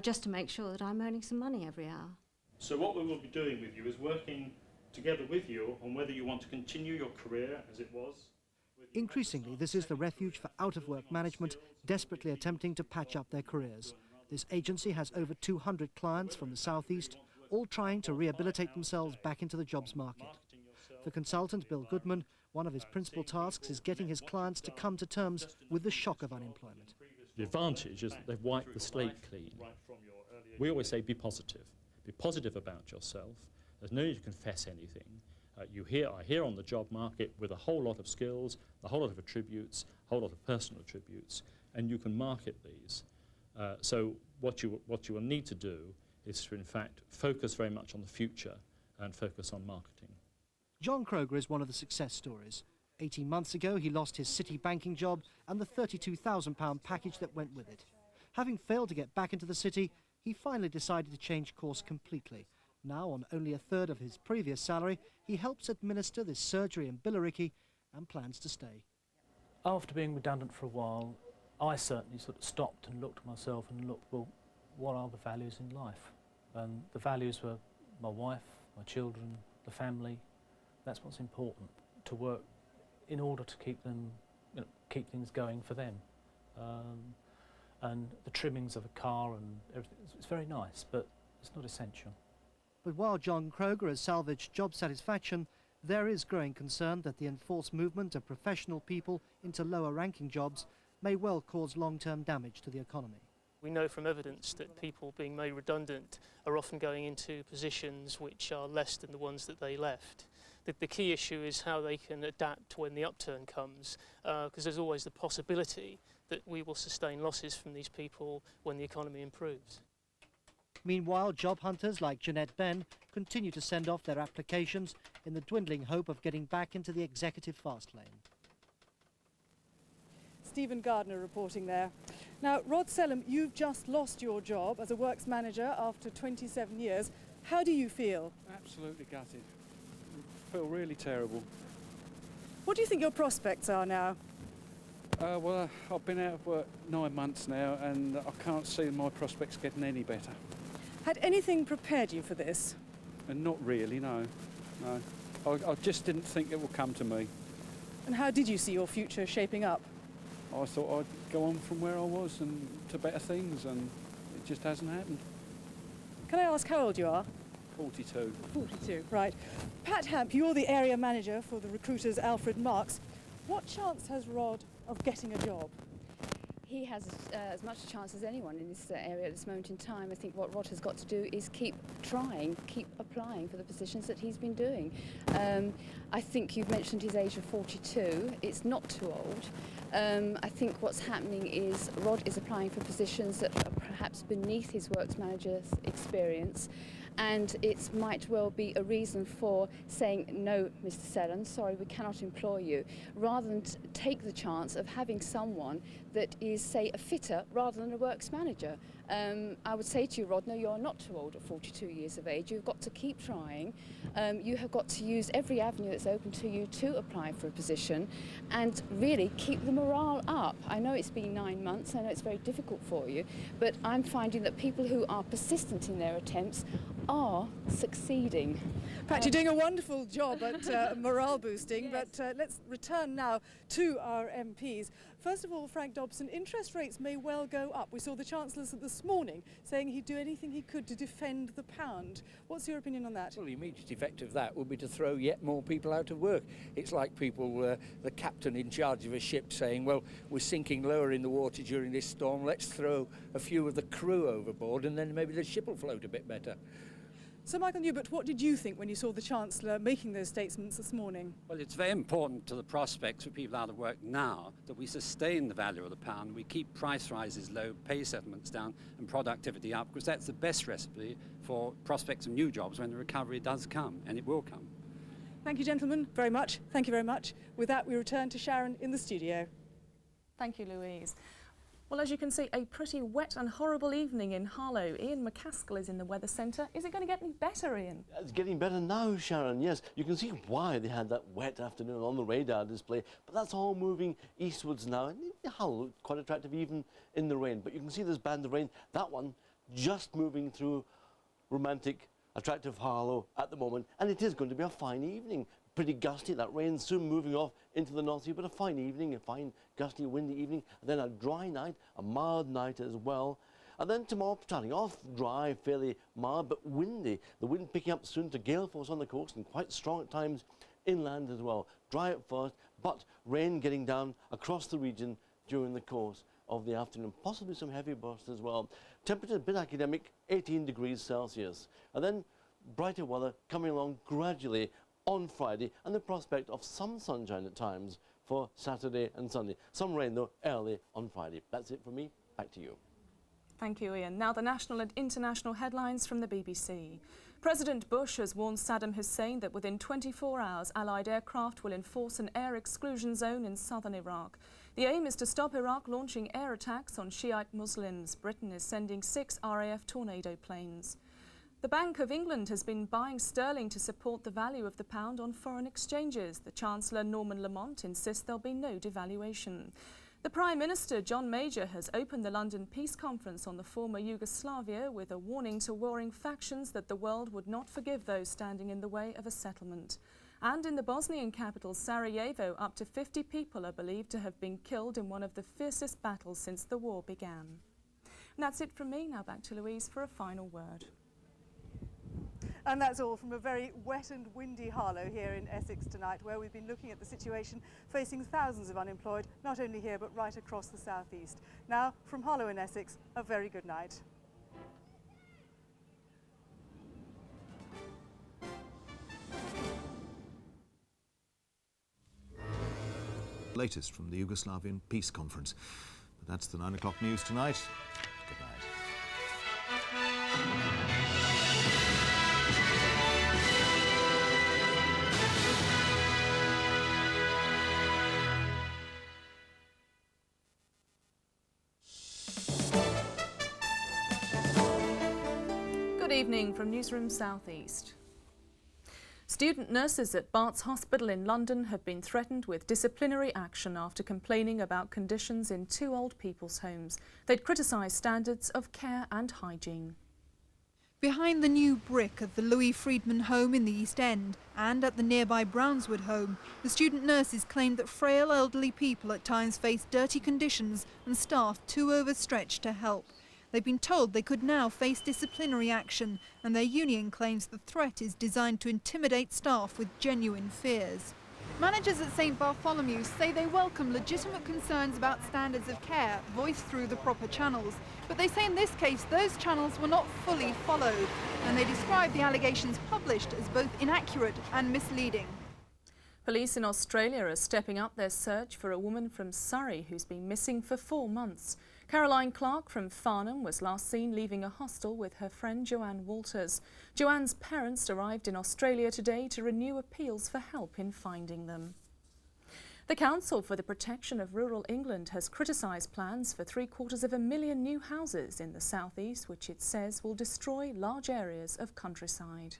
just to make sure that I'm earning some money every hour. So what we will be doing with you is working together with you on whether you want to continue your career as it was. Increasingly, this is the refuge for out-of-work management desperately attempting to patch up their careers. This agency has over 200 clients from the South East, all trying to rehabilitate themselves back into the jobs market. For consultant Bill Goodman, one of his principal tasks is getting his clients to come to terms with the shock of unemployment. The advantage is that they've wiped the slate clean. We always say be positive. Be positive about yourself. There's no need to confess anything. I hear on the job market with a whole lot of skills, a whole lot of attributes, a whole lot of personal attributes, and you can market these. So what you will need to do is to, in fact, focus very much on the future and focus on marketing. John Kroger is one of the success stories. 18 months ago, he lost his city banking job and the £32,000 package that went with it. Having failed to get back into the city, he finally decided to change course completely. Now, on only a third of his previous salary, he helps administer this surgery in Billericay and plans to stay. After being redundant for a while, I certainly sort of stopped and looked at myself and looked, well, what are the values in life? And the values were my wife, my children, the family. That's what's important, to work in order to keep them, keep things going for them. And the trimmings of a car and everything, it's very nice, but it's not essential. But while John Kroger has salvaged job satisfaction, there is growing concern that the enforced movement of professional people into lower-ranking jobs may well cause long-term damage to the economy. We know from evidence that people being made redundant are often going into positions which are less than the ones that they left. The key issue is how they can adapt when the upturn comes, because there's always the possibility that we will sustain losses from these people when the economy improves. Meanwhile, job hunters like Jeanette Benn continue to send off their applications in the dwindling hope of getting back into the executive fast lane. Stephen Gardner reporting there. Now, Rod Sellum, you've just lost your job as a works manager after 27 years. How do you feel? Absolutely gutted. I feel really terrible. What do you think your prospects are now? Well, I've been out of work 9 months now and I can't see my prospects getting any better. Had anything prepared you for this? And not really, no. I just didn't think it would come to me. And how did you see your future shaping up? I thought I'd go on from where I was and to better things, and it just hasn't happened. Can I ask how old you are? 42. 42, right. Pat Hamp, you're the area manager for the recruiters Alfred Marks. What chance has Rod of getting a job? He has as much chance as anyone in this area at this moment in time. I think what Rod has got to do is keep trying, keep applying for the positions that he's been doing. I think you've mentioned his age of 42. It's not too old. I think what's happening is Rod is applying for positions that are perhaps beneath his works manager's experience, and it might well be a reason for saying, no, Mr. Sellum, sorry, we cannot employ you, rather than take the chance of having someone that is, say, a fitter rather than a works manager. I would say to you, Rod, no, you're not too old at 42 years of age. You've got to keep trying. You have got to use every avenue that's open to you to apply for a position and really keep the morale up. I know it's been 9 months, I know it's very difficult for you, but I'm finding that people who are persistent in their attempts are succeeding. Pat, you're doing a wonderful job at morale boosting, yes. But let's return now to our MPs. First of all, Frank Dobson, interest rates may well go up. We saw the Chancellor this morning saying he'd do anything he could to defend the pound. What's your opinion on that? Well, the immediate effect of that would be to throw yet more people out of work. It's like people, the captain in charge of a ship saying, well, we're sinking lower in the water during this storm, let's throw a few of the crew overboard and then maybe the ship will float a bit better. So, Michael Newbert, what did you think when you saw the Chancellor making those statements this morning? Well, it's very important to the prospects for people out of work now that we sustain the value of the pound, we keep price rises low, pay settlements down and productivity up, because that's the best recipe for prospects of new jobs when the recovery does come, and it will come. Thank you, gentlemen, very much. Thank you very much. With that, we return to Sharon in the studio. Thank you, Louise. Well, as you can see, a pretty wet and horrible evening in Harlow. Ian McCaskill is in the Weather Centre. Is it going to get any better, Ian? It's getting better now, Sharon, yes. You can see why they had that wet afternoon on the radar display, but that's all moving eastwards now. And Harlow looked quite attractive even in the rain. But you can see this band of rain, that one just moving through romantic, attractive Harlow at the moment. And it is going to be a fine evening. Pretty gusty, that rain soon moving off into the North Sea, but a fine evening, a fine gusty windy evening, and then a dry night, a mild night as well. And then tomorrow starting off dry, fairly mild, but windy. The wind picking up soon to gale force on the coast and quite strong at times inland as well. Dry at first, but rain getting down across the region during the course of the afternoon. Possibly some heavy bursts as well. Temperature a bit academic, 18 degrees Celsius. And then brighter weather coming along gradually on Friday, and the prospect of some sunshine at times for Saturday and Sunday. Some rain, though, early on Friday. That's it from me. Back to you. Thank you, Ian. Now the national and international headlines from the BBC. President Bush has warned Saddam Hussein that within 24 hours, Allied aircraft will enforce an air exclusion zone in southern Iraq. The aim is to stop Iraq launching air attacks on Shiite Muslims. Britain is sending 6 RAF Tornado planes. The Bank of England has been buying sterling to support the value of the pound on foreign exchanges. The Chancellor, Norman Lamont, insists there'll be no devaluation. The Prime Minister, John Major, has opened the London Peace Conference on the former Yugoslavia with a warning to warring factions that the world would not forgive those standing in the way of a settlement. And in the Bosnian capital, Sarajevo, up to 50 people are believed to have been killed in one of the fiercest battles since the war began. And that's it from me. Now back to Louise for a final word. And that's all from a very wet and windy Harlow here in Essex tonight, where we've been looking at the situation facing thousands of unemployed, not only here but right across the southeast. Now, from Harlow in Essex, a very good night. Latest from the Yugoslavian Peace Conference. But that's the 9 o'clock news tonight. Good night. evening from Newsroom South East. Student nurses at Bart's Hospital in London have been threatened with disciplinary action after complaining about conditions in 2 old people's homes. They'd criticised standards of care and hygiene. Behind the new brick at the Louis Friedman home in the East End and at the nearby Brownswood home, the student nurses claimed that frail elderly people at times face dirty conditions and staff too overstretched to help. They've been told they could now face disciplinary action, and their union claims the threat is designed to intimidate staff with genuine fears. Managers at St Bartholomew's say they welcome legitimate concerns about standards of care voiced through the proper channels, but they say in this case those channels were not fully followed, and they describe the allegations published as both inaccurate and misleading. Police in Australia are stepping up their search for a woman from Surrey who's been missing for 4 months. Caroline Clark from Farnham was last seen leaving a hostel with her friend Joanne Walters. Joanne's parents arrived in Australia today to renew appeals for help in finding them. The Council for the Protection of Rural England has criticised plans for 750,000 new houses in the southeast, which it says will destroy large areas of countryside.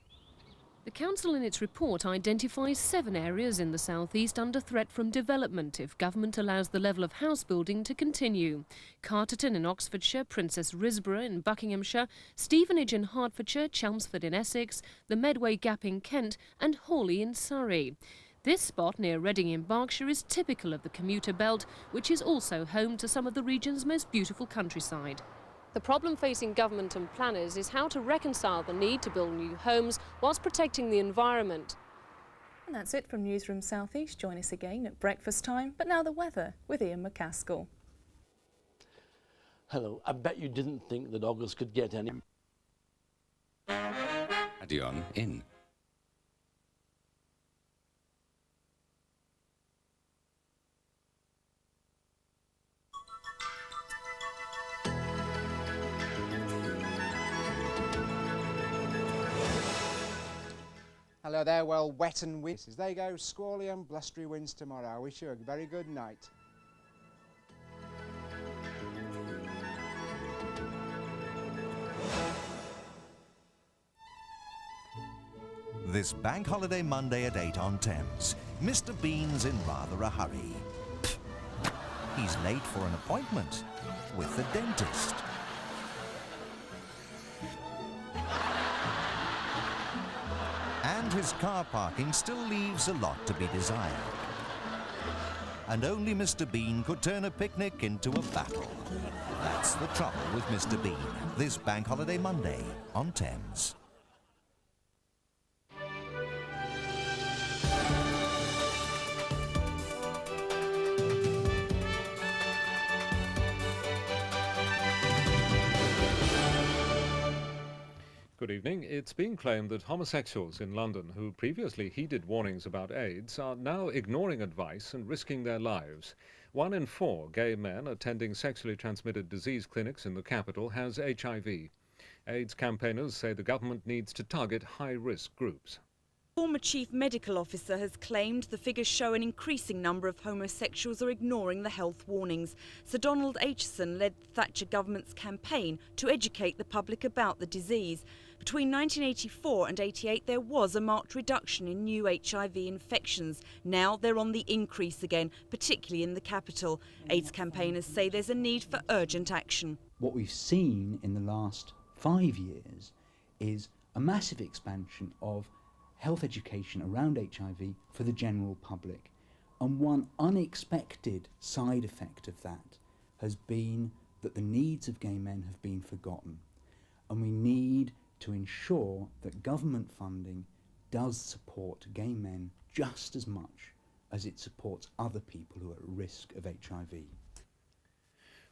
The Council in its report identifies 7 areas in the southeast under threat from development if government allows the level of house building to continue. Carterton in Oxfordshire, Princess Risborough in Buckinghamshire, Stevenage in Hertfordshire, Chelmsford in Essex, the Medway Gap in Kent and Hawley in Surrey. This spot near Reading in Berkshire is typical of the commuter belt, which is also home to some of the region's most beautiful countryside. The problem facing government and planners is how to reconcile the need to build new homes whilst protecting the environment. And that's it from Newsroom South East. Join us again at breakfast time. But now the weather with Ian McCaskill. Hello, I bet you didn't think that August could get any... Adion in. Hello there, well, wet and windy. There you go, squally and blustery winds tomorrow. I wish you a very good night. This Bank Holiday Monday at 8 on Thames. Mr. Bean's in rather a hurry. He's late for an appointment with the dentist. And his car parking still leaves a lot to be desired. And only Mr. Bean could turn a picnic into a battle. That's the trouble with Mr. Bean. This Bank Holiday Monday on Thames. Good evening. It's been claimed that homosexuals in London who previously heeded warnings about AIDS are now ignoring advice and risking their lives. 1 in 4 gay men attending sexually transmitted disease clinics in the capital has HIV. AIDS campaigners say the government needs to target high-risk groups. Former Chief Medical Officer has claimed the figures show an increasing number of homosexuals are ignoring the health warnings. Sir Donald Aitchison led the Thatcher government's campaign to educate the public about the disease. Between 1984 and 88 there was a marked reduction in new HIV infections. Now they're on the increase again, particularly in the capital. AIDS campaigners say there's a need for urgent action. What we've seen in the last 5 years is a massive expansion of health education around HIV for the general public. And one unexpected side effect of that has been that the needs of gay men have been forgotten. And we need to ensure that government funding does support gay men just as much as it supports other people who are at risk of HIV.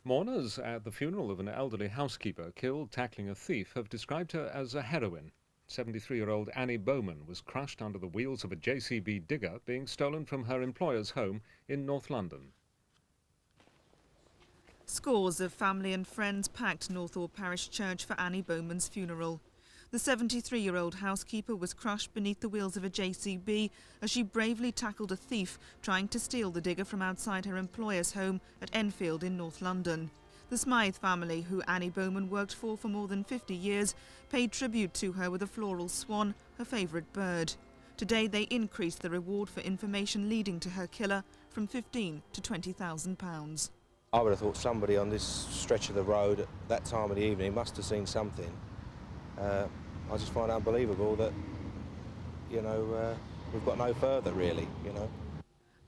Mourners at the funeral of an elderly housekeeper killed tackling a thief have described her as a heroine. 73-year-old Annie Bowman was crushed under the wheels of a JCB digger being stolen from her employer's home in North London. Scores of family and friends packed Northall Parish Church for Annie Bowman's funeral. The 73-year-old housekeeper was crushed beneath the wheels of a JCB as she bravely tackled a thief trying to steal the digger from outside her employer's home at Enfield in North London. The Smythe family, who Annie Bowman worked for more than 50 years, paid tribute to her with a floral swan, her favourite bird. Today they increased the reward for information leading to her killer from £15,000 to £20,000. I would have thought somebody on this stretch of the road at that time of the evening must have seen something. I just find it unbelievable that, you know, we've got no further, really, you know.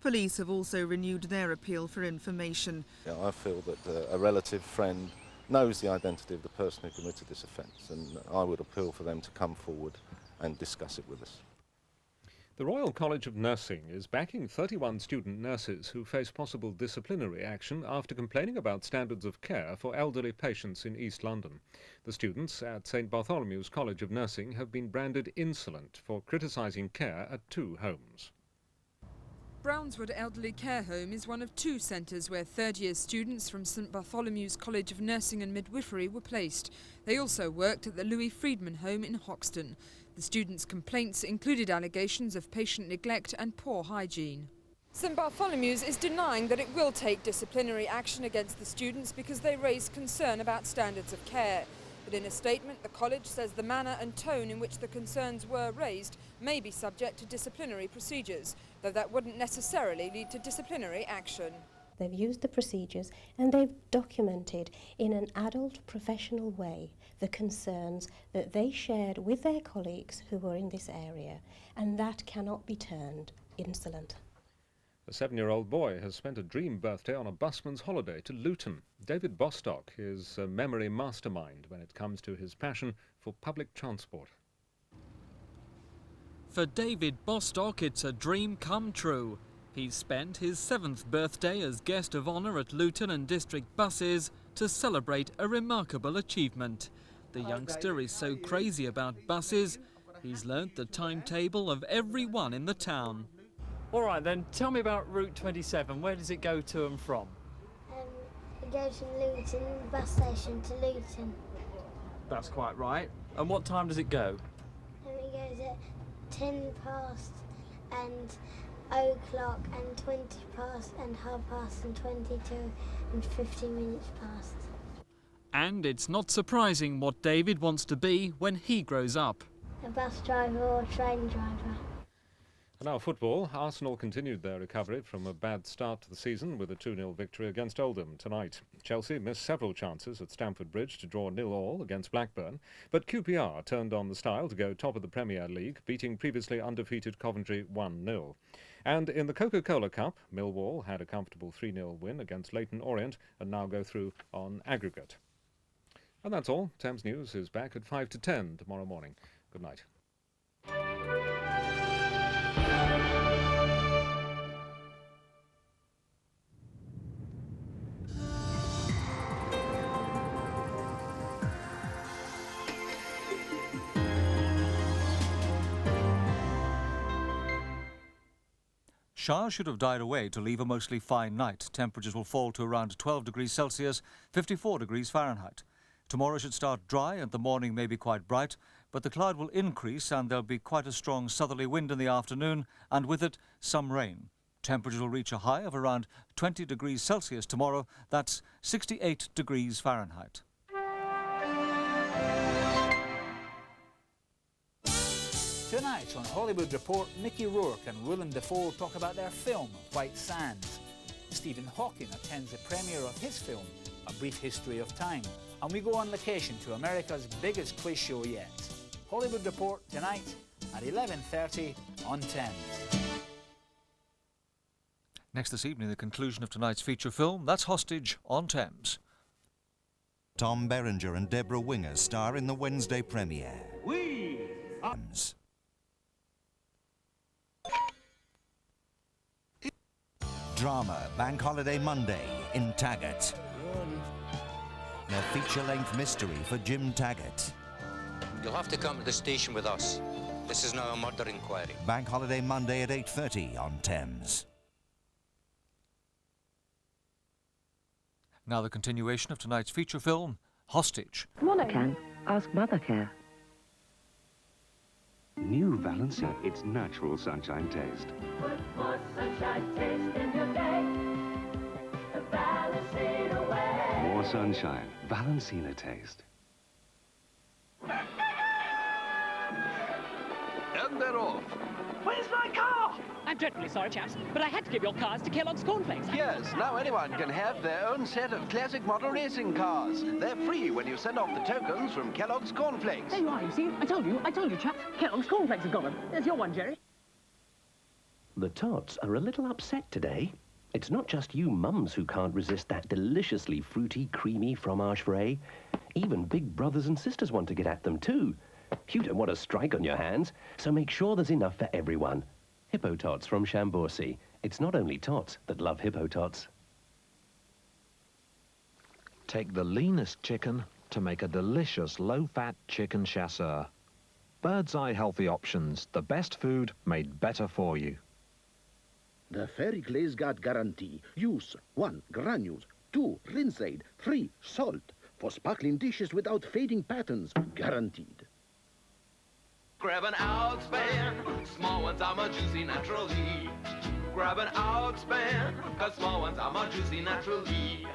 Police have also renewed their appeal for information. Yeah, I feel that a relative friend knows the identity of the person who committed this offence, and I would appeal for them to come forward and discuss it with us. The Royal College of Nursing is backing 31 student nurses who face possible disciplinary action after complaining about standards of care for elderly patients in East London. The students at St Bartholomew's College of Nursing have been branded insolent for criticising care at 2 homes. Brownswood Elderly Care Home is one of 2 centres where third-year students from St Bartholomew's College of Nursing and Midwifery were placed. They also worked at the Louis Friedman Home in Hoxton. The students' complaints included allegations of patient neglect and poor hygiene. St Bartholomew's is denying that it will take disciplinary action against the students because they raised concern about standards of care. But in a statement, the college says the manner and tone in which the concerns were raised may be subject to disciplinary procedures, though that wouldn't necessarily lead to disciplinary action. They've used the procedures and they've documented in an adult professional way the concerns that they shared with their colleagues who were in this area, and that cannot be turned insolent. A 7-year-old boy has spent a dream birthday on a busman's holiday to Luton. David Bostock is a memory mastermind when it comes to his passion for public transport. For David Bostock, it's a dream come true. He's spent his 7th birthday as guest of honour at Luton and District buses to celebrate a remarkable achievement. The youngster is so crazy about buses, he's learnt the timetable of every one in the town. All right then, tell me about Route 27. Where does it go to and from? It goes from Luton bus station to Luton. That's quite right. And what time does it go? It goes at 10 past and 0:00 and 20 past and 1/2 and 22 and 15 minutes past. And it's not surprising what David wants to be when he grows up. A bus driver or train driver. And now football. Arsenal continued their recovery from a bad start to the season with a 2-0 victory against Oldham tonight. Chelsea missed several chances at Stamford Bridge to draw 0-0 against Blackburn, but QPR turned on the style to go top of the Premier League, beating previously undefeated Coventry 1-0. And in the Coca-Cola Cup, Millwall had a comfortable 3-0 win against Leyton Orient and now go through on aggregate. And that's all. Thames News is back at 5 to 10 tomorrow morning. Good night. Showers should have died away to leave a mostly fine night. Temperatures will fall to around 12 degrees Celsius, 54 degrees Fahrenheit. Tomorrow should start dry and the morning may be quite bright, but the cloud will increase and there'll be quite a strong southerly wind in the afternoon and with it some rain. Temperatures will reach a high of around 20 degrees Celsius tomorrow. That's 68 degrees Fahrenheit. Tonight on Hollywood Report, Mickey Rourke and Willem Dafoe talk about their film, White Sands. Stephen Hawking attends the premiere of his film, A Brief History of Time. And we go on location to America's biggest quiz show yet. Hollywood Report tonight at 11:30 on Thames. Next this evening, the conclusion of tonight's feature film, that's Hostage on Thames. Tom Berenger and Deborah Winger star in the Wednesday premiere. We are... Drama, Bank Holiday Monday in Taggart. A feature-length mystery for Jim Taggart. You'll have to come to the station with us. This is now a murder inquiry. Bank Holiday Monday at 8:30 on Thames. Now the continuation of tonight's feature film, Hostage. Morning. Ask Mothercare. New Valencia, its natural sunshine taste. Put more sunshine taste in your day. Balance it away. More sunshine, Valencina taste. And they're off. Where's my car? I'm dreadfully sorry, chaps, but I had to give your cars to Kellogg's Cornflakes. Yes, now anyone can have their own set of classic model racing cars. They're free when you send off the tokens from Kellogg's Cornflakes. There you are, you see? I told you, chaps. Kellogg's Cornflakes have got them. There's your one, Jerry. The tots are a little upset today. It's not just you mums who can't resist that deliciously fruity, creamy fromage frais. Even big brothers and sisters want to get at them too. You don't want a strike on your hands, so make sure there's enough for everyone. Hippo Tots from Shamborsi. It's not only tots that love Hippo Tots. Take the leanest chicken to make a delicious low-fat chicken chasseur. Bird's Eye healthy options, the best food made better for you. The Fairy Glaze Guard guarantee. Use 1 granules, 2 rinse aid, 3 salt. For sparkling dishes without fading patterns, guaranteed. Grab an outspan, small ones are more juicy naturally. Grab an outspan, cause small ones are more juicy naturally.